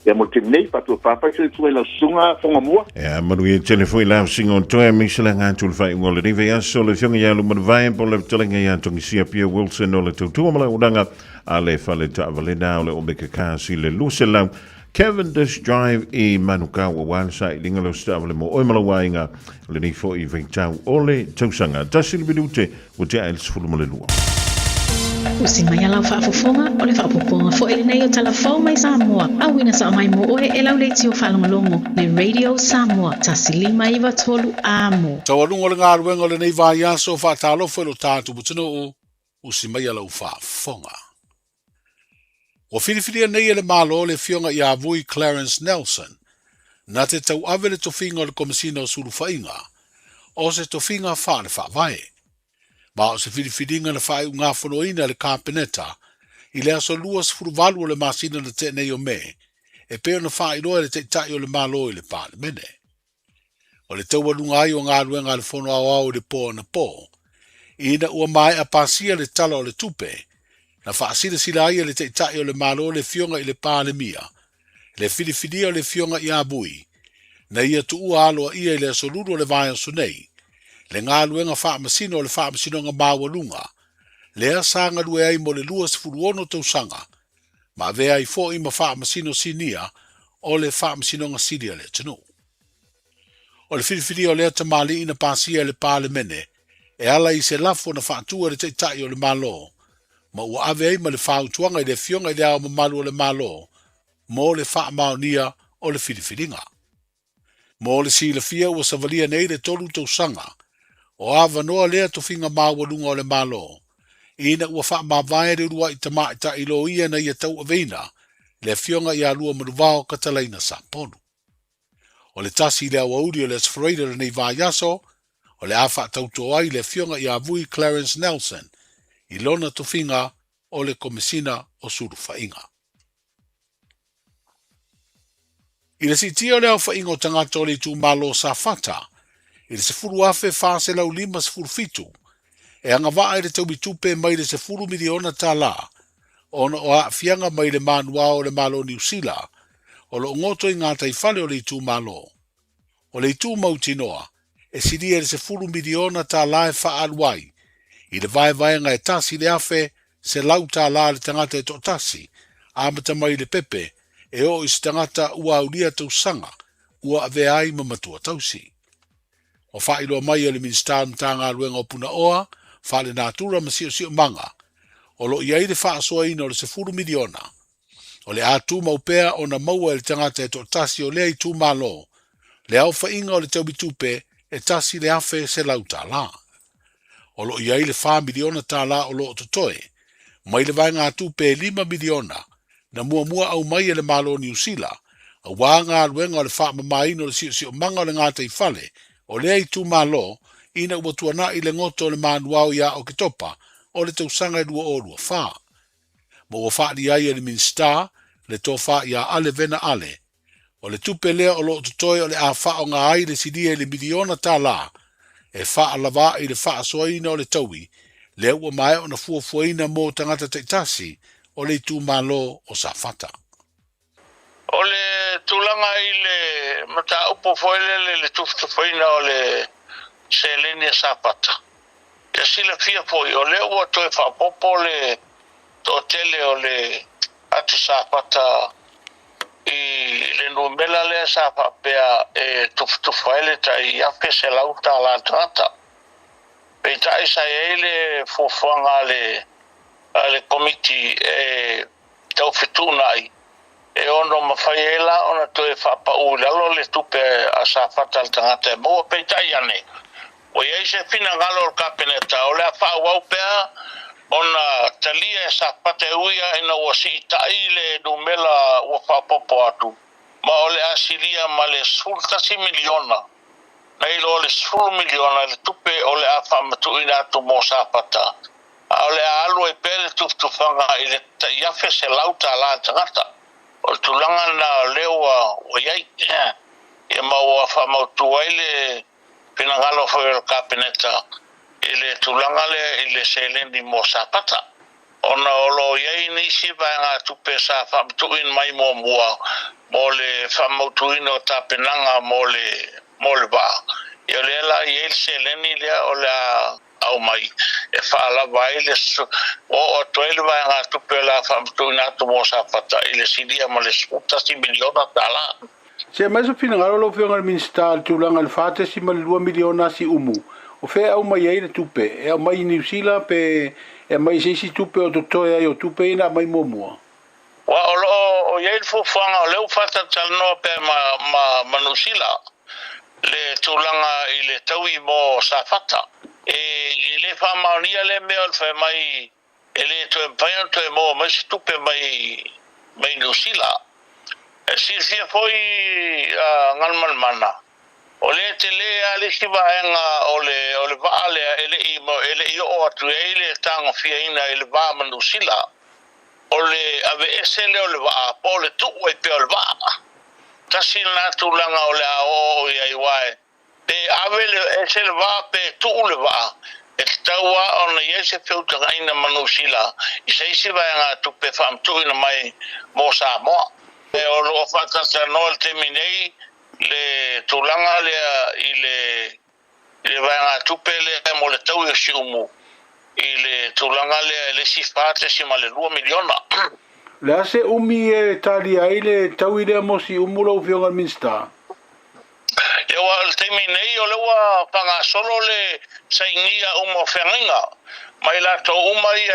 Ia, mo te nei patu pāpai se tua i la sunga fonga mua. Ia, manu i telefoi la singo toa misala ngātu le whai ngole. Nive aso le fionga ia lumana vai po le talenga ia tongi sia Pia Wilson o le tautua mala uranga a le whale ta avalena o le omeka kāsi le luselau. Cavendish Drive i Manukau o Wansa i lingalo stavale mo oimala wainga le ni fo i veitau o le tausanga. Tasi le binute o te aile sifulu le lua. Usi mai alau whaafofonga o le whaapoponga fo ele nei o talafau mai Samoa. Awina sa mai mo oe e lau leiti o whalongalongo le Radio Samoa. Tasi lima iwa tolu amo. Tawarungo le ngā ruenga le nei vai aso whaatalo fwelo tātu butino o usi mai alau whaafonga. O whiriwhiria nei ele malo le fionga i avui Clarence Nelson. Na te tau ave le tofinga o le komisina o suru whainga. O se tofinga wha le whaavae. Ma o se whiriwhiringa na whae ngā whanoina le kāpeneta. I le aso luas furuvalu o le masina na te nei o me. E peo na whae roa le te tai o le malo i le pāle mene. O le tau alunga ai o ngā ruenga le whono au au le pō na pō. Ina ua mai a pāsia le tala o le tupe. Na whaasira sila ia le te tai o le malo le fionga i le pāle mia. Le whiriwhiria o le fionga i abui. Na ia tu ua aloa ia i le asoluru o le vai o sunei. Le ngā luenga wha masino o le wha masino ngā māwalunga. Le asanga lue ai mo le luas furuono tausanga. Ma vea i fo i ma wha masino sinia o le wha masino ngā siria le tanu. O le whiriwhiria o le ata mali ina pāsia le pāle mene. E ala i se lafo na wha atua le te tai o le malo. Ma ua ave ai ma le whautuanga i le fionga i le au mamalu o le malo. Mo le wha maonia o le whiriwhiringa. Mo le sila fia ua savalia nei le tolu tausanga. O ava noa lea to finga mawalunga o le malo. Ina ua wha mawai re rua i tamaita i lo ia na ia tau aveina. Le fionga i alua maruvao katalaina sa ponu. O le tasi le awauri o le asfraida le nei vāiaso. O le awha tautoa ai le fionga i avui Clarence Nelson. I lona to finga o le komisina o suru whainga. I le sitia o le au whainga o tangata o le tu malo sa fata. I le se furu afe whaase lau lima se furu fitu. E anga waa i le tau bitupe mai le se furu miliona ta la. Ona o a fianga mai le manua o le malo New Zealand. O lo ngoto i ngā taifale o le tu malo. O le tu mautinoa. E siria le se furu miliona ta la e wha aluai. I le vai ngai tasi le afe se lau ta la le tangata e to tasi. Amata mai le pepe. E o is tangata ua aulia tau sanga. Ua ave ai mamatua tausi. O whaeloa mai le minister mtanga luenga o puna oa, whale nā tura masio sio manga. O lo iai le whaasoa ina o le 10 miliona. O le atu maupea o na maua le tangata e to tasi o lea i tū malo. Le au whainga o le taubitupe e tasi le afe se lauta la. O lo iai le 4 miliona tā la o lo o totoe. Mai le vai ngā tupe 5 miliona. Na mua au mai le malo New Zealand. A wanga luenga o le wha mamaino o le sio manga o le ngāta i whale. O lea i tū malo, ina ua tuana i le ngoto o le manuau ia o kitopa, o le tausanga i lua o lua wha. Mo ua wha li ai e le minister, le tō wha ia ale vena ale. O le tupe lea o lo tutoe o le a wha o ngā ai le sidia i le miliona tā la, e wha alawa i le wha soaina o le taui, le ua mai o na fuafuaina mō tangata teitasi, o le tū malo o sa whata. O le tūlanga i le mata upo foile le tuftu foina o le selenia sapata. Ia sila fia foi o le ua toe whapopo le to tele o le atu sapata i le numela le sapapea e tuftu foile ta i ape se lauta la tata. Pei ta isa e le fuafuanga le komiti e tau fitunai. E ono mawhaiela ona toe whapau lalo le tupe a sa whatal tangata e mua peitai ane. O iei se fina ngalo o kapeneta o lea whau au pea ona talia e sa pate uia ina ua si itai le numela ua whapopo atu. Ma o le asilia ma le 10 miliona. Na ilo le 10 miliona le tupe o le a whamatu ina atu mo sa pata. A o le a alu e pele tuftufanga i le taiafe se lauta la tangata. O tulanga na lewa o iai e maua whamautu ai le pinangalo foi o kapeneta i le tulanga le i le selendi mo sapata. Ona olo iai nisi vai ngā tupe sa whamautu in mai mo mua mo le whamautu in o ta pinanga mo le ba. I o le la i el seleni lea o le au mai e whaala vai le o toele vai ngā tupe la whamtu ina tu mo sapata i le sidia ma le 10 miliona tala. Se mai so fina ngaro lo whionga le minister tūlanga le whate si ma le 2 miliona si umu. O whea au mai ai le tupe, e au mai New Zealand pe e mai seisi tupe o totoe ai o tupe ina mai momua. Wa o iei le fufuanga o leu whata talanoa pe ma New Zealand le tūlanga i le taui mo sapata. E le whamaunia le mea o le mai e le toe mpaina toe mo mai si tupe mai New Zealand. E si fia foi ngalman mana. O le te le ale si vaenga o le vaale ele i o atu e le tanga fia ina ele vaa ma New Zealand. O le ave esele o le vaa po le tuu e pe o le vaa. Tasi nā tūlanga o le a o i ai wae. Te ave se le va pe tu le va e taua ona ye se filter ina manusila i se va nga tu pe fam tu ina mai mo sa mo e o lo fata sa no el terminei le tulanga le va nga tu pe le mo le tau si umu i le tulanga le si fate si ma le 2 miliona le ase umi e tali ai le tau ile mo si umu lo fionga minsta. Lewa el terminei o lewa panga solo le saingia umo whenga. Mai la to umai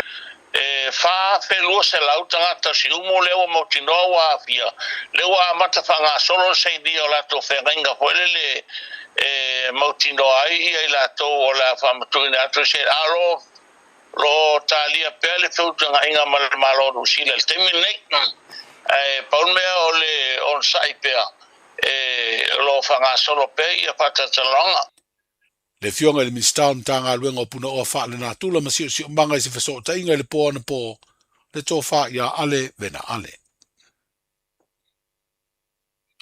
fa felu se lauta ngata si umo lewa motinoa wa afia. Lewa mata panga solo saingia o la to whenga poele le motinoa ai la to o la famatuina atu se alo lo talia pele feuta inga malo rusila el terminei. Paulmea o le on saipea. Lo whanga solo pe ia patatalonga. Le fionga le minister tanga luenga o puna o whaale nā tula masio si manga i se whasota inga le poa na po le tō wha ia ale vena ale.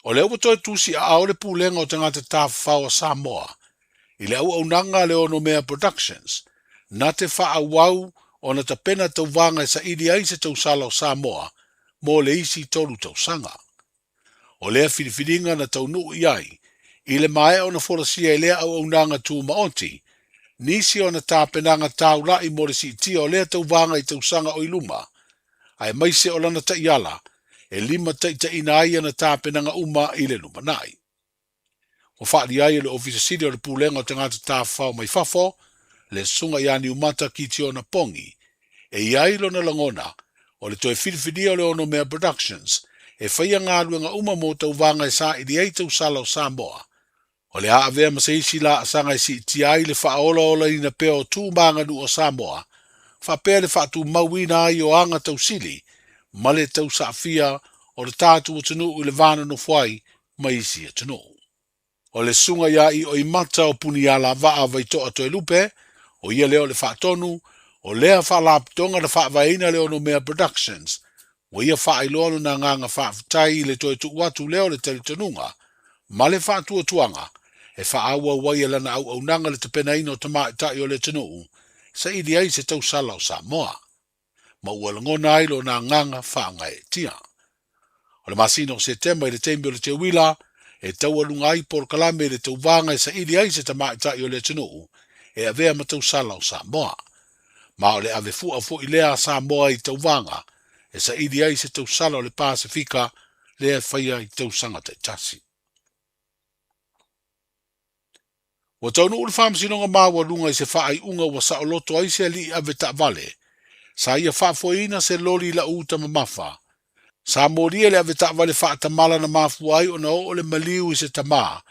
O le upa toi tusi a au le pūlenga o tangata tā whaua Samoa i le au nanga le ono mea productions na te wha wau o na ta pena tau wanga sa ili ai se tau sala o Samoa mo le isi tolu tau sanga. O lea whiriwhiringa na tau nuu iai, i le mae o na wholasia i lea au nanga tū maonti, nisi o na tāpenanga tau lai mo le si tia o lea tau wanga i tau sanga o iluma, ai maise o lana ta iala, e 5 taita ina ai na tāpenanga uma i le lumanai. O whaali ai le ofisa siri o le pūlenga o te ngata tāwhau mai whafo, le sunga ia ni umata ki te ona pongi, e iai lona langona, o le toi whiriwhiria o le ono mea productions, e whaia ngā luenga uma mō tau vanga e sā i di eitau sala o Samoa. O le haawea masaisi la asanga i si ti ai le whaola ola i na peo tū manganu o Samoa, whapea le whaatu mauina ai o anga tau sili, ma le tau saafia o le tātu o tunu u le vana no whai mai isi e tunu. O le sunga ia i o i mata o puni ala vaa vai toa toi lupe, o ia leo le whaatonu, o lea whaalaptonga le whaavaina leo no mea productions, o ia whaailono na nganga whaafutai le toi tu watu leo le telitonunga, ma le whaatua tuanga, e whaaua wai lana au nanga le te pena ino tama itai o le tunu, sa ili ai se tau sala o Samoa. Ma ua langona ai lo na nganga whaanga e tia. O le masino o September i le teimbi o le te wila, e tau alunga ai por kalame le tau vanga e sa ili ai se tama itai o le tunu, e avea ma tau sala o Samoa. Ma o le ave fua fu i lea Samoa i tau vanga, e sa ili ai se tau sala o le Pasifika, lea whaia i tau sangata i tasi. Wa tau nuu le whaamsinonga maua lunga i se whaai unga wa sa o loto ai se li ave ta vale, sa ia whaafoina se loli la uta mamafa. Sa moria le ave ta vale whaatamala na mafu ai o na o le maliu i se tama,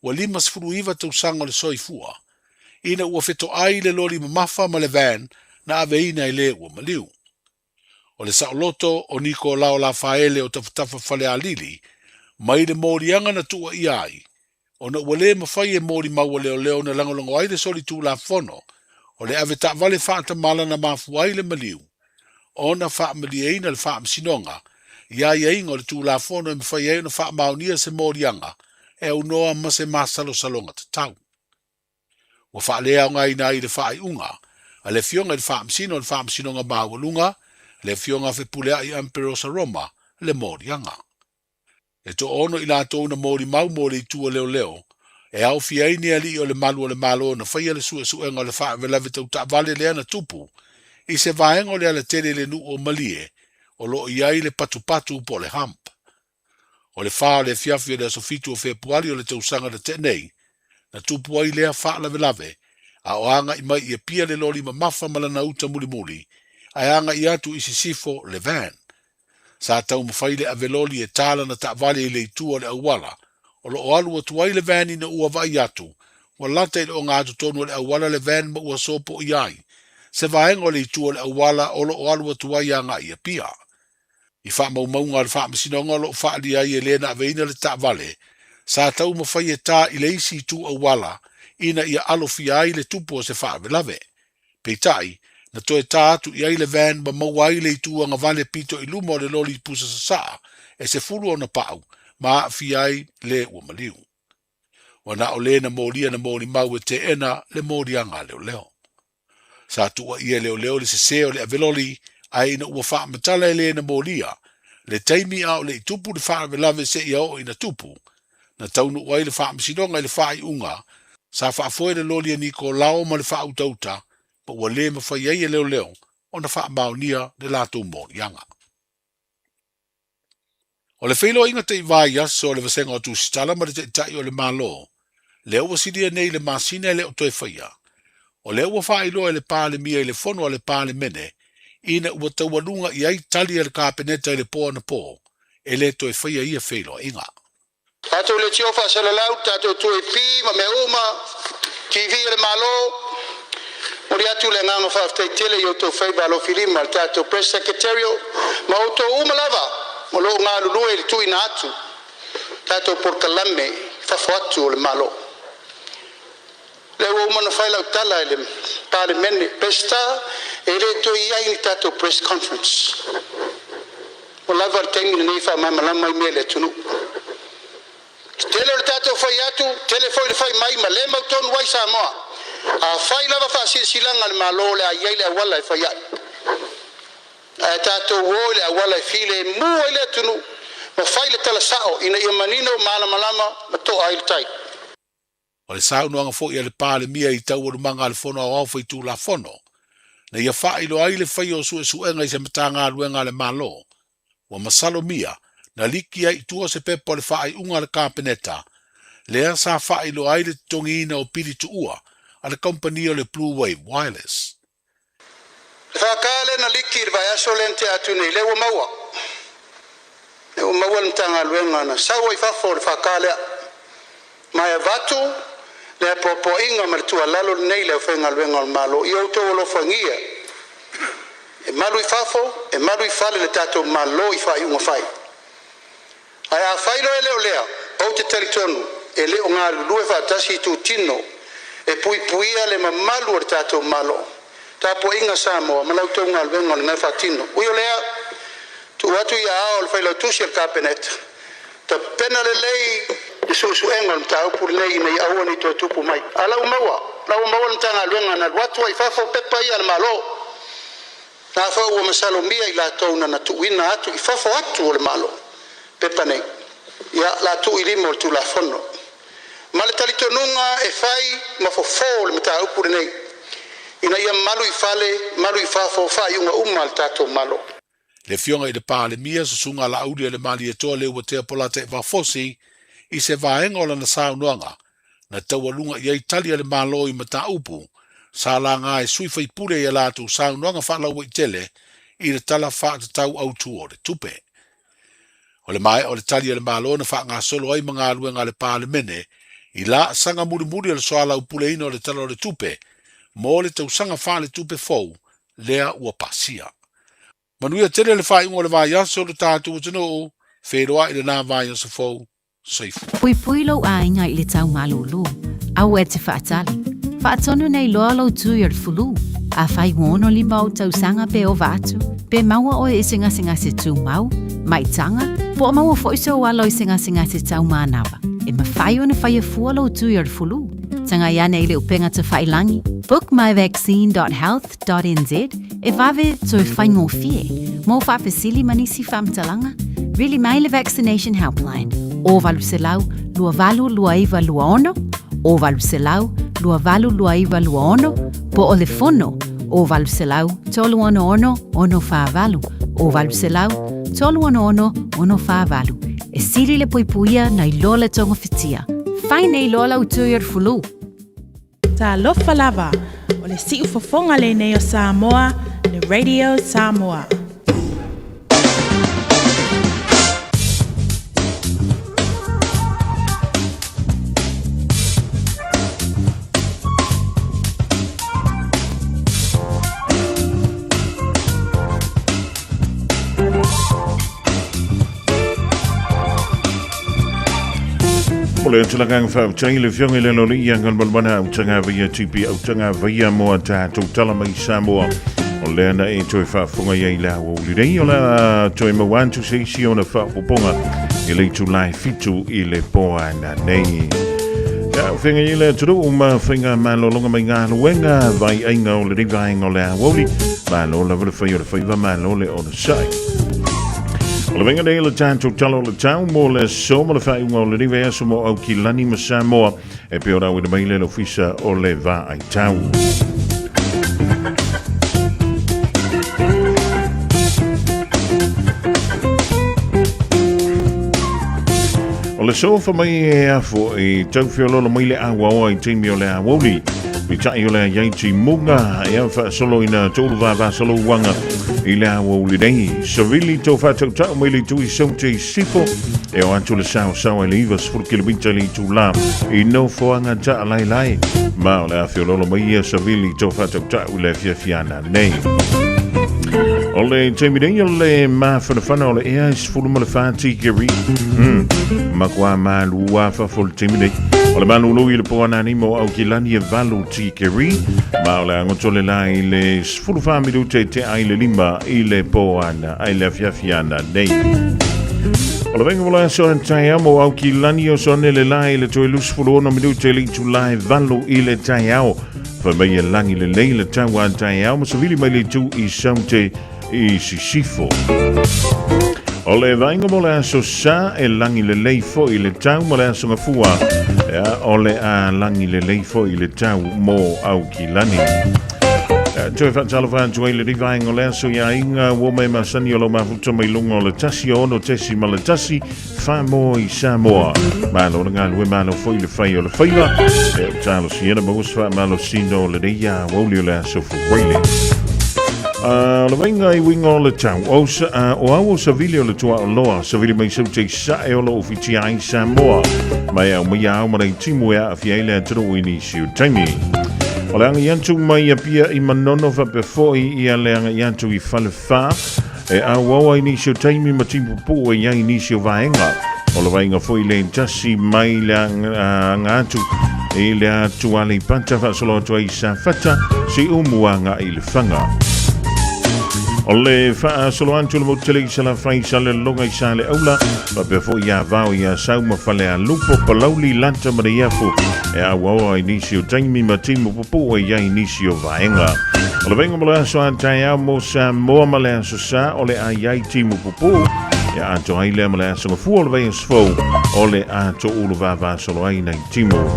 wa lima sifuru iwa tau sanga le soifua. Ina ua feto ai le loli mamafa ma le van na ave ina i le ua maliu. O le sa o loto o niko lao la faele o tafutafa fale a lili, mai le morianga na tua i ai. O na ua le mawhai e mori maua leo leo na langolongo ai le soli tū la fono, o le ave ta vale whaatamala na mafu ai le maliu. O na whaamali eina le whaamsinonga, ia ingo le tū la fono e mwhai e na whaamaunia se morianga, e unoa ma se masalo salonga te tau. Wa whaalea ngai na i le whaai unga, a le fionga le whaamsinonga maawalunga, le fionga fe pulea i Amperosa Roma, le morianga. E to ono i la tōna mori mau mori tua leo leo, e au fiaini ali o le malu o le malo na whaia le sua suenga o le wha velave tau ta vale lea na tupu, i se vaenga o le ala tere le nu o malie, o lo iai le patu po le hamp. O le wha le fiafi le asofitu o februari o le tausanga na tenei, na tupu ai lea wha la velave, a o anga i mai i pia le loli ma mafa malana uta muli muli, a anga i atu i sisifo le van. Sa tau mawhaile a veloli e tala na ta vale i le itua le awala, o lo o alu atu ai le vani na ua vai atu, wa lata i le o ngātu tonu le awala le van ma ua sopo i ai, se vaenga le itua le awala o lo o alu atu ai anga i a pia. I wha maunga le wha masinonga lo wha li ai e lena aveina le ta vale, sa tau mawhaie tā i le isi tu awala, ina ia alofi ai le tupo se wha velave. Peitai, na toe tā atu i ai le van ma maua ai le itua nga vale pito i luma o le loli pusa sa saa, e se furu o na pau, ma fi ai le ua maliu. Wana o le na moria na mori mau e te ena le mori anga leo leo. Sa tua ia leo leo le se seo le aveloli, ai ina ua wha matala e le na moria, le taimi au le tupu le wha velave se ia o ina tupu, na taunu wai le wha msidonga le wha i unga, sa wha foe le loli a niko lao ma le wha utauta, pa ua le mawhai ai e leo leo, o na wha maunia le lato mori anga. O le whailo inga te i vai aso le vasenga o tu sitala ma le te itai o le malo, le ua sidia nei le masina le o toe whaia. O le ua whailo e le pāle mia i le fono a le pāle mene, ina ua taualunga i ai tali le kāpeneta i le pō na pō, e le toe whaia ia whailo inga. Tato le tio wha salalau, tato tue pi, ma me uma, TV le malo, Mori atu le ngano whaaftei tele i o tō whaiba lo filima, tato press secretario, ma o tō umalava, mo lo ngā lulue le tui na atu, tato porkalame, whafo atu o le malo. Le ua umana whailau tala e le pāle mene pesta, e le tō i ai ni tato press conference. Mo lava le teimi nei wha mai malama i mele tunu. Tele le tato whai atu, tele whai le whai mai, ma le mautonu wai sa moa. A whai lava wha silanga le malo le a iai le awala e whai ai. A tato wo le awala e file mua i le tunu, ma whai le tala sao, ina ia manino malama, ma to ai le tai. O le sau noanga fo ia le pāle mia i tau o manga le fono au au tu la fono. Na ia whailo ai le whai o suenga i se matanga luenga le malo. Wa masalo mia, na liki ai tua se pepo le whai unga le kāpeneta. Lea sa whailo ai le tongina o piri tuua, a le kompani o le Blue Wave Wireless. Whakale na likir vai aso lente atu nei lewa maua. Lewa maua mtanga luenga na sawa I fafo le whakale. Mai vatu, le popo inga martua lalo nei le whenga luenga o malo. I auto o lo whangia. E malu I fafo, e malu I fale le tato malo I whai unga whai. Ai a whailo e leo lea, au te teritonu, e leo ngā lulue whatasi tu tino, e pui puia le mamalu o le tato malo. Tapo inga Samoa, malau tau ngā luenga o le ngai whatino. Uio lea, tu watu I ao le whailo tusi al kapeneta. Ta pena le lei, I susu enga le mta upu lei nei aua ni to tupu mai. A lau maua le tanga luenga na watu I fafo pepa I al malo. Na whau o masalo mia I la tauna na tuina atu, I fafo atu o le malo. Pepa nei. Ia la tu I limo le tu la fono. Ma le talitonunga e fai ma fofo le mta upu nei. Ina ia malu I fale, malu I fafo fai unga le tato malo. Le fionga I le pā le mia susunga la audi le mali e toa le ua tea polata e wafosi I se vaenga o lana saunuanga na taualunga I Italia le malo I mata upu sa la ngā e sui fai pure I latu saunuanga whalaua I tele I le tala whaata tau autu o le tupe. O le mai o le Italia le malo na wha ngā solo ai mga aluenga le pā le mene I la sanga muri le soala upule ino le tala o le tupe mo le tau sanga wha le tupe fau lea ua pasia. Manuia tele le whai ingo le vai aso le tātu o tino wheroa I le nā vai aso fau saifu. Pui pui lau a inga I le tau malulu, au e te whaatali. Whaatonu nei loa lau tui ar fulu, a whai ngono li mau tau sanga pe o vatu, pe maua o e singa se tū mau, mai tanga, po maua foiso walo I singa se tau mānawa. E ma whai o na whai e fua lau tui ar fulu, tanga iane I le upenga te whai langi. Book myvaccine.health.nz e vave toi whai ngō fie, mō whawhesili manisi whamtalanga, really mai le vaccination helpline. O valu se lau, lua valu lua iwa lua ono, o valu se lau, lua valu lua iwa lua ono, po o le fono, o valu se lau, tolu ono ono wha valu, o valu se lau, tolu ono wha valu. E siri le puipuia na I loa le tonga fitia. Whai nei loa lau tui ar fulu. Ta lofa lava, o le si ufofonga le nei o Samoa, le Radio Samoa. Le tulagang fa chai le fiong le loli yang al balbana utanga via tipi utanga via mo ta totala mai Samoa o le na e toi fa funga ye la o le dei ola toi mo want to say si ona fa poponga ile tu lai fitu ile poa na nei ya finga ile tu uma finga malo longa mai nga wenga vai ainga o le dei vai ngola woli malo la vole fa yo fa va malo le on sai. Le venga de hele tanto talo le tau mo le somo le fai mo le diverso mo au ki lani ma Samoa e pe ora de baile lo fisa o le va ai tau. O le sofa mai e afo e tau fiolo lo mai le awa o ai timi o le awoli. Mi tai o le yaiti munga e fa solo ina tolu va solo wanga ile awo le dei savili to fa to mai le tu so te sifo e o antu le sao e le ivas for kilomita le tu la e no fo anga ta lai ma o le afio lo mai savili to fa to le fiana nei o le temi dei le ma fa o le e is fu mo le fati geri ma qua ma lua fa fol temi dei o le manu no ile po ana ni mo au kilani e valu tikeri ma o le angotole la ile sfulu familu te ai le limba ile po ana ai le fiafiana nei o le venga vola so tai amo au kilani o sone le la ile to ilus fulu no midu te li tu la valu ile tai au fa me langi le leile tawa tai au so vili mai le tu I saute I sifo. O le vainga mo le aso sa e langi le leifo I le tau mo le aso ngafua. O le a langi le leifo I le tau mo au ki lani. Toi whaatalo whaantua le rivaenga lea so ia inga wome masani o lo mafuta mai lunga o le tasi o ono tesi ma le tasi whaamo I Samoa. Malo na ngā lue malo foi le whai o le whaila. E talo siena ma uswa malo sino le reia woli o lea so fuwaile. Le wenga I winga o le tau. O au sa vili o le tua o loa. Sa vili mai sau te sa e o lo ofiti ai Samoa. Mai au mai au ma rei timu ea a fiaile a tero uini siu taimi. O le anga iantu mai a pia I manono fa pefoi I a le anga iantu I fale wha. E a wawa inisio taimi ma timu po e ia inisio vaenga. O le vaenga foi le tasi mai le anga atu. E le atu ale panta fa solo atu ai sa fata. Si umuanga I le whanga. O le wha solo antu le motele I sala whai sa le longa I sa le aula. Pa pefoi ia vau ia sau ma fale a lupo palauli lanta ma iafu. E a wawa inisio taimi ma timu popo e ia inisio vaenga. O le venga mo le aso antai au mo sa moa ma le aso sa o le a iai timu popo. E a to ai le ma le aso mafu o le vei asfou o le a to ulu vava solo ai nei timu.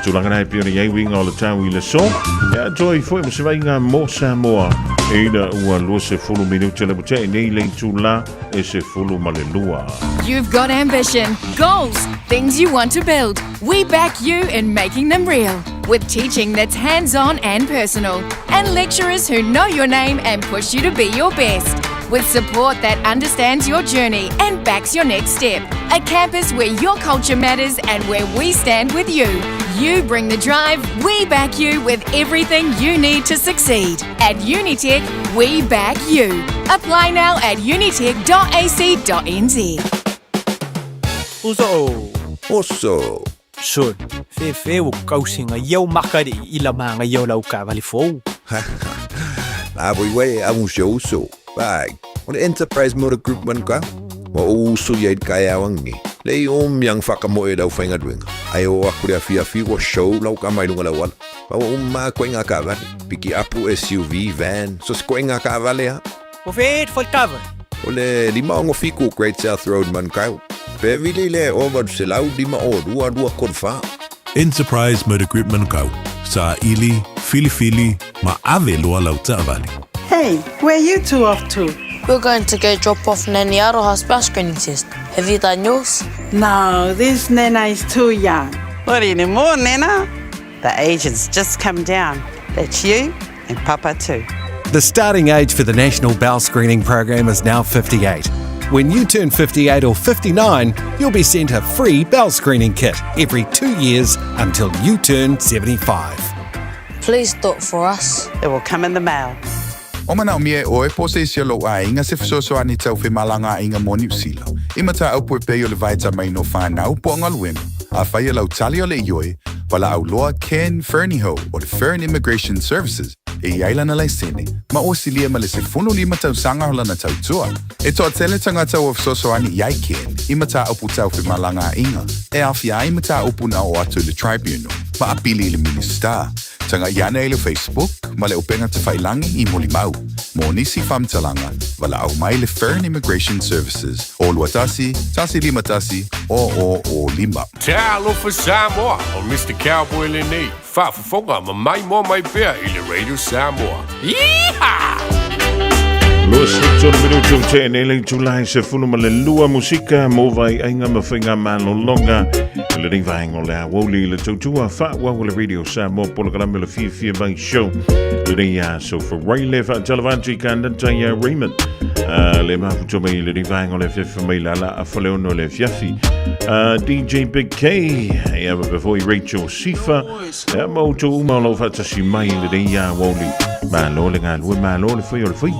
Tulanga nai pio ni iai winga o le tau I le so. E a to I foi mo se vainga mo sa moa. E ina ua lua se fulu minuta le mute e nei le tula e se fulu ma le lua. You've got ambition, goals, things you want to build. We back you in making them real. With teaching that's hands-on and personal. And lecturers who know your name and push you to be your best. With support that understands your journey and backs your next step. A campus where your culture matters and where we stand with you. You bring the drive, we back you with everything you need to succeed. At Unitech, we back you. Apply now at unitech.ac.nz. Oso. Son, fe o kausinga iau makari I la manga iau lau ka vali fou. A we a show so. Bag. On Enterprise Motor Group man ka. Mo uso yai kaya wangi. Le yang whakamoe dau whainga duenga. Ai o akure a fi wa show lau ka mai lunga lawala. Pa wa ma koinga ka vale. Piki apu SUV van. So koinga ka vale ha. O fe full cover. O le lima ongo fiku Great South Road man ka. Pe vile le over se lau lima o dua konfa. Enterprise Motor Group Manukau. Sa ili, fili, ma ave loa lau vale. Hey, where you two off to? We're going to go drop off Nanny Aroha's bell screening test. Have you done yours? No, this Nena is too young. What anymore, Nena? The age has just come down. That's you and Papa too. The starting age for the National Bowel Screening Program is now 58. When you turn 58 or 59, you'll be sent a free bowel screening kit every 2 years until you turn 75. Please do it for us. It will come in the mail. O mana o mie o e pose isi lo a inga se fisoso ani tau whi malanga inga mo New Zealand. Imata au pue peo le vaita mai no whanau po ngaluenu. A whaia lau tali o le ioi, wala au loa Ken Fernieho o le Fern Immigration Services. E iaila na laisene, ma o silia ma le se funu lima tau sanga hola na tau tua. E toa tele tangata o fisoso ani iai Ken, imata au pu tau whi malanga inga. E awhia imata upu na o atu le tribunal, ma apili le minister. Tanga iana e le Facebook, ma le upenga te whailangi I molimau. Mo nisi whamtalanga, wala au mai le Fern Immigration Services. O luatasi, tasi lima tasi, o lima. Te alofa Samoa, o Mr. Cowboy le nei. Whaafafonga ma mai mo mai pia I le Radio Samoa. Yeehaw! Los 8 minutos te nele July se funu ma le lua musika mo vai ainga ma whinga malo longa le ring vaenga le woli le tautua wha wa le Radio Samoa polo kalame le fia mai show le ring so for Rayle fa televanti kandanta ya Raymond le mafuto mai le ring vaenga le fia mai la a faleono le fiafi DJ Big K ya before Rachel Sifa mo to umalo fa tasi mai le ring ya woli ma lo le ngal we ma lo le fio le fio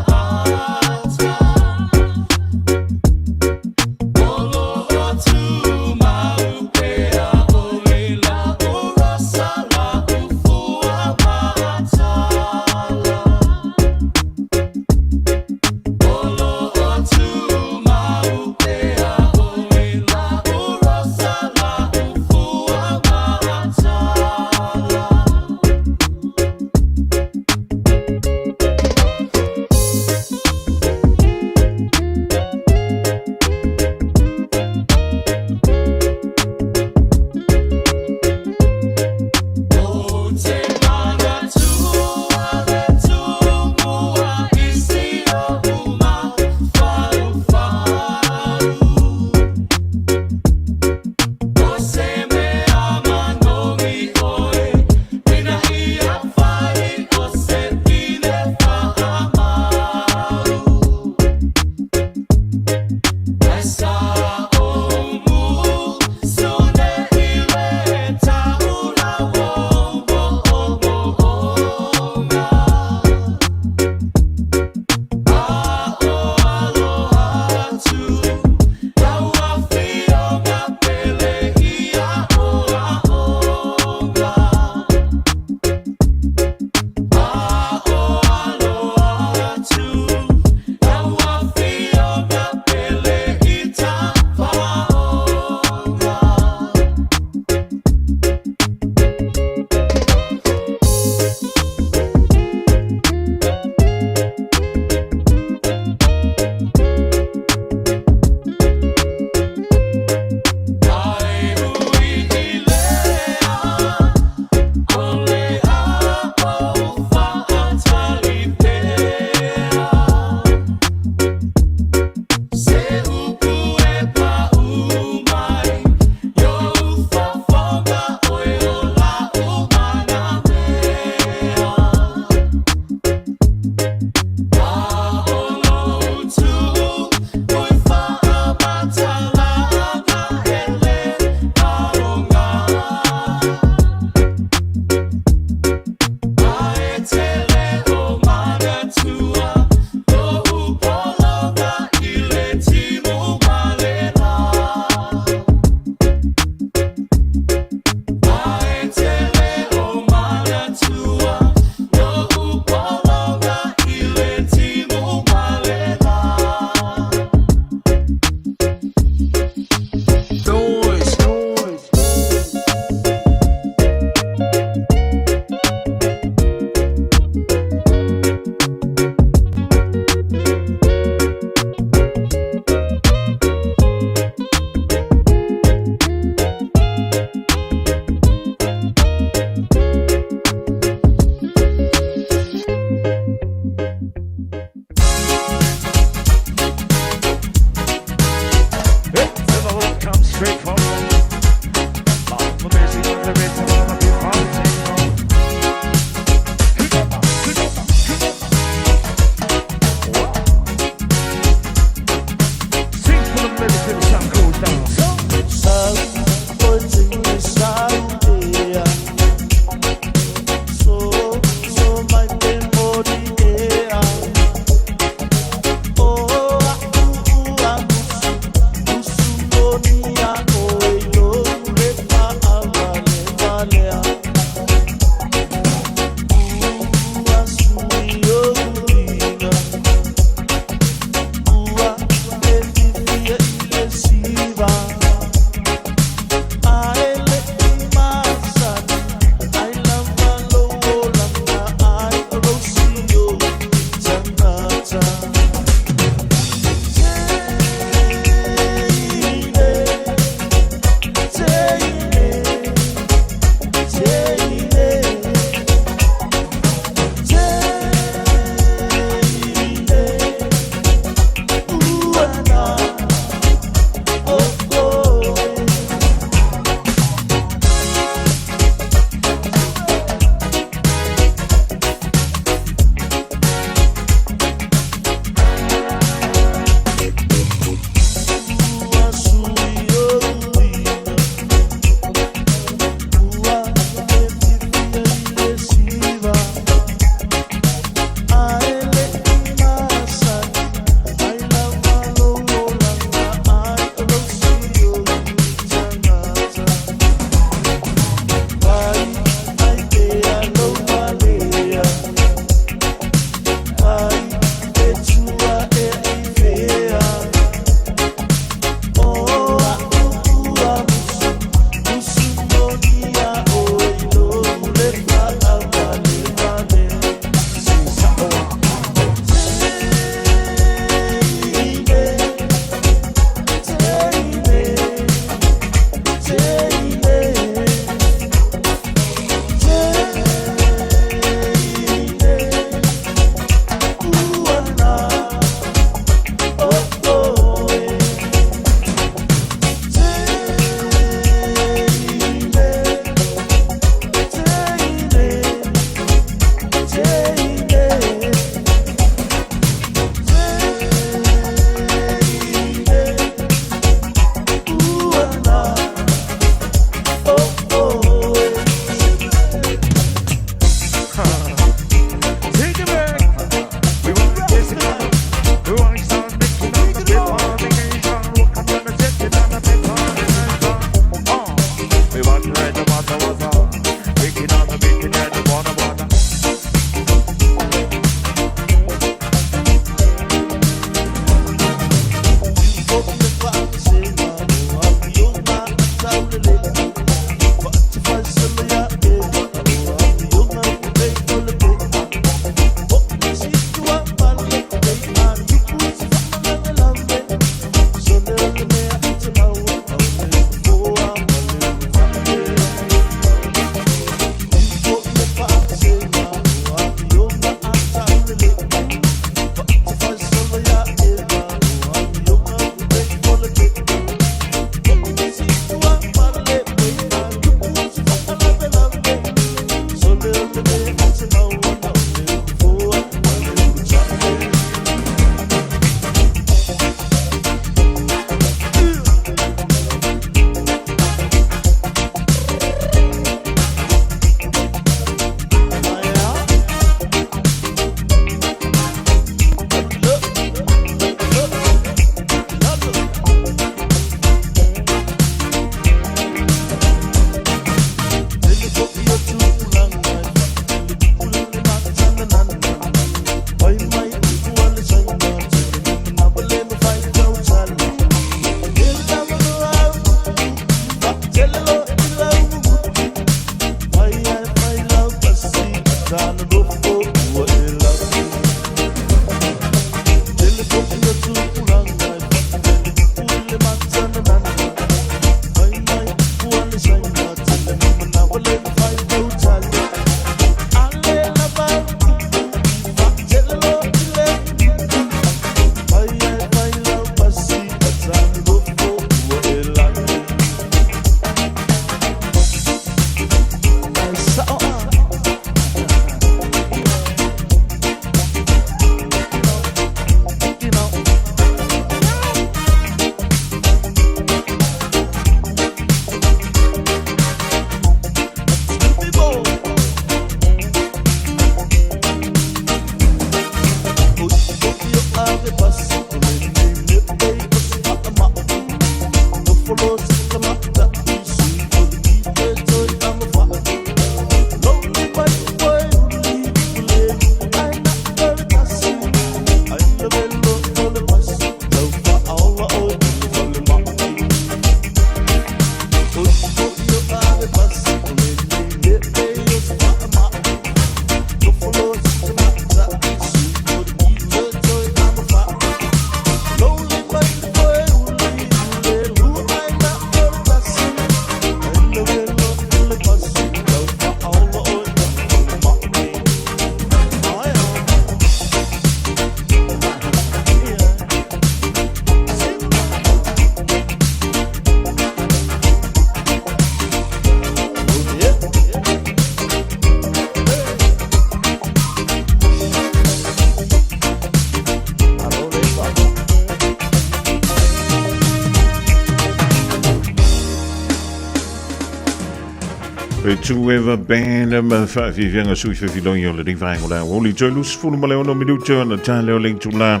To ever band ma fa fi venga sui fe fi lonyo le vai ngola oli jolus fu ma le no minuto na tale le tula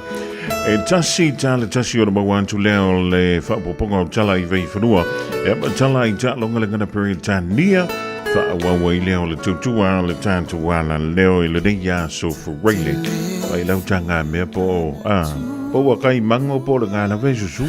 e tasi tale tasi o ma wan to le fa po pongo tala I ve fnua e ma tala I ta longa le ngana period tania fa wa wa le le tutua le tanto wana leo le dia so for really ai lau tanga me po po wa kai mango po le ngana ve su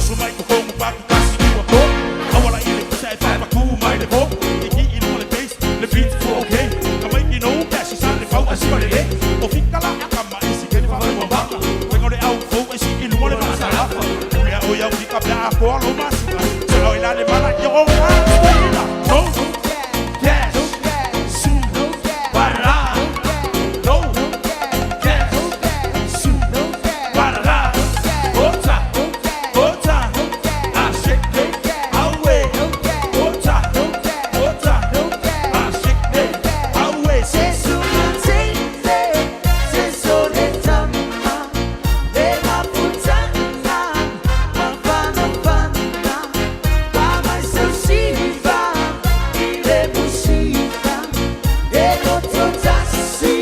Loso mai ko kongo paku kasi ua ko Awala ile kusai papa ku mai le ko Iki ino le bass, le beat for okay Kamai ino kasi sa le fau asi pare le O fikala akama isi keni fa mo baka Wengo le au fo isi ino le masa lafa Unia o ya fika bla ko alo masika Se oi la le mana yo o no Cash Su Para No Cash Su Para Ota Ota Ashike Awe Ota Ota Ashike Awe Se sumatele Se sole tama Le maputana Mapana pana Mama sosiva Ile musiva Ego totasi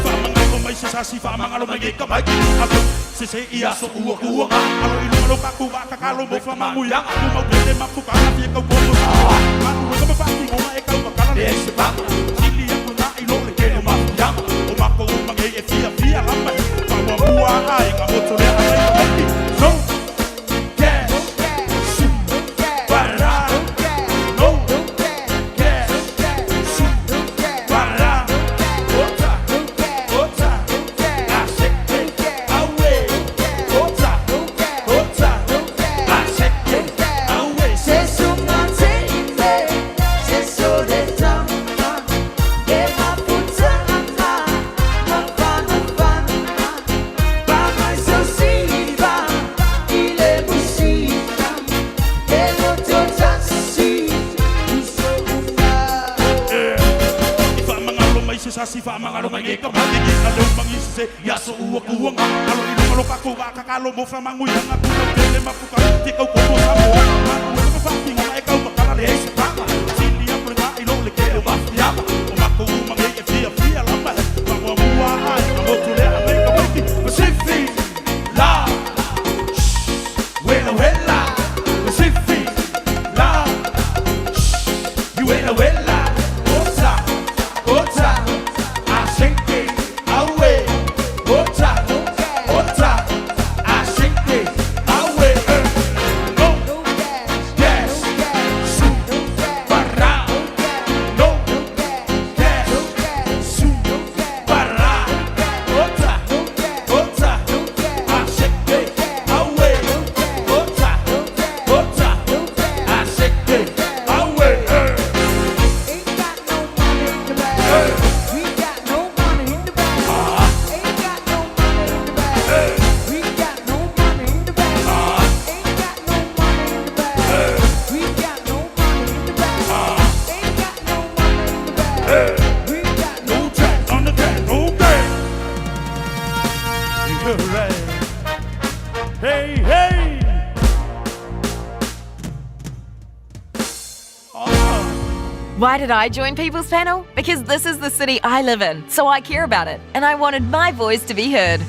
Famangalo mai se sasi famangalo mai ke mai ki ako se se ia so ua ua alo ilo ka ku ba ka kalo mo famangu ya ku mau pele ma ku ka fi ka ko mo ma ku ko fa ki mo e ka ka kala le se ba ili ya ku na ilo le ke ma ya o ma ko ma ke e fia la ma pa mo bua ai ka mo to le ai ki so cash su para no cash su para ota ota ashike awe ota ota ashike awe Se sumatele Se sole tama Le maputana Mapana pana Mama sosiva Ile musiva Ego totasi Famangalo mai se sasi famangalo mai ke mai ki alo mangi se ya so ua ua alo ilo ka ku ba ka kalo mo famangu ya ku no tele ma ku ka ti ka ko mo sa mo ma ku ko fa ki ngai ka ka kala le se pa sili ya ku na ilo le ke ba ya o ma ku mangi e fia la ma pa mo bua ai ka mo tu le a me ka ki Pacific la Wela wela Pacific la You wela wela Ota Ota Ashike Awe Ota Ota Ashike Awe No Cash Su Para No Cash Su Para Ota Ota Ashike Awe Ota Ota Ashike Awe No track on the track, okay. You're right. Hey, hey. Why did I join People's Panel? Because this is the city I live in, so I care about it, and I wanted my voice to be heard.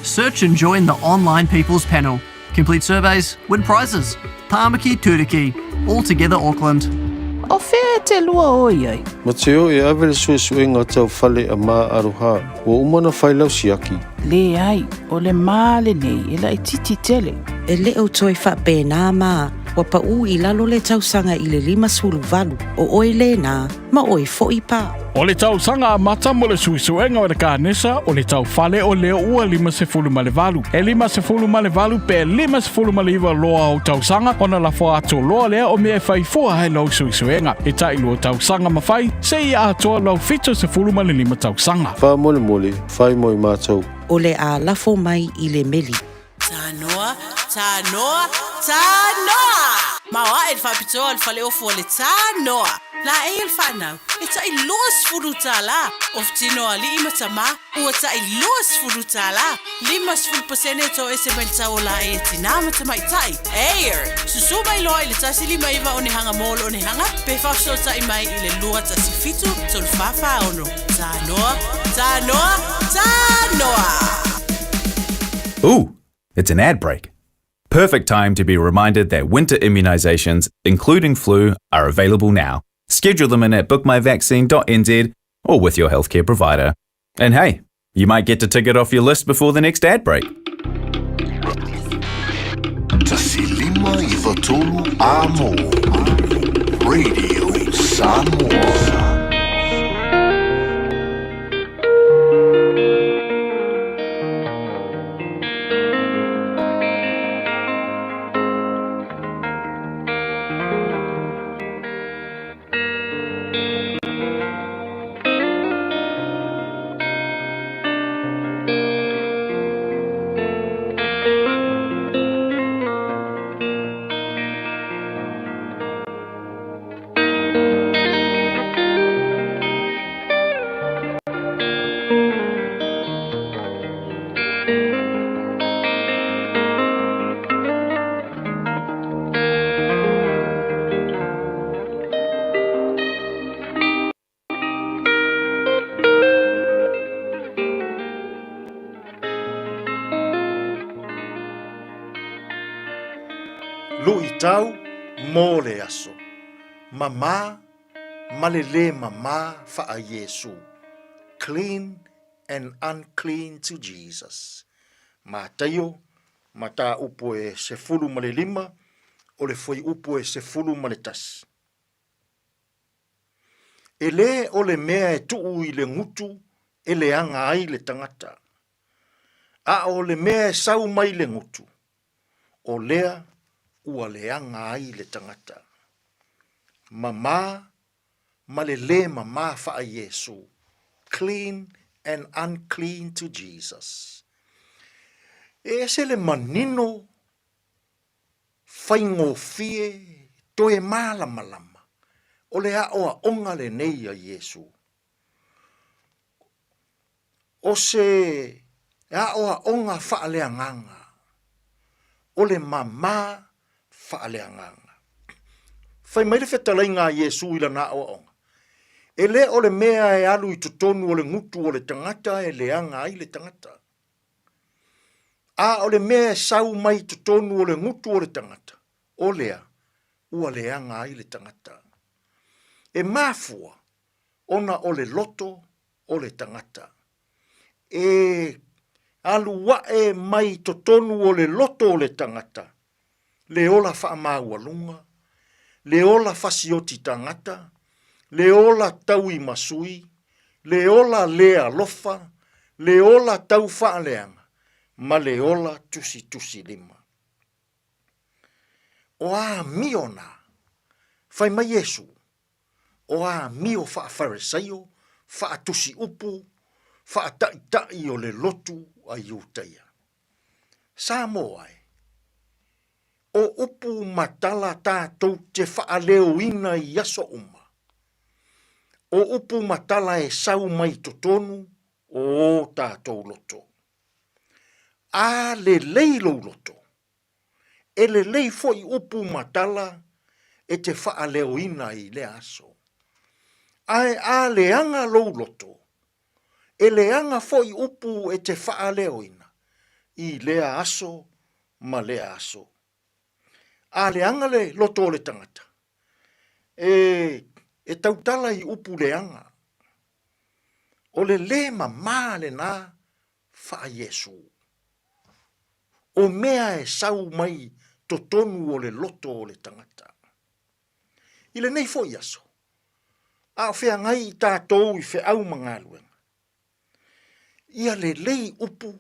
Search and join the online People's Panel. Complete surveys, win prizes. Tāmaki Turiki, all together Auckland. O whea te lua oi ai. Ma te o e awere suenga tau whale a mā aroha. Wa umana whailau siaki. Le ai, o le mā le nei, e lai titi tele. E le au toi wha pēnā mā, wa pa u I lalo le tausanga I le 5 o oi le nā, ma oi fo I pā. O le tausanga a mata mo le suisuenga o le kānesa o le tau whale o leo ua 5 E 5 pe 5 loa o tausanga ona la fo ato loa lea o mea whai fua hai lau suisuenga. E tai lua tausanga mawhai, se I atoa lau 5 tausanga. Wha mole mole, whai moi mātou. O le a lafo mai I le meli. Tanoa, tanoa, tanoa! Maua e whapitoa al whale ofu o le tanoa. La e il whanau, e ta I loas furutala. Of tino ali I matama, ua ta I loas furutala. 5% to e se melta o la e tina matama I tai. Eir, susu mai loa I le tasi 5 o ne hanga molo o ne hanga. Pe whafso ta I mai I le lua tasi fitu, tol whafa ono. Tanoa, tanoa, tanoa! Ooh, it's an ad break. Perfect time to be reminded that winter immunisations, including flu, are available now. Schedule them in at bookmyvaccine.nz or with your healthcare provider. And hey, you might get to tick it off your list before the next ad break. tolu a mo. Radio Samoa. Lui tau mō le aso. Mama, malele mama fa'a Yesu. Clean and unclean to Jesus. Ma tayo, ma ta upo e se fulu ma le lima, o le foi upo e se fulu ma le tas. E le o le mea e tuu i le ngutu, e le anga ai le tangata. A o le mea e sau mai le ngutu. O lea, ua le anga ai le tangata. Mama, malele mama fa'a Yesu. Clean and unclean to Jesus. E se le manino whaingo fie toe malama lama. O le aoa onga le nei a Yesu. O se aoa onga whaaleanganga. O le mama whaaleanganga. Whai mai le whetalai ngā Yesu ila nā aoa onga. E le o le mea e alu i tutonu o le ngutu o le tangata e le anga ai le tangata. A o le mea e sau mai tutonu o le ngutu o le tangata. O lea, ua le anga ai le tangata. E mafua, ona o le loto o le tangata. E alu wae mai tutonu o le loto o le tangata. Le ola wha maua lunga. Le ola fasioti tangata. Le ola taui masui, le ola lea lofa, le ola tau whaaleanga, ma le ola tusi lima. O a miona, whai mai Yesu, o a mio wha farisaio, wha tusi upu, wha tai o le lotu a iutaia. Sa moai, o upu matala tātou te whaaleo ina i aso uma. O upu matala e sau mai totonu o tātou loto. A le leilo loto. E le lei foi upu matala e te whaaleo ina i le aso. Ai a le anga lou loto. E le anga foi upu e te whaaleo ina i le aso ma le aso. A le anga le loto le tangata. E tautala i upu leanga. O le mama le nā wha Yesu. O mea e sau mai totonu o le loto o le tangata. I le nei fo iaso. A o whea ngai i tātou i whea au mangaluenga. Ia le lei upu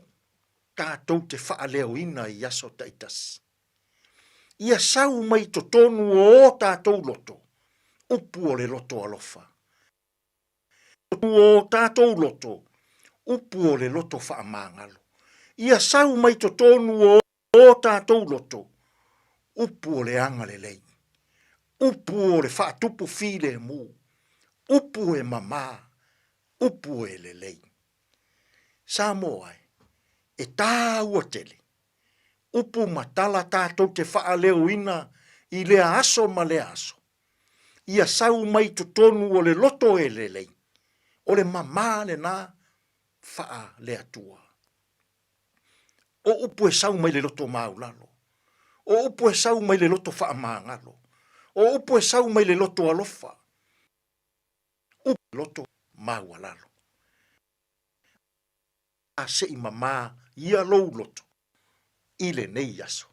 tātou te wha leo ina i aso taitas. Ia sau mai totonu o tātou loto. Upu o le loto alofa. Upu o tātou loto. Upu o le loto whaamangalo. Ia sau mai totonu o tātou loto. Upu o le anga le lei. Upu o le whaatupu file mu. Upu e mama. Upu e le lei. Sa moai. E tā ua tele. Upu matala tātou te whaaleo ina i le aso ma le aso. Ia sau mai tutonu o le loto e le lei. O le mama le nā wha le atua. O upu e sau mai le loto maulalo. O upu e sau mai le loto wha maangalo. O upu e sau mai le loto alofa. Upu loto maualalo. A se i mama ia lou loto. I le nei aso.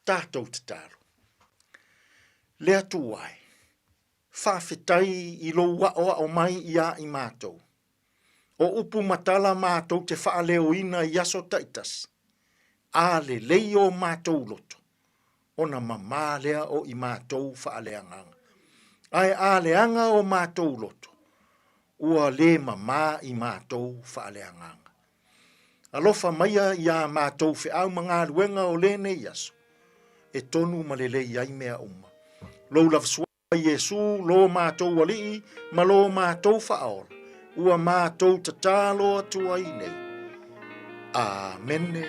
Tātou te tāro. Le atu ai. Whawhetai I lo o mai ia I mātou. O upu matala mātou te whaaleo ina I aso taitas. A le leio mātou loto. Ona mamalea o I mātou whaaleanganga. Ai a leanga o mātou loto. Ua le mama I mātou whaaleanganga. Alofa maia ia mātou whiau mga luenga o le nei aso. E tonu malele iai mea uma. Lo lafsua Yesu lo mātou walii, ma lo mātou whaola. Ua mātou tatalo atua I nei. Amene.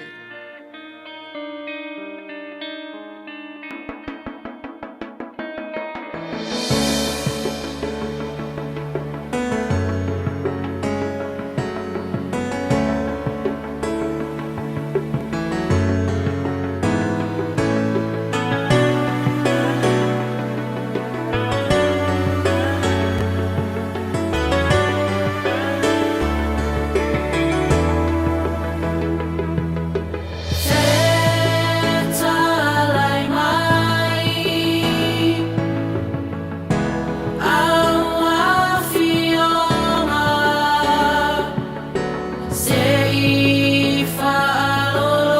Se I whaalo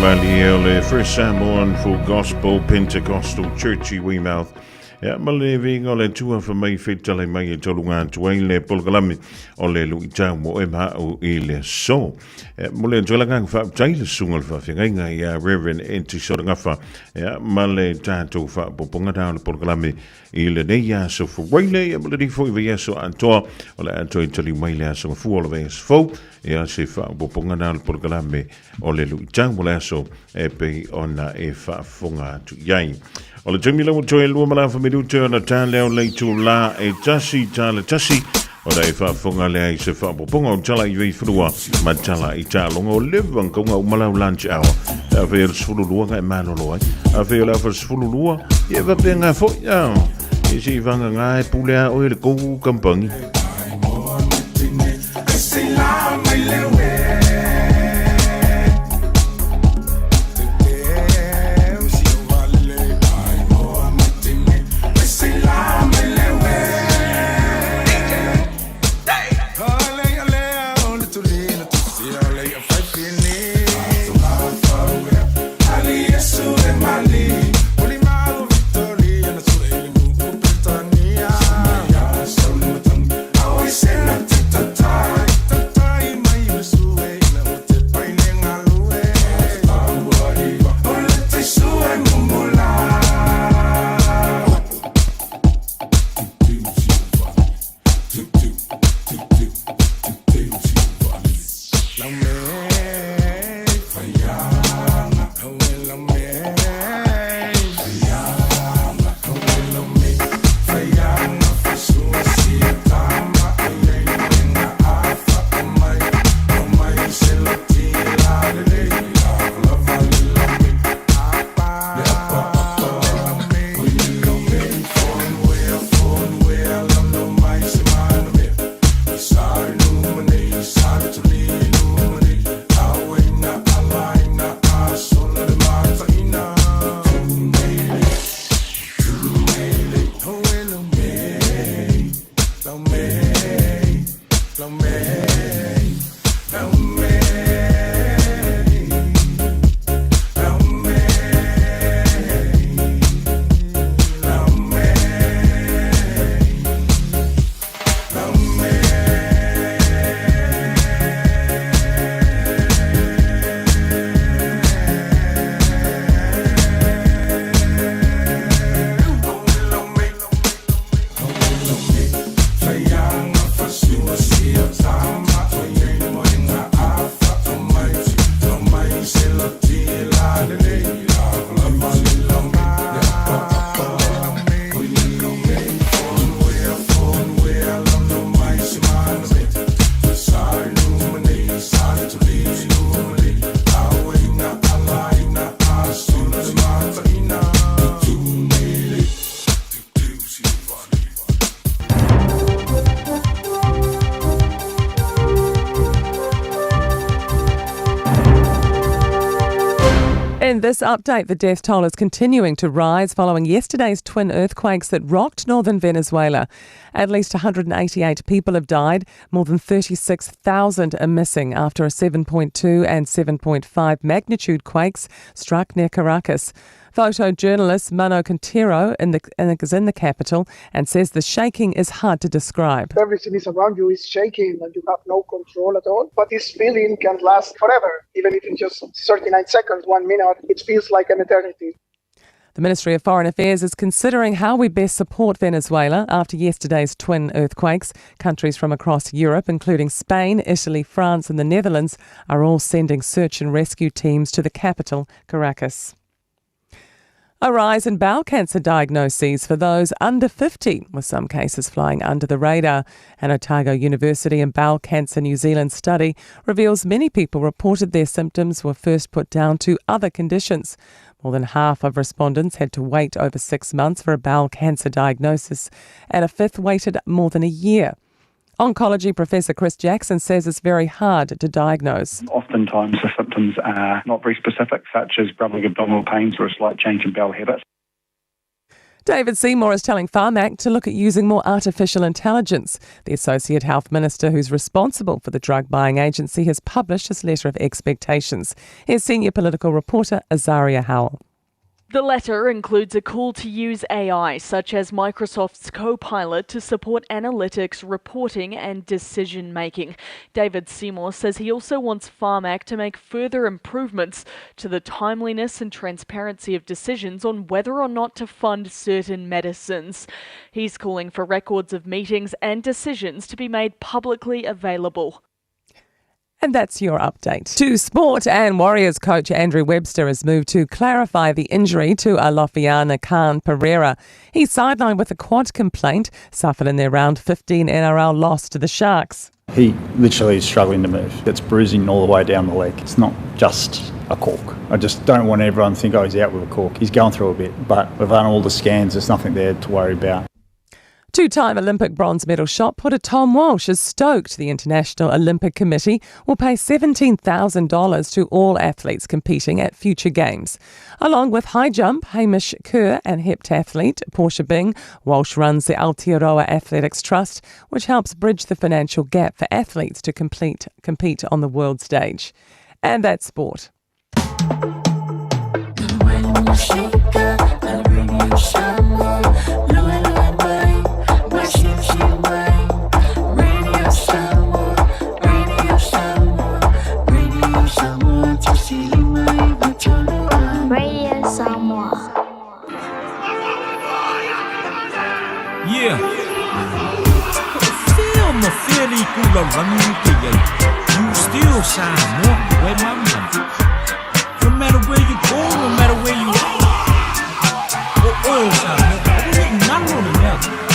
Valley o le First Samoan Full Gospel Pentecostal Church I Weymouth. Ma le vinga le tua fa mai fetale mai e tolunga tuai le polgalami o le luitau mo e maa o I le so. Mo le tualanga fa taile sungal fa fingainga I Reverend Enti Sorangafa. Ma le tato fa poponga tau le polgalami I le neia so fu waile ma le rifo I vea so antoa o le antoa I tali mai le aso fu o le vea sfo. Se fa poponga tau le polgalami o le luitau mo le aso e pe ona e fa fonga tu iai. O le temi lau toi lua malafa medute o na tā leo leitu la e tasi tā le tasi o da e whaafonga lea I se whaapoponga o tala I wei whrua ma tala I tā longa o levan kaunga umalau lunch hour a whea sfulu lua ngai manolo ai a whea lau sfulu lua I e wape ngā fo I si wanga ngā e pulea o e le kou kampangi In this update, the death toll is continuing to rise following yesterday's twin earthquakes that rocked northern Venezuela. At least 188 people have died. More than 36,000 are missing after a 7.2 and 7.5 magnitude quakes struck near Caracas. Photojournalist Mano Quintero is in the capital and says the shaking is hard to describe. Everything is around you is shaking and you have no control at all. But this feeling can last forever. Even if it's just 39 seconds, 1 minute, it feels like an eternity. The Ministry of Foreign Affairs is considering how we best support Venezuela after yesterday's twin earthquakes. Countries from across Europe, including Spain, Italy, France and the Netherlands, are all sending search and rescue teams to the capital, Caracas. A rise in bowel cancer diagnoses for those under 50, with some cases flying under the radar. An Otago University and Bowel Cancer New Zealand study reveals many people reported their symptoms were first put down to other conditions. More than half of respondents had to wait over 6 months for a bowel cancer diagnosis, and a fifth waited more than a year. Oncology Professor Chris Jackson says it's very hard to diagnose. Oftentimes the symptoms are not very specific, such as grumbling abdominal pains or a slight change in bowel habits. David Seymour is telling Pharmac to look at using more artificial intelligence. The Associate Health Minister, who's responsible for the drug buying agency, has published his letter of expectations. Here's senior political reporter Azaria Howell. The letter includes a call to use AI, such as Microsoft's Copilot, to support analytics, reporting and decision-making. David Seymour says he also wants Pharmac to make further improvements to the timeliness and transparency of decisions on whether or not to fund certain medicines. He's calling for records of meetings and decisions to be made publicly available. And that's your update. To sport, and Warriors coach Andrew Webster has moved to clarify the injury to Alofiana Khan Pereira. He's sidelined with a quad complaint suffered in their round 15 NRL loss to the Sharks. He literally is struggling to move. It's bruising all the way down the leg. It's not just a cork. I just don't want everyone to think, oh, he's out with a cork. He's going through a bit, but we've done all the scans. There's nothing there to worry about. Two-time Olympic bronze medal shot putter Tom Walsh is stoked the International Olympic Committee will pay $17,000 to all athletes competing at future games. Along with high jump Hamish Kerr and heptathlete Portia Bing, Walsh runs the Aotearoa Athletics Trust, which helps bridge the financial gap for athletes to compete on the world stage. And that's sport. Yeah. Feel my feeling kula running kaya. You still shine more where my money. No matter where you go, no matter where you are. Oh, shine. I didn't not know the matter.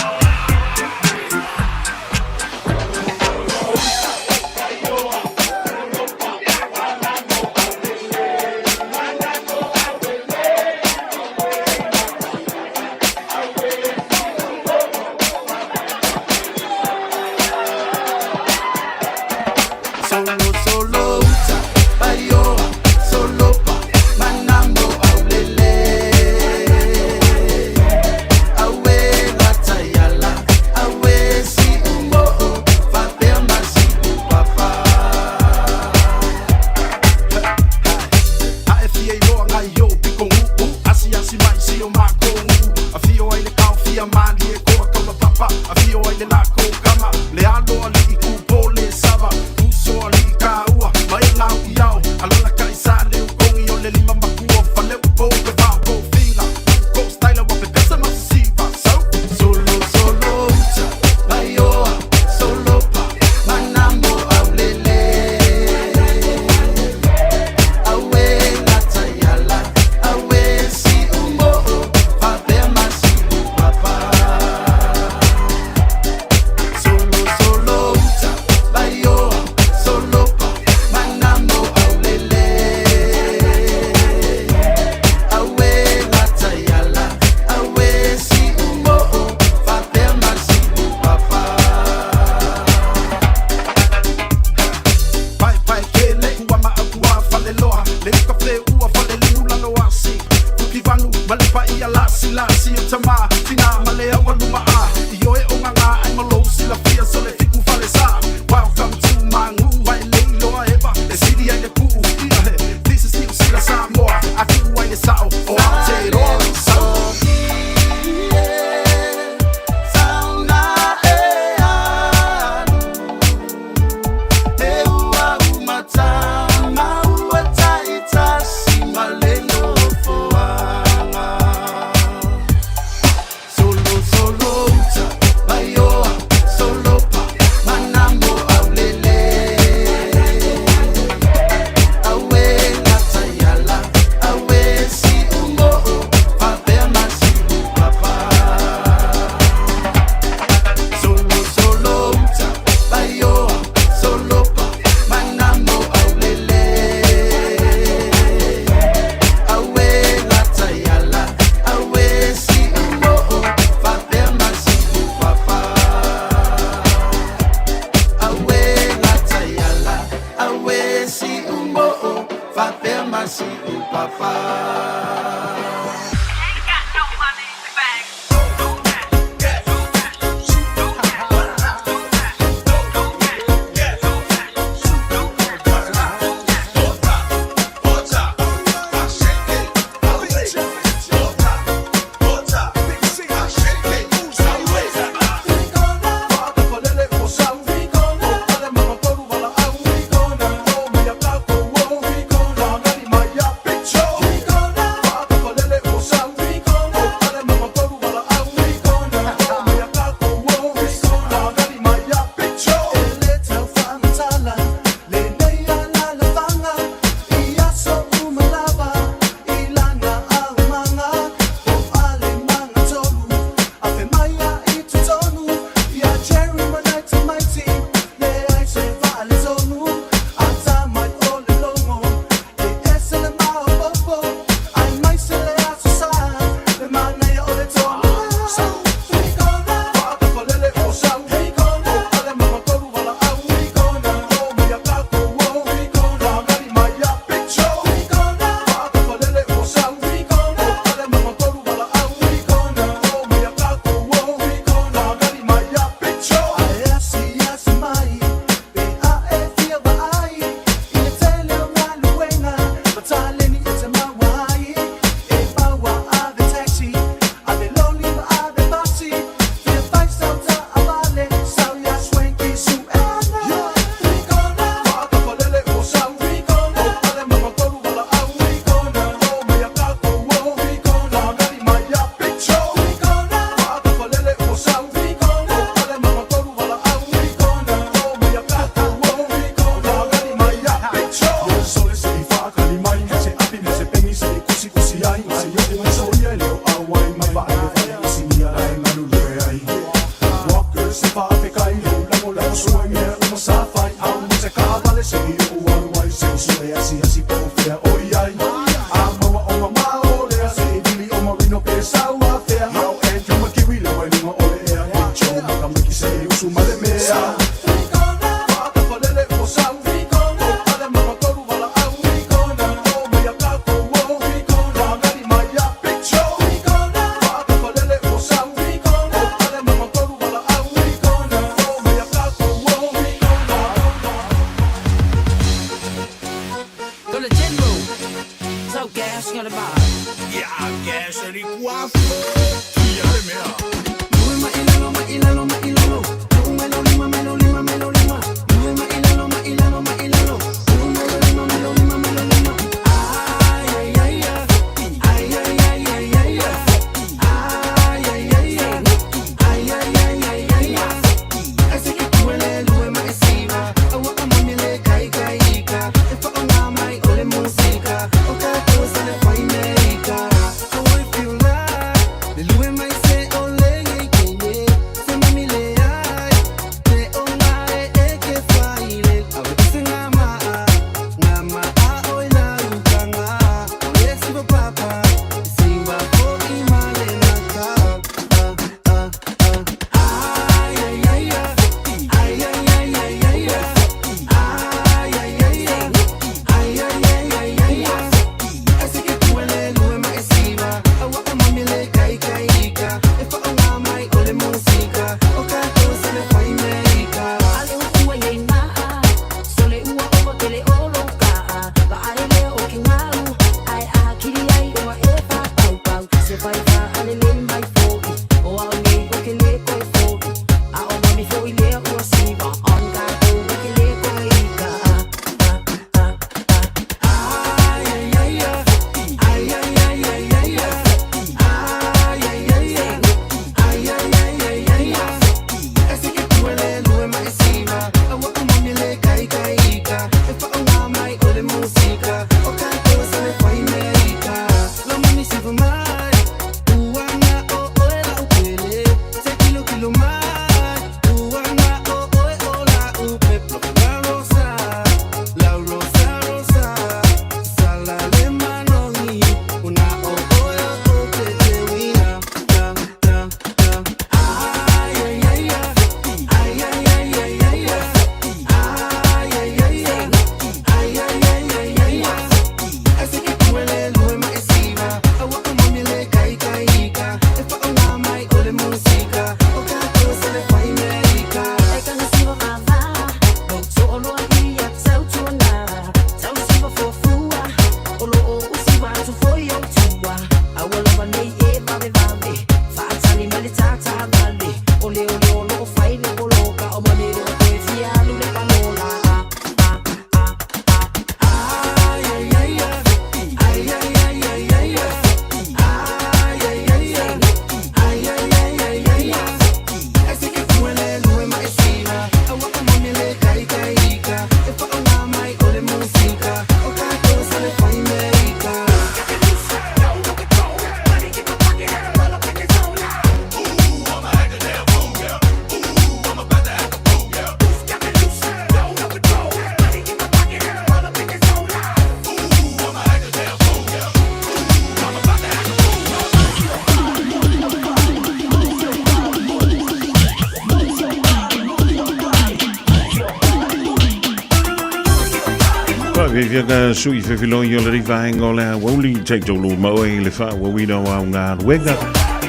Viviaga sui fefiloi o le rivaenga o le hawauli taito lo mau e le wha wawina o au ngā ruenga.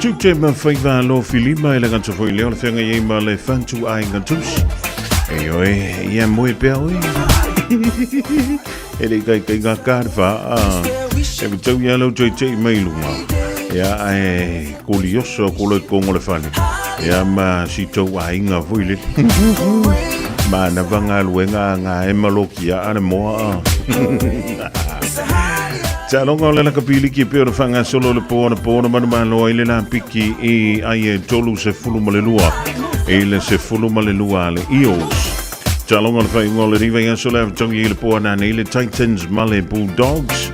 Tukte ma whaiva lo filima e le ganta fwoi leo le whenga i ma le whantu ai ngantus. E oe, ia moe pia oi. E le kai ngā kārwha. E vitau ia lau toi tei mailunga. Ia e kolioso kolo i kongo le whani. Ia ma si tau ai ngā fwoi le. Ma na vanga luenga ngā e malokia ane moa. Ta longa o le naka pili ki peo na whanga solo le pōna manu malo i le nā piki i ai e tolu se fulu malelua. E le se fulu malelua le Eels. Ta longa le whaingo le riva i solo e tongi i le pōna nei le Titans male Bulldogs.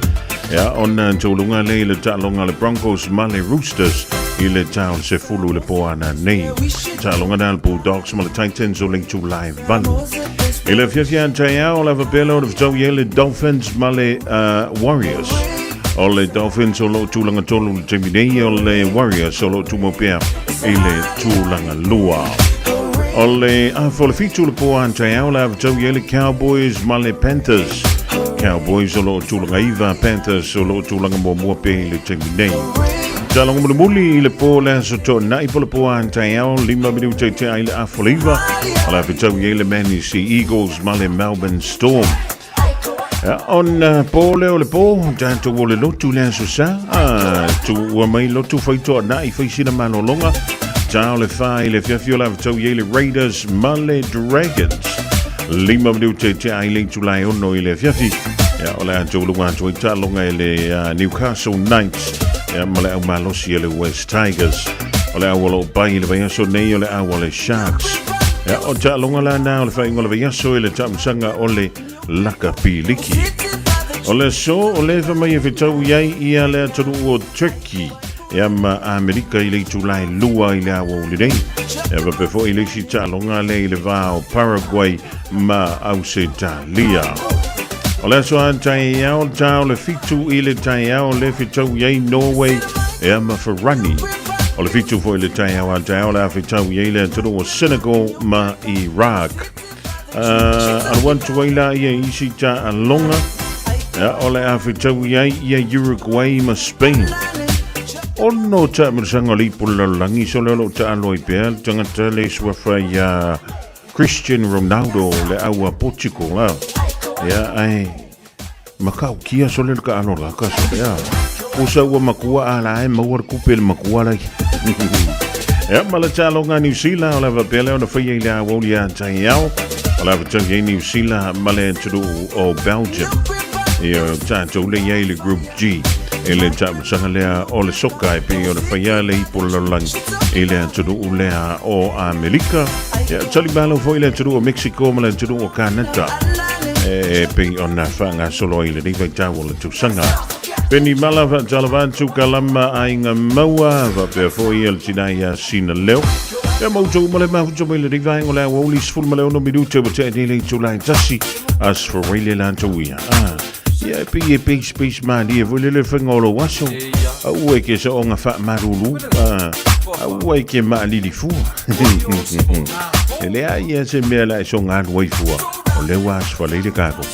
Ia ona tolunga le ta longa le Broncos male Roosters. i le tau se fulu le po ana nei. Talonga na le Bulldogs ma le Titans o le tu live valu. I le fiafia tea o le vapelo of tau ye le Dolphins ma le Warriors. O le Dolphins o lo tūlanga tolu le Timinei o le Warriors o lo tūmopea i le tūlanga lua. O le for le fitu le po ante au la tau ye le Cowboys ma le Panthers. Cowboys o lo tūlanga iwa, Panthers o lo tūlanga mua pe i le Timinei. Talonga mo le muli i le po le so to na i po le po ante au 5 minuta te ai le afoliva. O la tau ye le Manly Eagles ma le Melbourne Storm. On po leo le po tanto wo le lotu le so sa tu wa mai lotu fai to na I fai sina manolonga ta le fai le fiafio la to ye le Raiders ma le Dragons 5 minuta te ai le tu lai ono I le fiafi o le to lu wa to ta longa le Newcastle Knights ma le ma lo si le West Tigers o le awolo bai le vai so nei o le awole Sharks o ta longa la na o le fai ngolo vai so le tamsanga o le laka piliki. O le so o le fa mai e fitau iai ia le atonu o Turkey ma Amerika I le tulai lua I le awa uli nei. Va pefo I le si talonga le I le vao Paraguay ma Australia. O le so an tai au tau le fitu I le tai au le fitau iai Norway ma Ferrani. O le fitu fo I le tai au an tai au le fitau iai le atonu o Senegal ma Iraq. Al want to waila ia isi ta alonga ole afitau ia Uruguay ma Spain ono ta mersanga li pulla langi solo ta aloi pe tanga tele swafa ya Cristiano Ronaldo le awa Portugal ya ai makau kia solo ka anola ka so ya usa wa makua ala ai mawar kupel makua lai ya mala talonga New Zealand ole va pele ona fa ia wolia tayao I'll have a talk New Zealand, Malay to o Belgium. Tanto le Group G. Ele tam sangalea o le soka e pe o le faiale I pololang. Ele to ulea o Amerika. Talibalo fo ele to o Mexico, Malay to o Canada. Pe on na fanga solo ile di vai tawo le tu sanga. Penny malava talavan tu kalama ainga maua va pe fo il tinaya sina leo. Ja moto male ma fu le divai o la woli sful male ono minuto per te le tulai tassi as for really lantoia ja pe space ma die volle le fingolo waso o ke so nga fa marulu o ke ma li di fu ele ai se me la so nga wai fu o le was fa le kago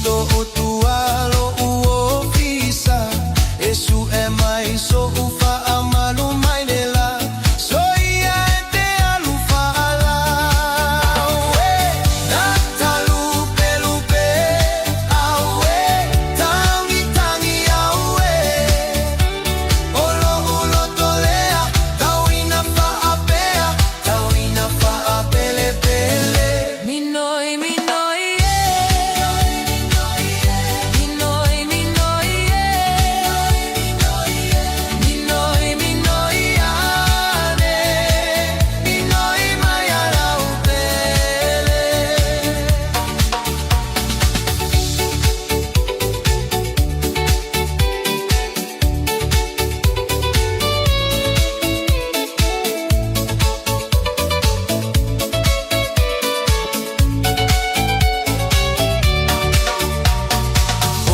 moto o tualo uo visa e su e mai so ufa amalu mai nela so ia e te alu fala aue natalu pelupe aue tangi tangi aue olo olo tolea tauina fa apea tauina fa apele pele minoi minoi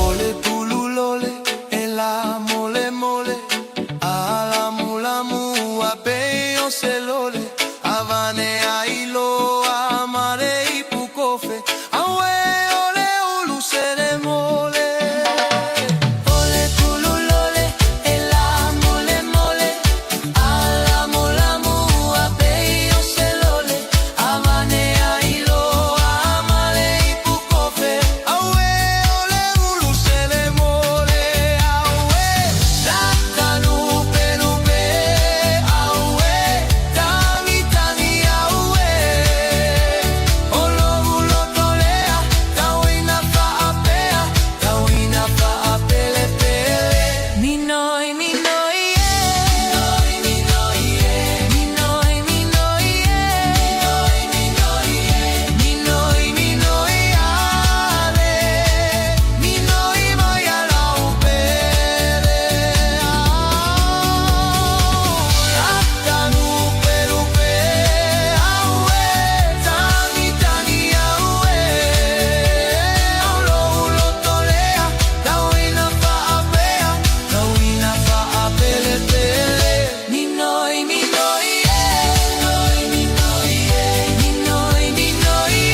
Ole pululole, ela mole mole, ala mula mua peo selole, avane ailo amare ipukofe, awe ole ulu sere mole. Ole pululole, ela mole mole, ala mula mua peo selole, avane ailo amare ipukofe, awe ole ulu sere mole, awe tatanu pelupe, awe tangi tangi awe, olo ulo tolea, tauina fa apea, tauina fa apele pele. Minoi minoi minoi minoi minoi minoi minoi minoi ale minoi mai ala upere atanu pelupe aue tangi tangi aue olo ulo tolea tauina fa apea tauina fa apele pele minoi minoi minoi minoi minoi minoi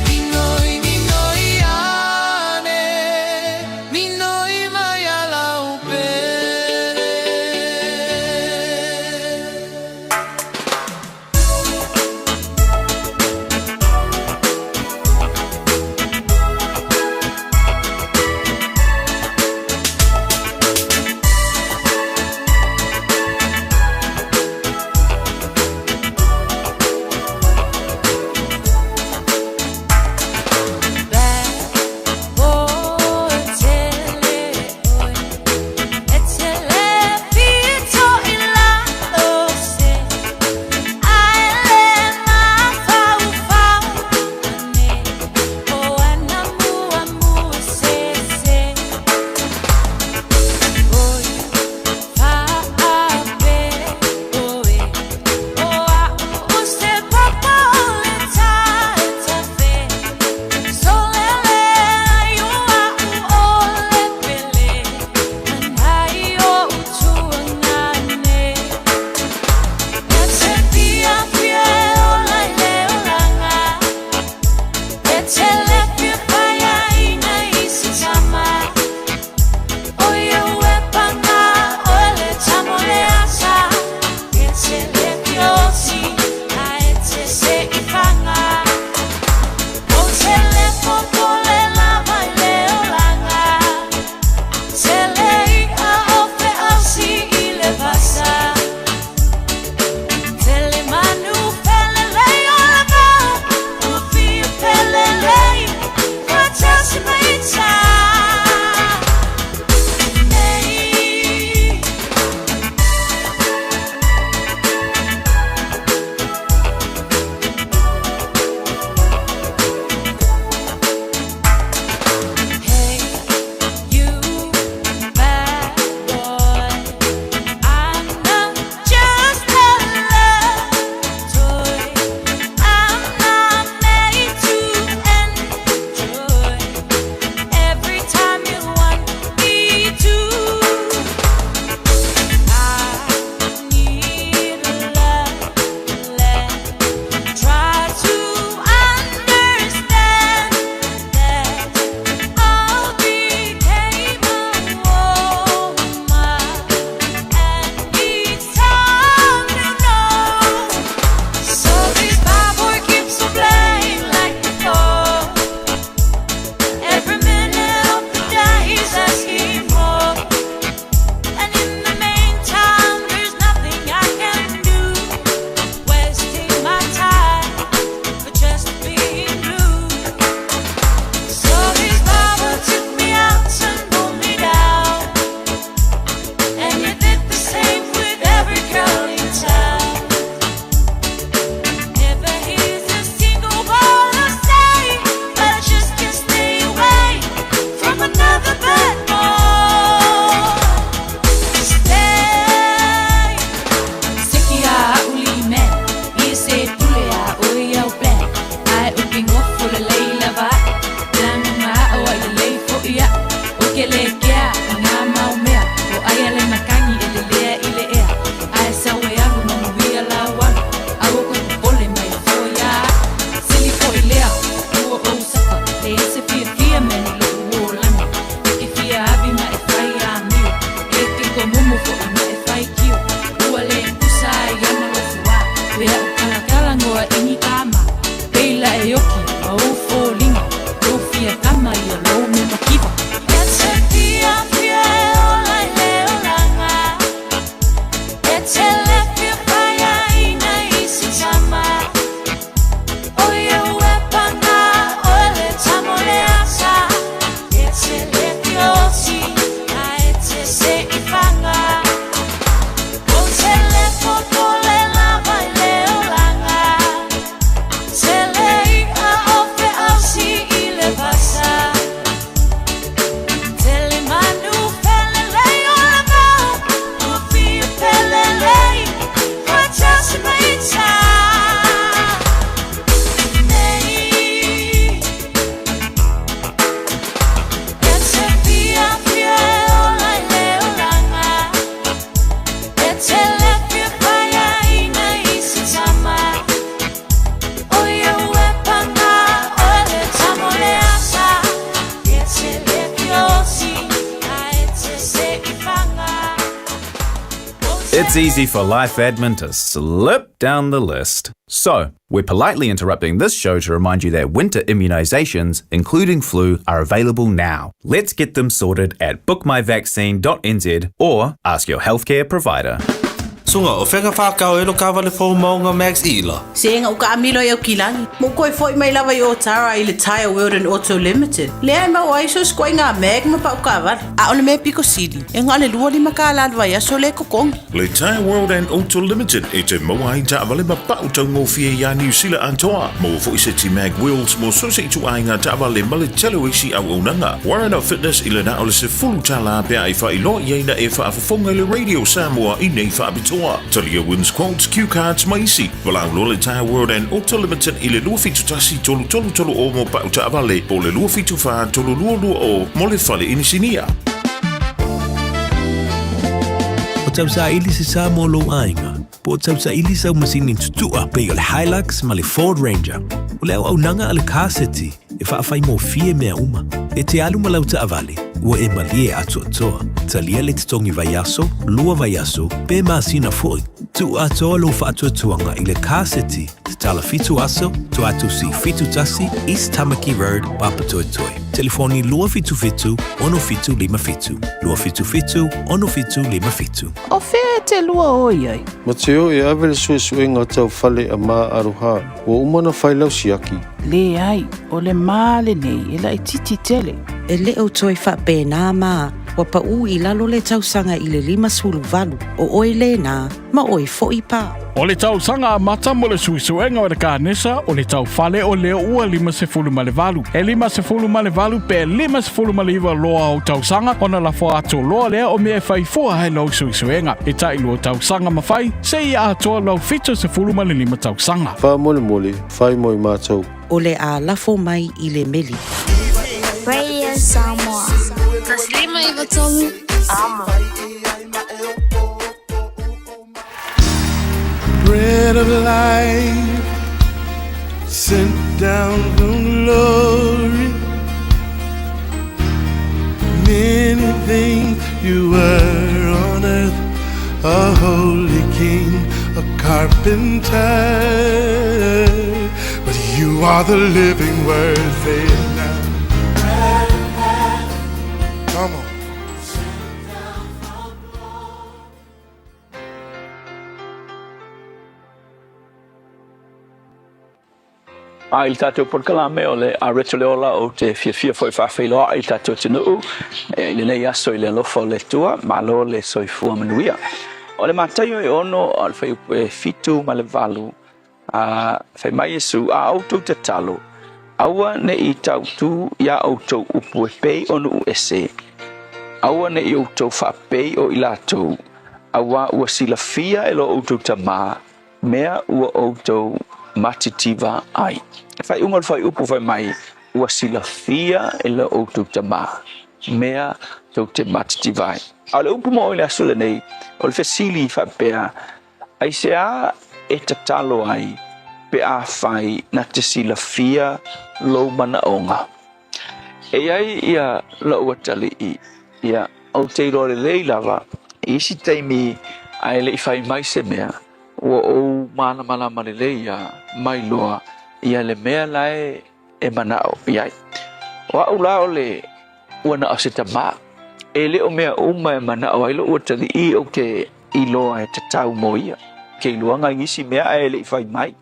minoi minoi ane minoi mai ala upere. Telemanu pelele olaka, ufi pelele Kelekea, ngā maumea, o aia le makangi e le lea i le ea. Ae sau e ahu na nuia la wala, au o koe pole mai a whoia. Sili ko i lea, ua o saka, le ese fia fia meni lo uo langa. Eke fia avi ma e whai a mio, eke ko mumu fo i ma e whai kio. Ua le kusa i ana lo fua, wea o kalakala ngoa ingi kama. Peila e oki, a o fo linga, lo fia kama i a lo me makiva. Etse fia fia e ola i le olanga, etse le fia whaia ina isi tama. Oia ue panga, oe le tamo le asa, etse le fia osi, a etse se i whanga. O se le foto le lava i le olanga, se le ika ofe ausi i le vasa. Tele manu pele lei ola mau, o fia pele lei, kwa tasi maita. Nei, etse fia fia e ola i le olanga, etse le fia whaia ina isi tama. Oia ue panga, oe le tamo le asa, etse le fia osi, a etse se i whanga. It's easy for Life Admin to slip down the list. So, we're politely interrupting this show to remind you that winter immunisations, including flu, are available now. Let's get them sorted at bookmyvaccine.nz or ask your healthcare provider. Sunga o whenga whakao e lo kawa le whau maunga Max Ila. Se inga uka amilo i au kilangi. Mo koe fwoi mai lawa i o Tara i le Tire World and Auto Limited. Lea i mau aiso skoi ngā meg ma pa uka awari. A ole me piko sidi. E ngā le lua lima ka alalwa i aso le kokongi. Le Tire World and Auto Limited e te maua i ta awale ma pau tau ngofia i a New Zealand antoa. Mo fo i se ti mag wheels mo so se i tu ai ngā ta awale ma le telo isi au unanga. Warren Fitness i le na ole se fulu tala pia i wha i lo i eina e wha afafonga le Radio Samoa i nei wha abitoa. Talia wins quotes, cue cards, maisi. Walau lo le Tire World and Auto Limited i le lua fitu tasi tolu o mo pau ta awale. Po le lua fitu wha tolu lua o mo le whale inisinia. O tau sa ili se sa mo lo ainga. Po o tau sa ili sa masini tutua pe o le Hilux ma le Ford Ranger. O leo au nanga ale kaseti e whaafai mo fie mea uma. E te alu ma lau ta avale, ua e malie atu atoa. Talia le te tongi vaiaso, lua vaiaso, pe maasina foi. Tu atoa lo whaatu atuanga i le kaseti, te tala fitu aso, tu atu si fitu tasi, East Tamaki Road, Papatoetoe. Telefoni lua fitu fitu, ono fitu lima fitu. Lua fitu fitu, ono fitu lima fitu. O whea te lua oi ai. Ma te o e awe le sue ngā tau whale a mā aroha, ua umana whailau siaki. Le ai, o le male nei, e la i titi tele. E le o toi wha pēnā mā, wa pa u i lalo le tausanga i le 5 o oi le nā, ma oi fo i pā. O le tau sanga a mata mo le suisuenga o le kānesa o le tau whale o leo ua 5 E 5 pe 5 loa o tau sanga o na lafo ato loa lea o mea whai fua hai lau suisuenga. E tai lua tau sanga mawhai, se i atoa lau 5 tau sanga. Wha mole, whai moi mātou. O le a lafo mai i le meli. Radio Samoa. Taslima iwa tomu. Amo. Bread of life sent down from glory. Many things you were on earth, a holy king, a carpenter, but you are the living word. Say it now. Come on. Il tatou por kalame ole a retoleola o te fia foi fa feiloa il tatou tinu le nei aso ile lofo le tua malo le soifua manuia ole matayo e ono al fai fitu male valu a fai mai Yesu a auto te talo aua ne I tautu ya auto upu pe onu ese aua ne I auto fa pe o ilato aua ua silafia elo auto tama mea ua auto matitiva ai. Fai ungal fai upu fai mai ua silafia ela outu tama. mea tau te matiti vai. A le upu mo le asu le nei, o le fesili whapea, ai se a e tatalo ai, pe a whai na te sila fia lo mana onga. E ai ia lau atali ia au te rore lei lava, isi teimi ai le i whai mai se mea, ua o mana male lei ia mai loa, ia le mea lai e manao iai. Wa ula o le ua na ase tama, e le o mea uma e manao ai lo ua tali I o ke I loa e te tau mo ia. Ke luanga ngisi mea e le I whai mai.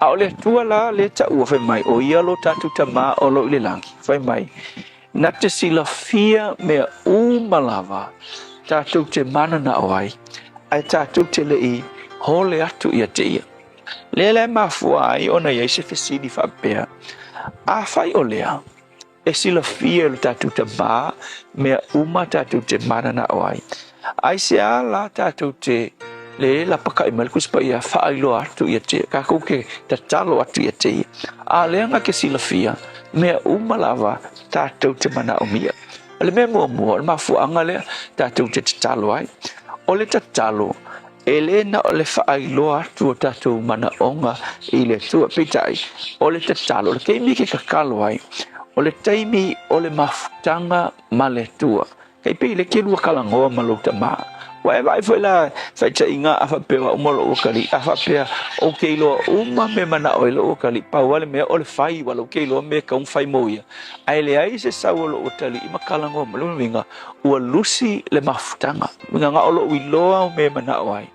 A o le tua la le ta ua whai mai, o ia lo tatu tama o lo I le langi, whai mai. Na te sila fia mea umalawa, tātou te mana na o ai, ai tātou te le I hole atu ia te ia. Le mafua ai ona ia se fesini whapea. A whai o lea, e sila fia lo tātou te mā, mea uma tātou te mana na o ai. Ai se a la tātou te le la paka I malkus pa ia whailo atu ia te, ka kouke ta talo atu ia te ia. A leanga ke sila fia, mea umalawa tātou te mana o mia. Le mea mua, le mafuanga lea, tātou te talo ai. O le talo, e le na o le whailo atu o tātou mana onga I le tua pitai. O le talo, le keimi ke kakalo ai. O le taimi o le mafutanga ma le tua. Kei pei le kelua kalangoa ma lo tama. Wa e vai foi la faita inga a whapea o molo o kali. A whapea o keilo uma me mana o ilo o kali. Pa wale mea o le whai wala o keilo me ka un whai moia. Ai le ai se sau o lo o tali ima kalangoa ma luna winga. Ua lusi le mafutanga. Winga nga o lo uiloa o me mana o ai.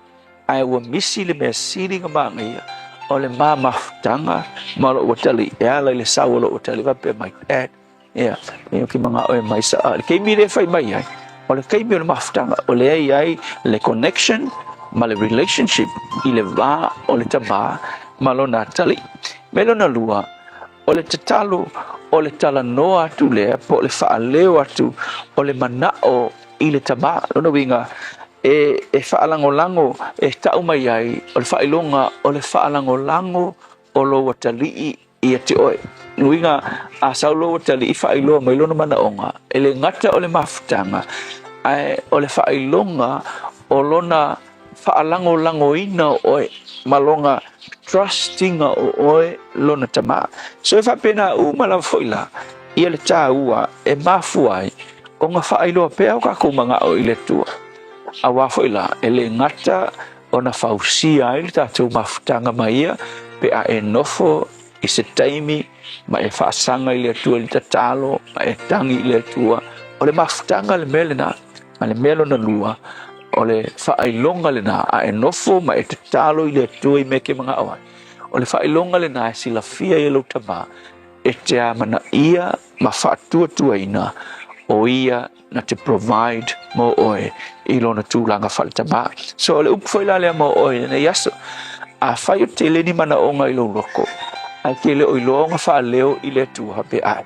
Ai ua misi le mea siri nga maa ngia. O le maa mafutanga ma lo o tali. E ala le sau o lo o tali. Wapea mai dad. Yeah, eu ki mga oe mai sa ale. Kei mire whai mai ai. O le kei mire mafutanga. O le ai le connection, ma le relationship, I le wā o le tamā, ma lo nā tali. Me lo na lua, o le tatalu, o le tala noa atu lea, po le whaaleo atu, o le manao I le tamā. Lona winga, e whaalango-lango, e tau mai ai, o le whailonga, o le whaalango-lango, o lo watali'i ia te oe. Nuinga a saulo o tali I whailo mai lona mana onga. E le ngata o le mafutanga. O le whailonga o lona whaalango-lango ina o oe. Malonga trustinga o oe lona tama. So e whapena umala foila. Ia le tā ua e mafuai. O ngā whailo pea o kako manga o I le tua. A wā foila e le ngata o na whausia I le tātou mafutanga mai ia. Pe a e nofo I se taimi, ma e whaasanga I le atua li tatalo, ma e tangi I le atua. O le mafutanga le mele na, ma le melo na lua, o le whailonga le na, a e nofo ma e tatalo I le atua I meke mga awai. O le whailonga le na e sila fia I lo tama, e te a mana ia ma whaatua tua ina, o ia na te provide mo oe I lo na tūlanga whale tama. So o le upwhaila lea mo oe, ne yaso, a whai o te leni mana onga I lo loko. Ai ke le oiloa nga whaaleo I le tua pe ai.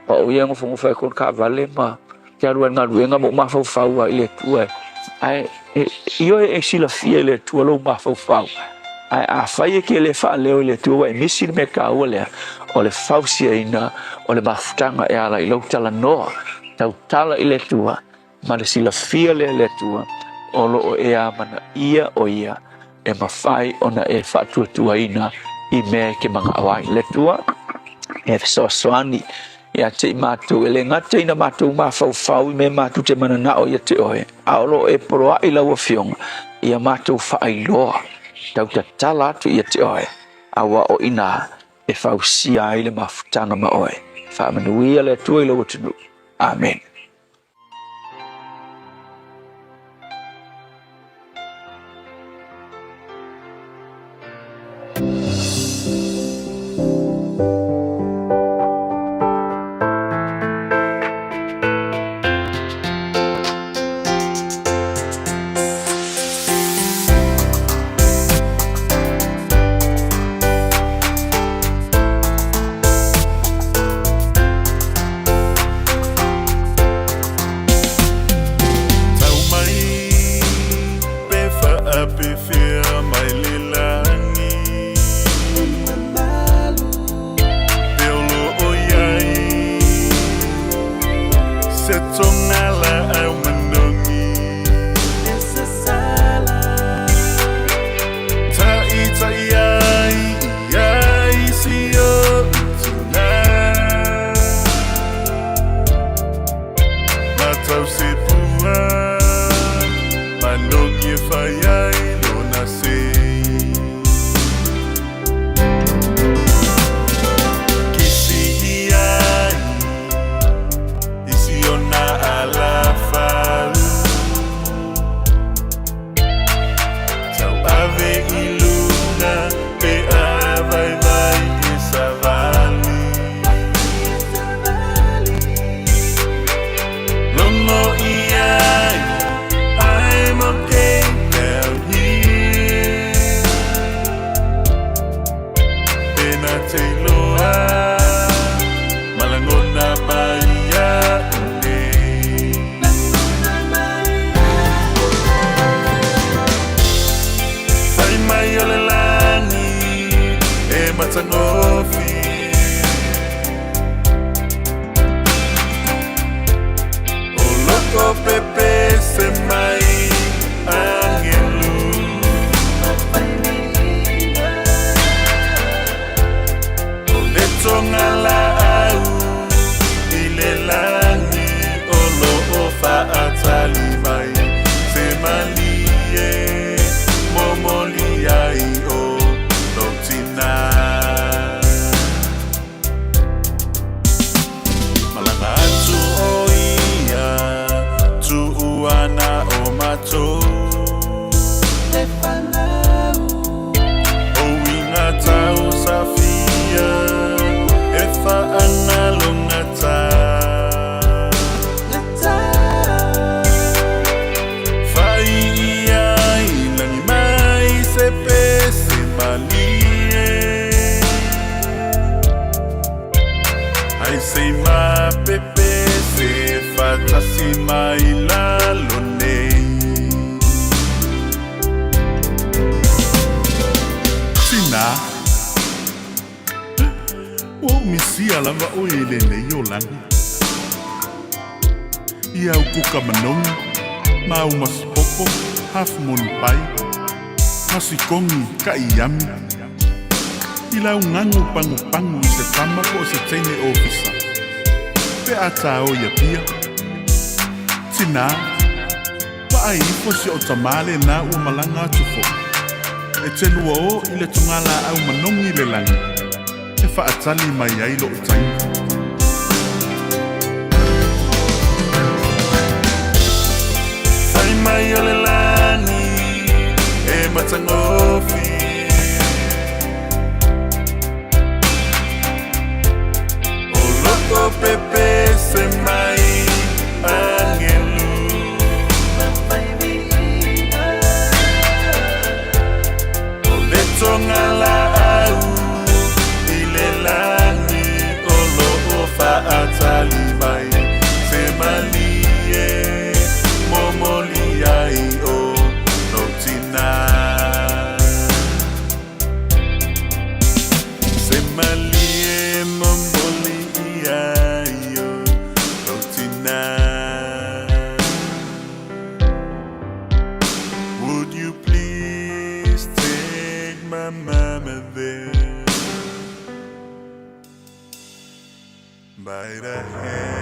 Pa o ia ngofongo whai kon ka vale ma ke arua ngā ruenga mo mawhauwhaua I le tua. Ai io e sila fia I le tua lo mawhauwhau. Ai a whai ke le whaaleo I le tua wa e misi me ka ua lea o le whausia ina o le mafutanga e ala I lau tala noa. Tau tala I le tua ma le sila fia le tua o lo o ea mana ia o ia e mawhai ona e whaatua tua ina I mea ke mga awai le tua e fesoasoani ia te I mātou ele ngata ina mātou mawhauwhau I me mātou te mana nao ia te oe aolo e poroa I lau a fionga ia mātou whaailoa tau ta tala atu ia te oe awa o ina e whausia I le mafutanga ma oe whaamanuia le tua I lau atunu. Amen. tongala au manongi esa sala tai ai sio tuna matau se pua manongi fai lona se Kongi ka iami ila ungangu pangu I se tama ko se tene ofisa pe atao ya pia tina pa ai fo se o tamale na u malanga tufo e tenu o ile tungala au manongi le langi e fa atali mai ai lo utai sai mai ole lani e matangofi o loco pepe se mai angelu o le tonga la au ile lani o lo fa atali mai se malie momoli ai o notina se malie momoli ai o notina. Would you please take my mama there by the hand?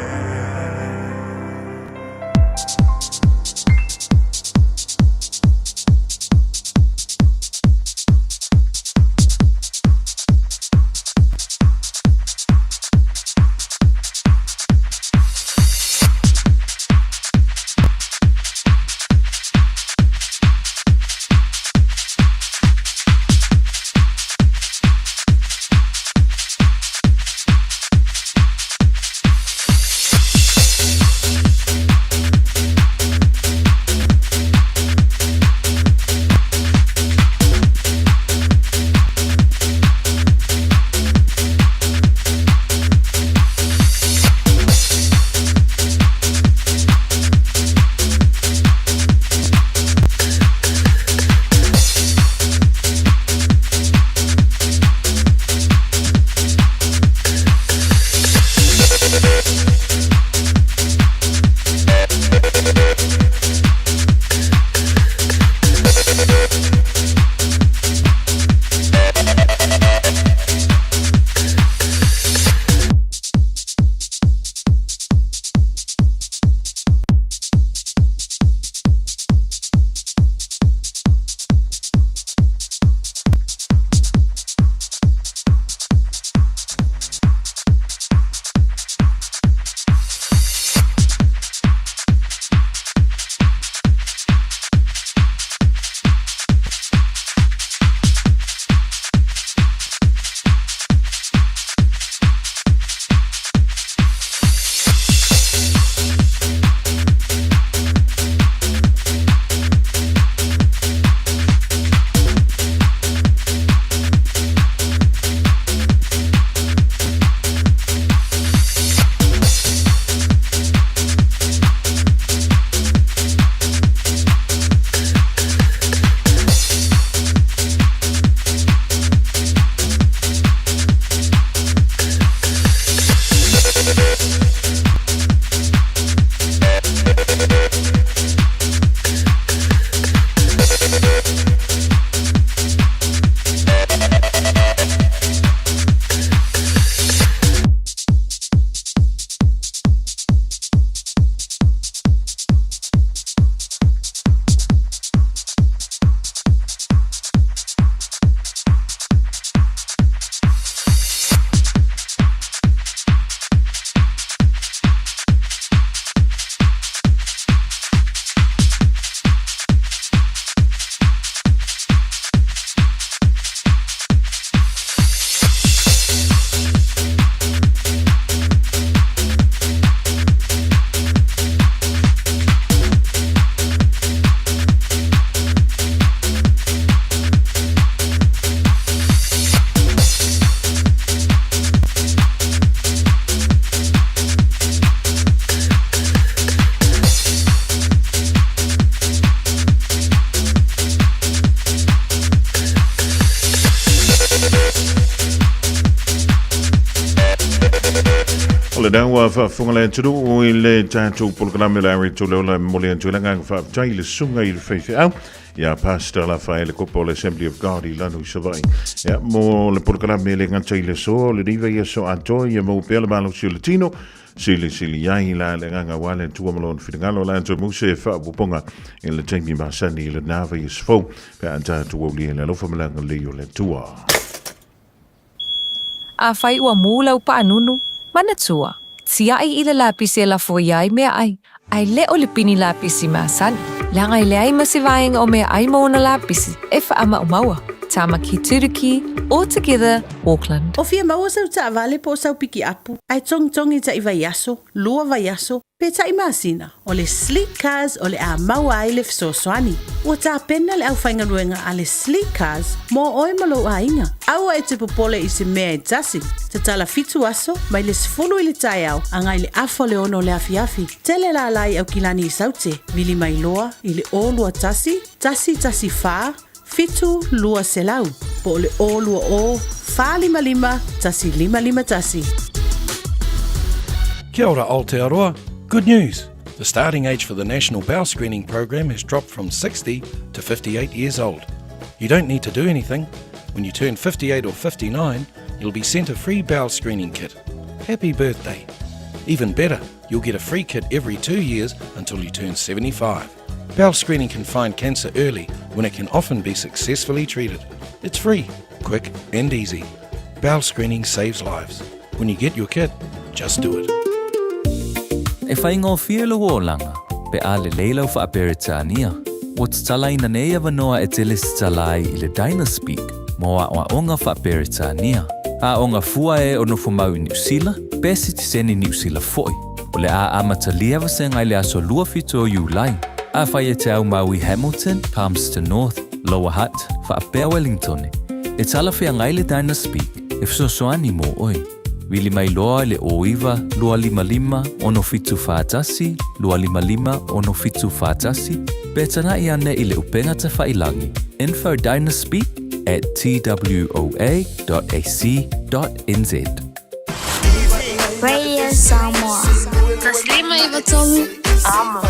O le daua whaafunga le turu o I le tātou polograme le awe to leo la mole antu langa whaafutai le sunga I le whaiwhi au. Ia pastor la whae le kopo le Assembly of God I lanu savai. Ia mo le polograme le ngata I le so, le riva ia so ato, ia mo pēle malo si le tino, sili iai la le nganga wale tua malon whingalo la anto muse whaapuponga I le taimi masani I le nawa I sfau, pe anta tua uli le lofa malanga leo le tua. A whai ua mūlau pa anunu, mana tua. Tiai I le lapisi e la foiai mea ai. Ai le o le pini lapisi masani. Langa I le ai masivaenga o mea ai mauna lapisi e whaama o maua. Tamaki Turiki, all together, Auckland. O fia maua sau ta vale po sau piki apu. Ai tong ta I vaiaso, lua vaiaso, pe ta I masina. O le sleek cars o le a maua ai le fsoswani. Ua ta pena le au whainga luenga a le sleek cars mo oi malo a inga. Aua e te popole I se mea e tasi. Te tala fitu aso, mai le sfulu I le tai au, angai le afo le ono le afiafi. Tele la lai au kilani I saute, vili mai loa I le o lua tasi fa, fitu lua selau, po le o lua o, fa lima, tasi lima tasi. Kia ora Aotearoa. Good news. The starting age for the National Bowel Screening Program has dropped from 60 to 58 years old. You don't need to do anything. When you turn 58 or 59, you'll be sent a free bowel screening kit. Happy birthday. Even better, you'll get a free kit every 2 years until you turn 75. Bowel screening can find cancer early when it can often be successfully treated. It's free, quick and easy. Bowel screening saves lives. When you get your kit, just do it. E whaingofia lo o langa, pe a le leila wha Beritania. What's talaina nei avanoa e teles talai I le Dynaspeak, moa o onga wha Beritania. A onga fua e ono fumau I New Zealand, pe sitiseni New Zealand foi. O le a amatalia vasenga I le aso lua fito o Julai. A whai e te au mau I Hamilton, Palmerston North, Lower Hutt, wha apea Wellington. E tala whea ngai le Dynaspeak, e fsosoani mo oi. Wili mai loa le oiva, lua lima, ono fitu whaatasi, lua lima, ono fitu whaatasi. Betana I ane I le upenga te whailangi. Info Dynaspeak at twoa.ac.nz. Radio Samoa. Taslima Ivatolu. Amo.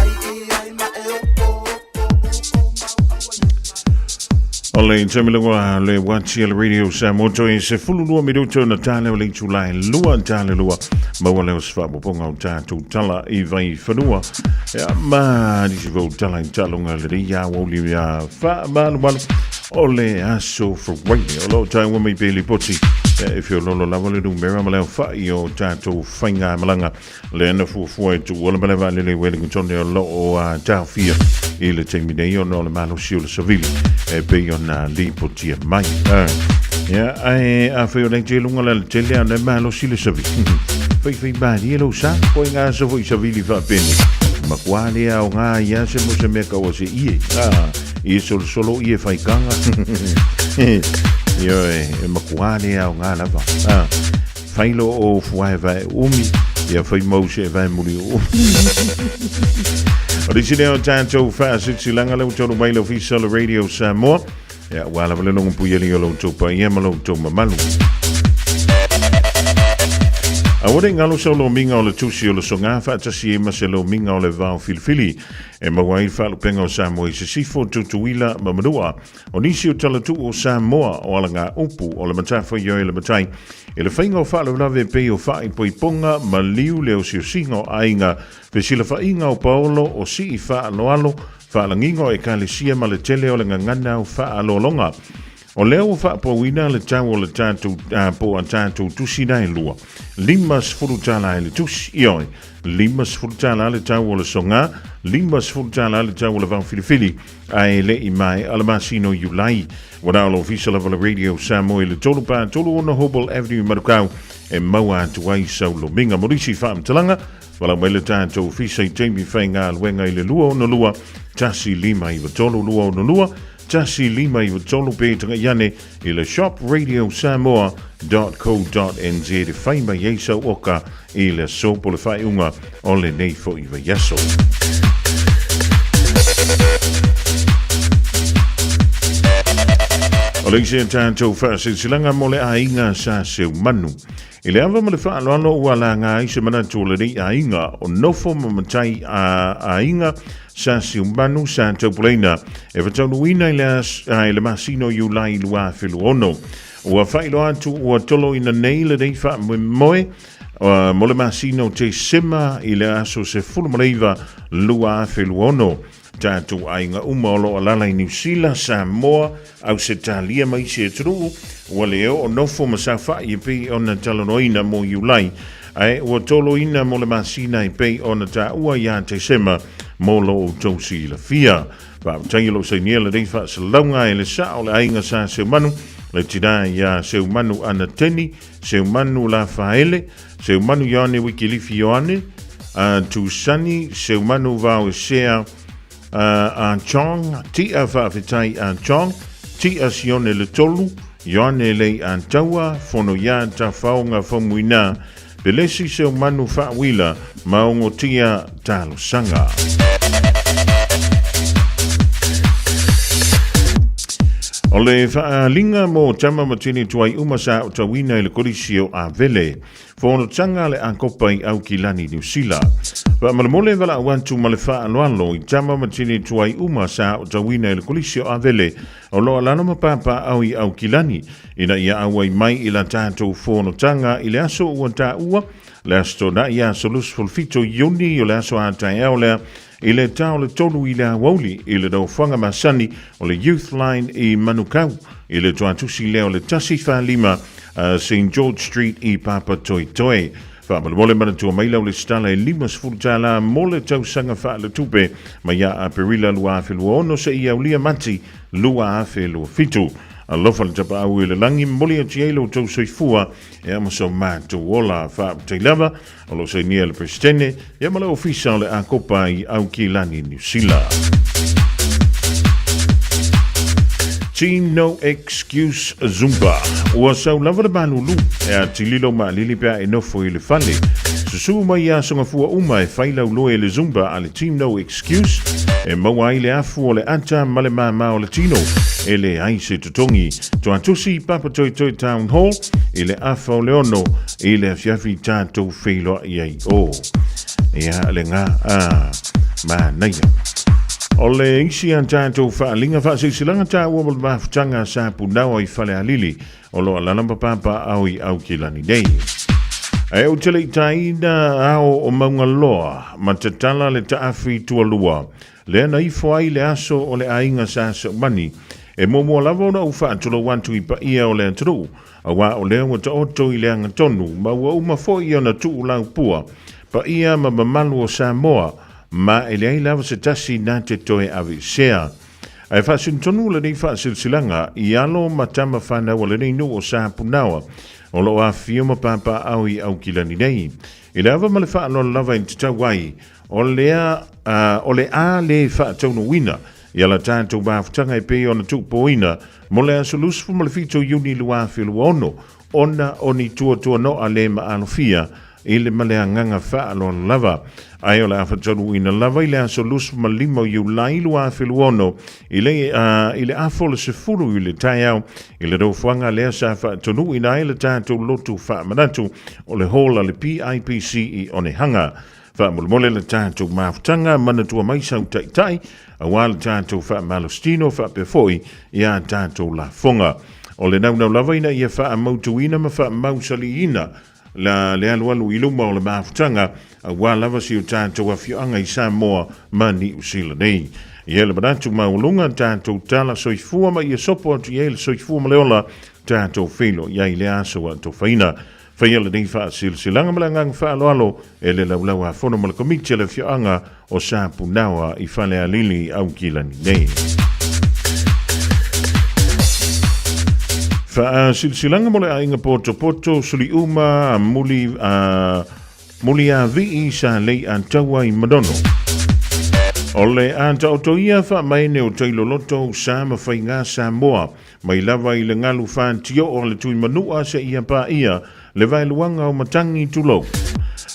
Ole tamilua le watchi le radio Samoa toi se fululua minuto na tale o le July lua tale lua maua le sfa ponga o tatu tala I vai fanua ya ma di se vo tala talonga le ya wo li ya fa man ole aso for radio lo time when me Billy Potty. If you're lolo lava le numero maleo fa io tatu fainga malanga le na fu tu wala maleva le Wellington le lo o tafia I le termineo no le malo si le civili e pe ona li Potty mai ya ai a fe le gelunga le tele le malo si le civili fai ba di lo sa poi nga so voi civili va bene ma quale a nga ya se mo se me ka o se I solo I fai kanga Io e makuane au ngā lava. Whailo o fuae vai umi, ia whai mause vai muri umi. Orisi leo tātou whaasitsi langa lau tonu mai lau Fisala Radio Samoa. Ia wala wale longu puyeli o lau tau pa ia ma lau tau mamalu. A wade ngalo sa lo minga o le tusi o le songa whaatasi e ma se lo minga o le vau filifili. E mawai whaalupenga o Samoa I se sifo tutuila mamadua. O nisi o talatu o Samoa o ala ngā upu o le matawha i le matai. E le whainga o whaalu lawe pe o whai poiponga ma liu leo si o singa o ainga. Pesila whainga o paolo o si I whaaloalo. Whaalangingo e kālesia ma le tele o le ngangana o whaalolonga. O leo whaapawina le tau o le tātou po a tātou tusi nai lua. Limas furutala e le tusi ioi. Limas furutala le tau o le songa. Limas furutala le tau o le vau filifili. Ai le I mai alamasino Julai. Wana o Fisala Vala Radio Samoa le tolu pa tolu ona Hobel Avenue Marukau. E maua tuai sau lo minga morisi whaam talanga. Wala mai le tātou Fisai Jamie Whainga luenga I le lua o na lua. Tasi lima I watolu lua o na lua. Tasi lima I watolu pētanga iane I le shopradio.samoa.co.nz e whaima yeisa oka I le sopo le whaiunga o le nei fo I yaso. O le se tātou whaasilanga mo le ainga sa seu manu. I le awa ma le whaaloalo ua la ngā i se mana tō le rei ainga o nofo mamatai a ainga sa seu manu sa tau puleina. E whataunu ina i le masino iu lai lua whilu ono. Ua whailo atu ua tolo ina nei le rei wha moe mo le masino te sema i le aso se fulumareiva lua whilu ono. Tātou ainga umolo alala i New Zealand, Samoa, au se talia mai se tru, ua leo o nofo masafa i pei ona talanoina mo iulai, ai ua tolo ina mo le masina i pei ona ta ua ia te sema mo lo o tausi la fia. Tailo se niela reifa sa launga e le sa o le ainga sa seu manu, le tina ia seu manu ana teni, seu manu la faele, seu manu Ioane Wikilifi Ioane, tu seu manu vau e sea, Chong, tia whaawetai Chong, tia sione le tolu, Ioane lei taua, fono ia ta whaonga whamuina, pelesi seu manu whaawila, maongo tia talo sanga. O le whaalinga mo tama matini tuai umasa o tawina i le korisio a vele, fono tanga le ankopai au kilani New Zealand. Wa malamole wala awantu ma le whaaloalo i tama matini tuai umasa o tawina i le korisio a vele, o loa lana mapapa au i au kilani, ina ia awai mai i la tātou fono tanga i le aso ua tā ua, le asto na ia solus fulfito yoni o le aso a tai au lea, i le tau le tolu i le awauli i le dau whanga masani o le Youth Line i Manukau i le tuatusi leo le tasi whalima St. George Street i Papa Toi Toi. Whaamale mana tua mailau le stala e limas fulutala mo le tau sanga wha le tupe ma ia a perila lua a whelua ono se i au lia mati lua a whelua fitu. Alofa le tapa au i le langi moli a tielo tau soifua e amaso mātou ola wha te lava o lo se nia le presidente e amala ofisa le a kopa i au ki lani New Zealand. Team No Excuse Zumba. Ua sau lava le balulu e a tililo ma lili pia e nofo i le fale. Susu mai a songa fua uma e whailau loe le Zumba a le Team No Excuse e maua i le afu o le anta ma le maa o le tino e le aise tutongi. Toa tusi Papa Toi Toi Town Hall i le afa o le ono i le afiafi tātou whailoa i ai o. Ia le ngā ma naia. O le isi an tātou whaalinga whaasilanga tā ua mo le mawhutanga sa punawa i whale alili o loa lanamba papa au i au ki lani nei. E o tele i taina ao o maunga loa ma te tala le taafi tua lua. Le ana i foai le aso o le ainga sa mani e momo lava ona u whaatolo wantu i pa ia o le antru. A wā o leo ta oto i le anga tonu ma ua uma foi ona tuu lau pua pa ia ma mamalu o Samoa ma e lei lava se tasi nā te toe avi sea. Ai whaasin tonu le nei whaasilsilanga i alo matama whanau le nei nu o Sāpunawa o lo a fioma papa au i au kilani nei. I le ava ma le whaano lava i te tawai o le a le whaatonu wina i ala tātou bāwhtanga i pei ona tūpoina mo le asolusfu ma le fito yuni lua whilu ono ona oni tua no a le ma alofia i le male anganga whaano lava. Ai o le awhatonu ina lava i le aso lusu ma limo iu lailu a whiluono i le afo le sefuru i le tai au i le rauwhanga lea sa whatonu ina ai le tātou lotu whaamanatu o le hola le PIPC i Onehanga. Whaamulmole le tātou mawhtanga manatua maisau tai a wā le tātou whaamalostino whaapefoi i a tātou la fonga. O le naunau lava ina i a whaamautuina ma whaamausali ina la le alu iluma o le mawhutanga a wā lava si o tātou a whioanga i Samoa ma New Zealand nei. I ele manatu maulunga tātou tala soifua ma i a sopo atu i ele soifua ma leola tātou whilo i ai le aso a tō whaina. Whaiele nei wha silanga malangang wha aloalo e le laulau a whono ma le komite le whioanga o Sāpunawa i whale a lili au kilani nei. Silsilanga mo le ainga poto suli uma muli a vii sa lei antaua i Madono. O le anta otoia wha mai ne o teilo loto sa mawhainga Samoa mai lava i le ngalu whaantio o le tui manua se ia pa ia le vai luanga o matangi tulo.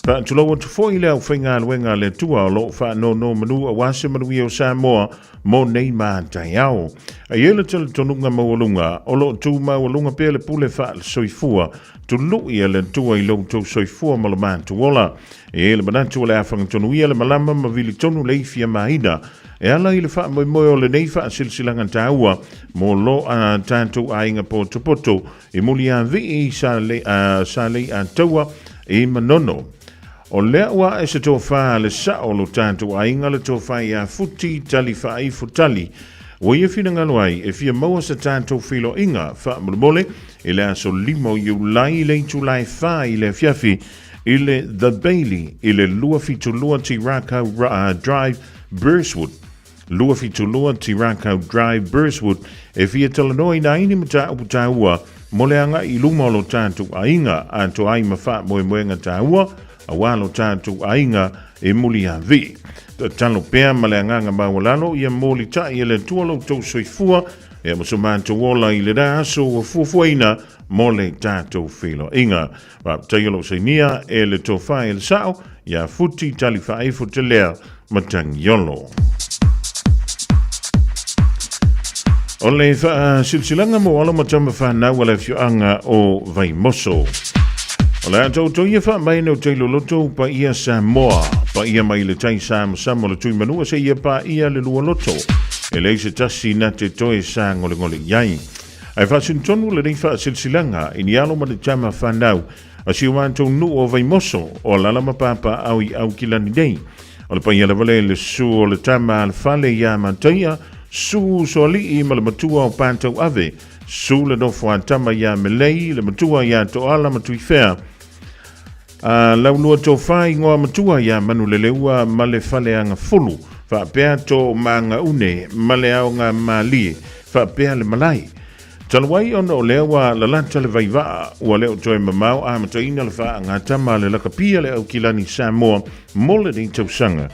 Fa tulo tu fo ile au whainga luenga le tua o lo fa no manu a wase manui o Samoa mo nei ma tai au. A iele tala tonunga mawalunga o lo tu mawalunga pele pule fa soifua tu lui ele tua I lo tu soifua malaman tu ola. E ele manatu le afang tonu ile malama ma vili tonu leifia maina. E ala ile fa mo o le nei fa silsilanga taua mo lo a tantu ainga poto poto e muli a vi sa le a taua e manono. O lea wa e se tofa le sa o lo tantu ainga le tofa ia futi tali fa ai futali. O ia fina ngaluai e fia maua sa tantu filo inga fa mulmole e lea so limo iu lai le tulai fa i le fiafi i le The Bailey i le lua fitu lua Tiraka Drive Burswood. Lua fitu lua Tiraka Drive Burswood e fia talanoi na ini mata uputa ua mole anga I luma lo tantu ainga anto ai mafa moe moenga ta ua a walo tātou ainga e muli a vi. Talo pēr male anganga mawalano ia moli ta i le tualo tau soifua e masomanto wola I le raso o fuafuaina mole tātou whilo inga. Taiolo seinia e le tofa e le sao ia futi talifa e futelea matangiolo. O le silsilanga mo ala matama whanau ala fioanga o Vaimoso. O le atau to ia wha mai no te loto pa ia Samoa, pa ia mai le tai Samo le tui manua se ia pa ia le lua loto. E le se tasi na te toe sa ngole iai. Ai whasun tonu le nei wha silsilanga ini alo ma le tama whanau a si wantou nu o Vaimoso o lalama papa au I au kilani nei. O le pa ia le vale le su o le tama al fale ia mantaia su so li I ma le matua o pantau ave su le nofo antama ia melei le matua ia to ala matui fea. Lau lua tō whai ngoa matua ia manu le leua ma le whale anga fulu. Wha pēr tō maanga une ma le au ngā mālie. Wha pēr le malai. Talawai ono o lewa la lanta le vaivaa ua leo toe mamau a mataina le wha ngā tama le lakapia le au kilani Samoa mole ni tausanga.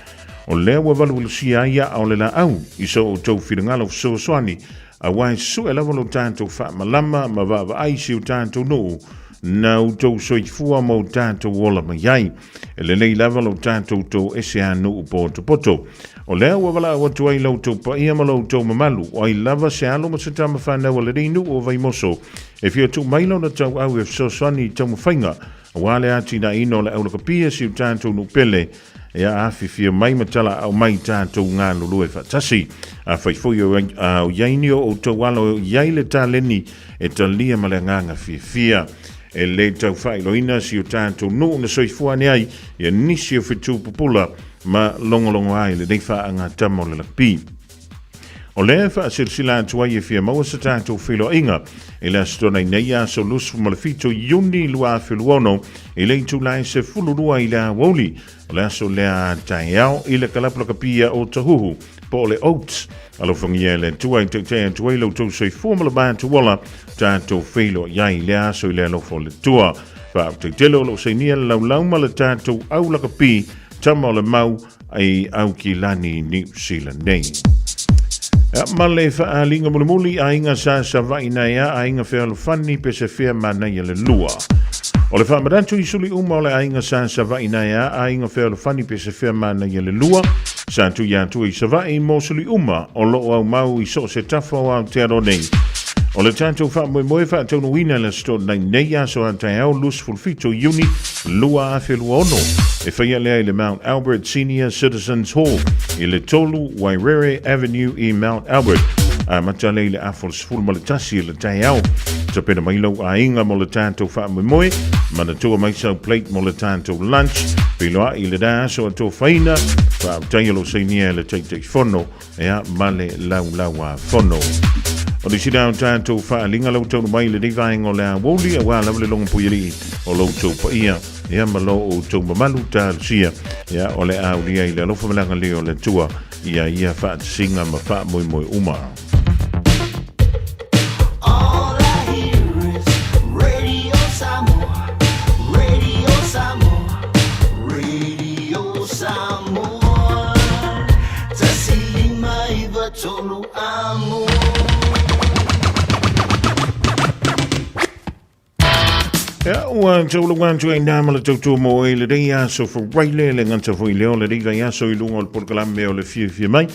O lewa walusia ia au le la au iso o tau whiringalo so swani a wai su e lawalo tātou wha malama ma vava aisi o tātou nuu. Na utou soifua mo tātou wola mai. E le nei lava lo tātou tō ese anu upo poto. O lea ua wala watu ai lau tau pa ia ma lau tau mamalu. O ai lava se alo ma se tama whanau le reinu o Vaimoso. E fia tu mailo na tau au e soswani tau mawhainga. Wale ati na ino le au lakapia si u tātou nu pele. E a afi fia mai matala au mai tātou ngā lulu e whatasi. A whaifoi au yainio o tau alo yaile tā leni e talia ma le nganga fia. E le tau whailoina si o tātou no na soifua ne ai e nisi o whitu pupula ma longolongo ai le nei whaanga tamo le lapi. O lea wha sirsila atua i e fia maua sa tātou whilo inga e la stona I nei a so lusu malafito Iuni lua whiluono e le tūlai se fulurua I la woli o lea so lea tai au I le kalapulaka pia o tahuhu po le oats alo whangia le tua I te atua I lau tau soi formula bātu wala tātou whilo iai lea so I lea lofo le tua wha te telo lo se nia lau lauma le tātou au laka pi tama o le mau ai au ki lani New Zealand nei. Ma le whaalinga mulimuli a inga sa vaina ia a inga whea fani pe se whea mana ia le lua. O le whaamarantu I suli uma o le a inga sa vaina ia a inga whea fani pe se whea mana ia le lua. Sa tu ia tu I savai mo suli uma o loo au mau I so se tafo au te aro nei. O le tātou wha moe wha tau nuina le sto nei nei a so antai au lus fulfito Iuni lua a whelua ono. E whaia lea I le Mount Albert Senior Citizens Hall I le tolu Wairere Avenue I Mount Albert. A mata le afols fulma le tasi le tai au. Ta pena mailo a inga mo le tātou wha moe mana tua mai sau plate mo le tātou lunch. Piloa I le da so ato whaina wha taialo seinia le teitei fono e a male lau a fono. O ni sida o tātou whaalinga lau tau mai le divainga o le a woli a wā lau le longa puiri o lau tau pa ia e a malo o tau mamalu tā sia e a o le a uria I le alofa malanga leo le tua ia wha singa ma wha moi uma. ua taulungan tu ina mala tautu mo e le dei aso for raile le nganta foi leo le dei vai aso I lunga o le porkalame o le fia mai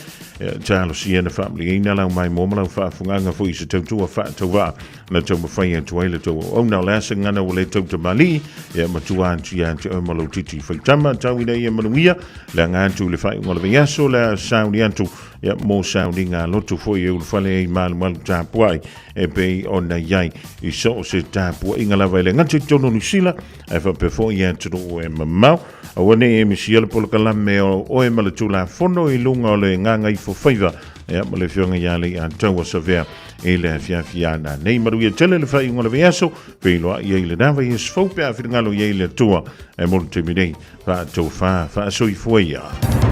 talo sia na family ina lau mai mo mala fa funganga foi se tautu a fa tauva na tau mawhai atu ai le tau o na lasa ngana o le tauta mali ia matua antu ia antu o malo titi whaitama tau ina ia manuia le ngantu le whai ngala vai aso le sauni antu ia mo sauni ngā lotu foi e ulfale e malu tāpuai e pei o na iai I so se tāpua inga lawa ele ngati tono nusila e whapefo I atu o e mamau a wane e misia le polokalame o e malatula fono I lunga o le nganga I fofaiva e ma le fionga iale I antaua sa vea e le fiafiana nei maruia tele le whai ngola veaso pei loa I eile nawa I esfau pia whiringalo I eile tua e molu te minei wha tau wha soi fuia.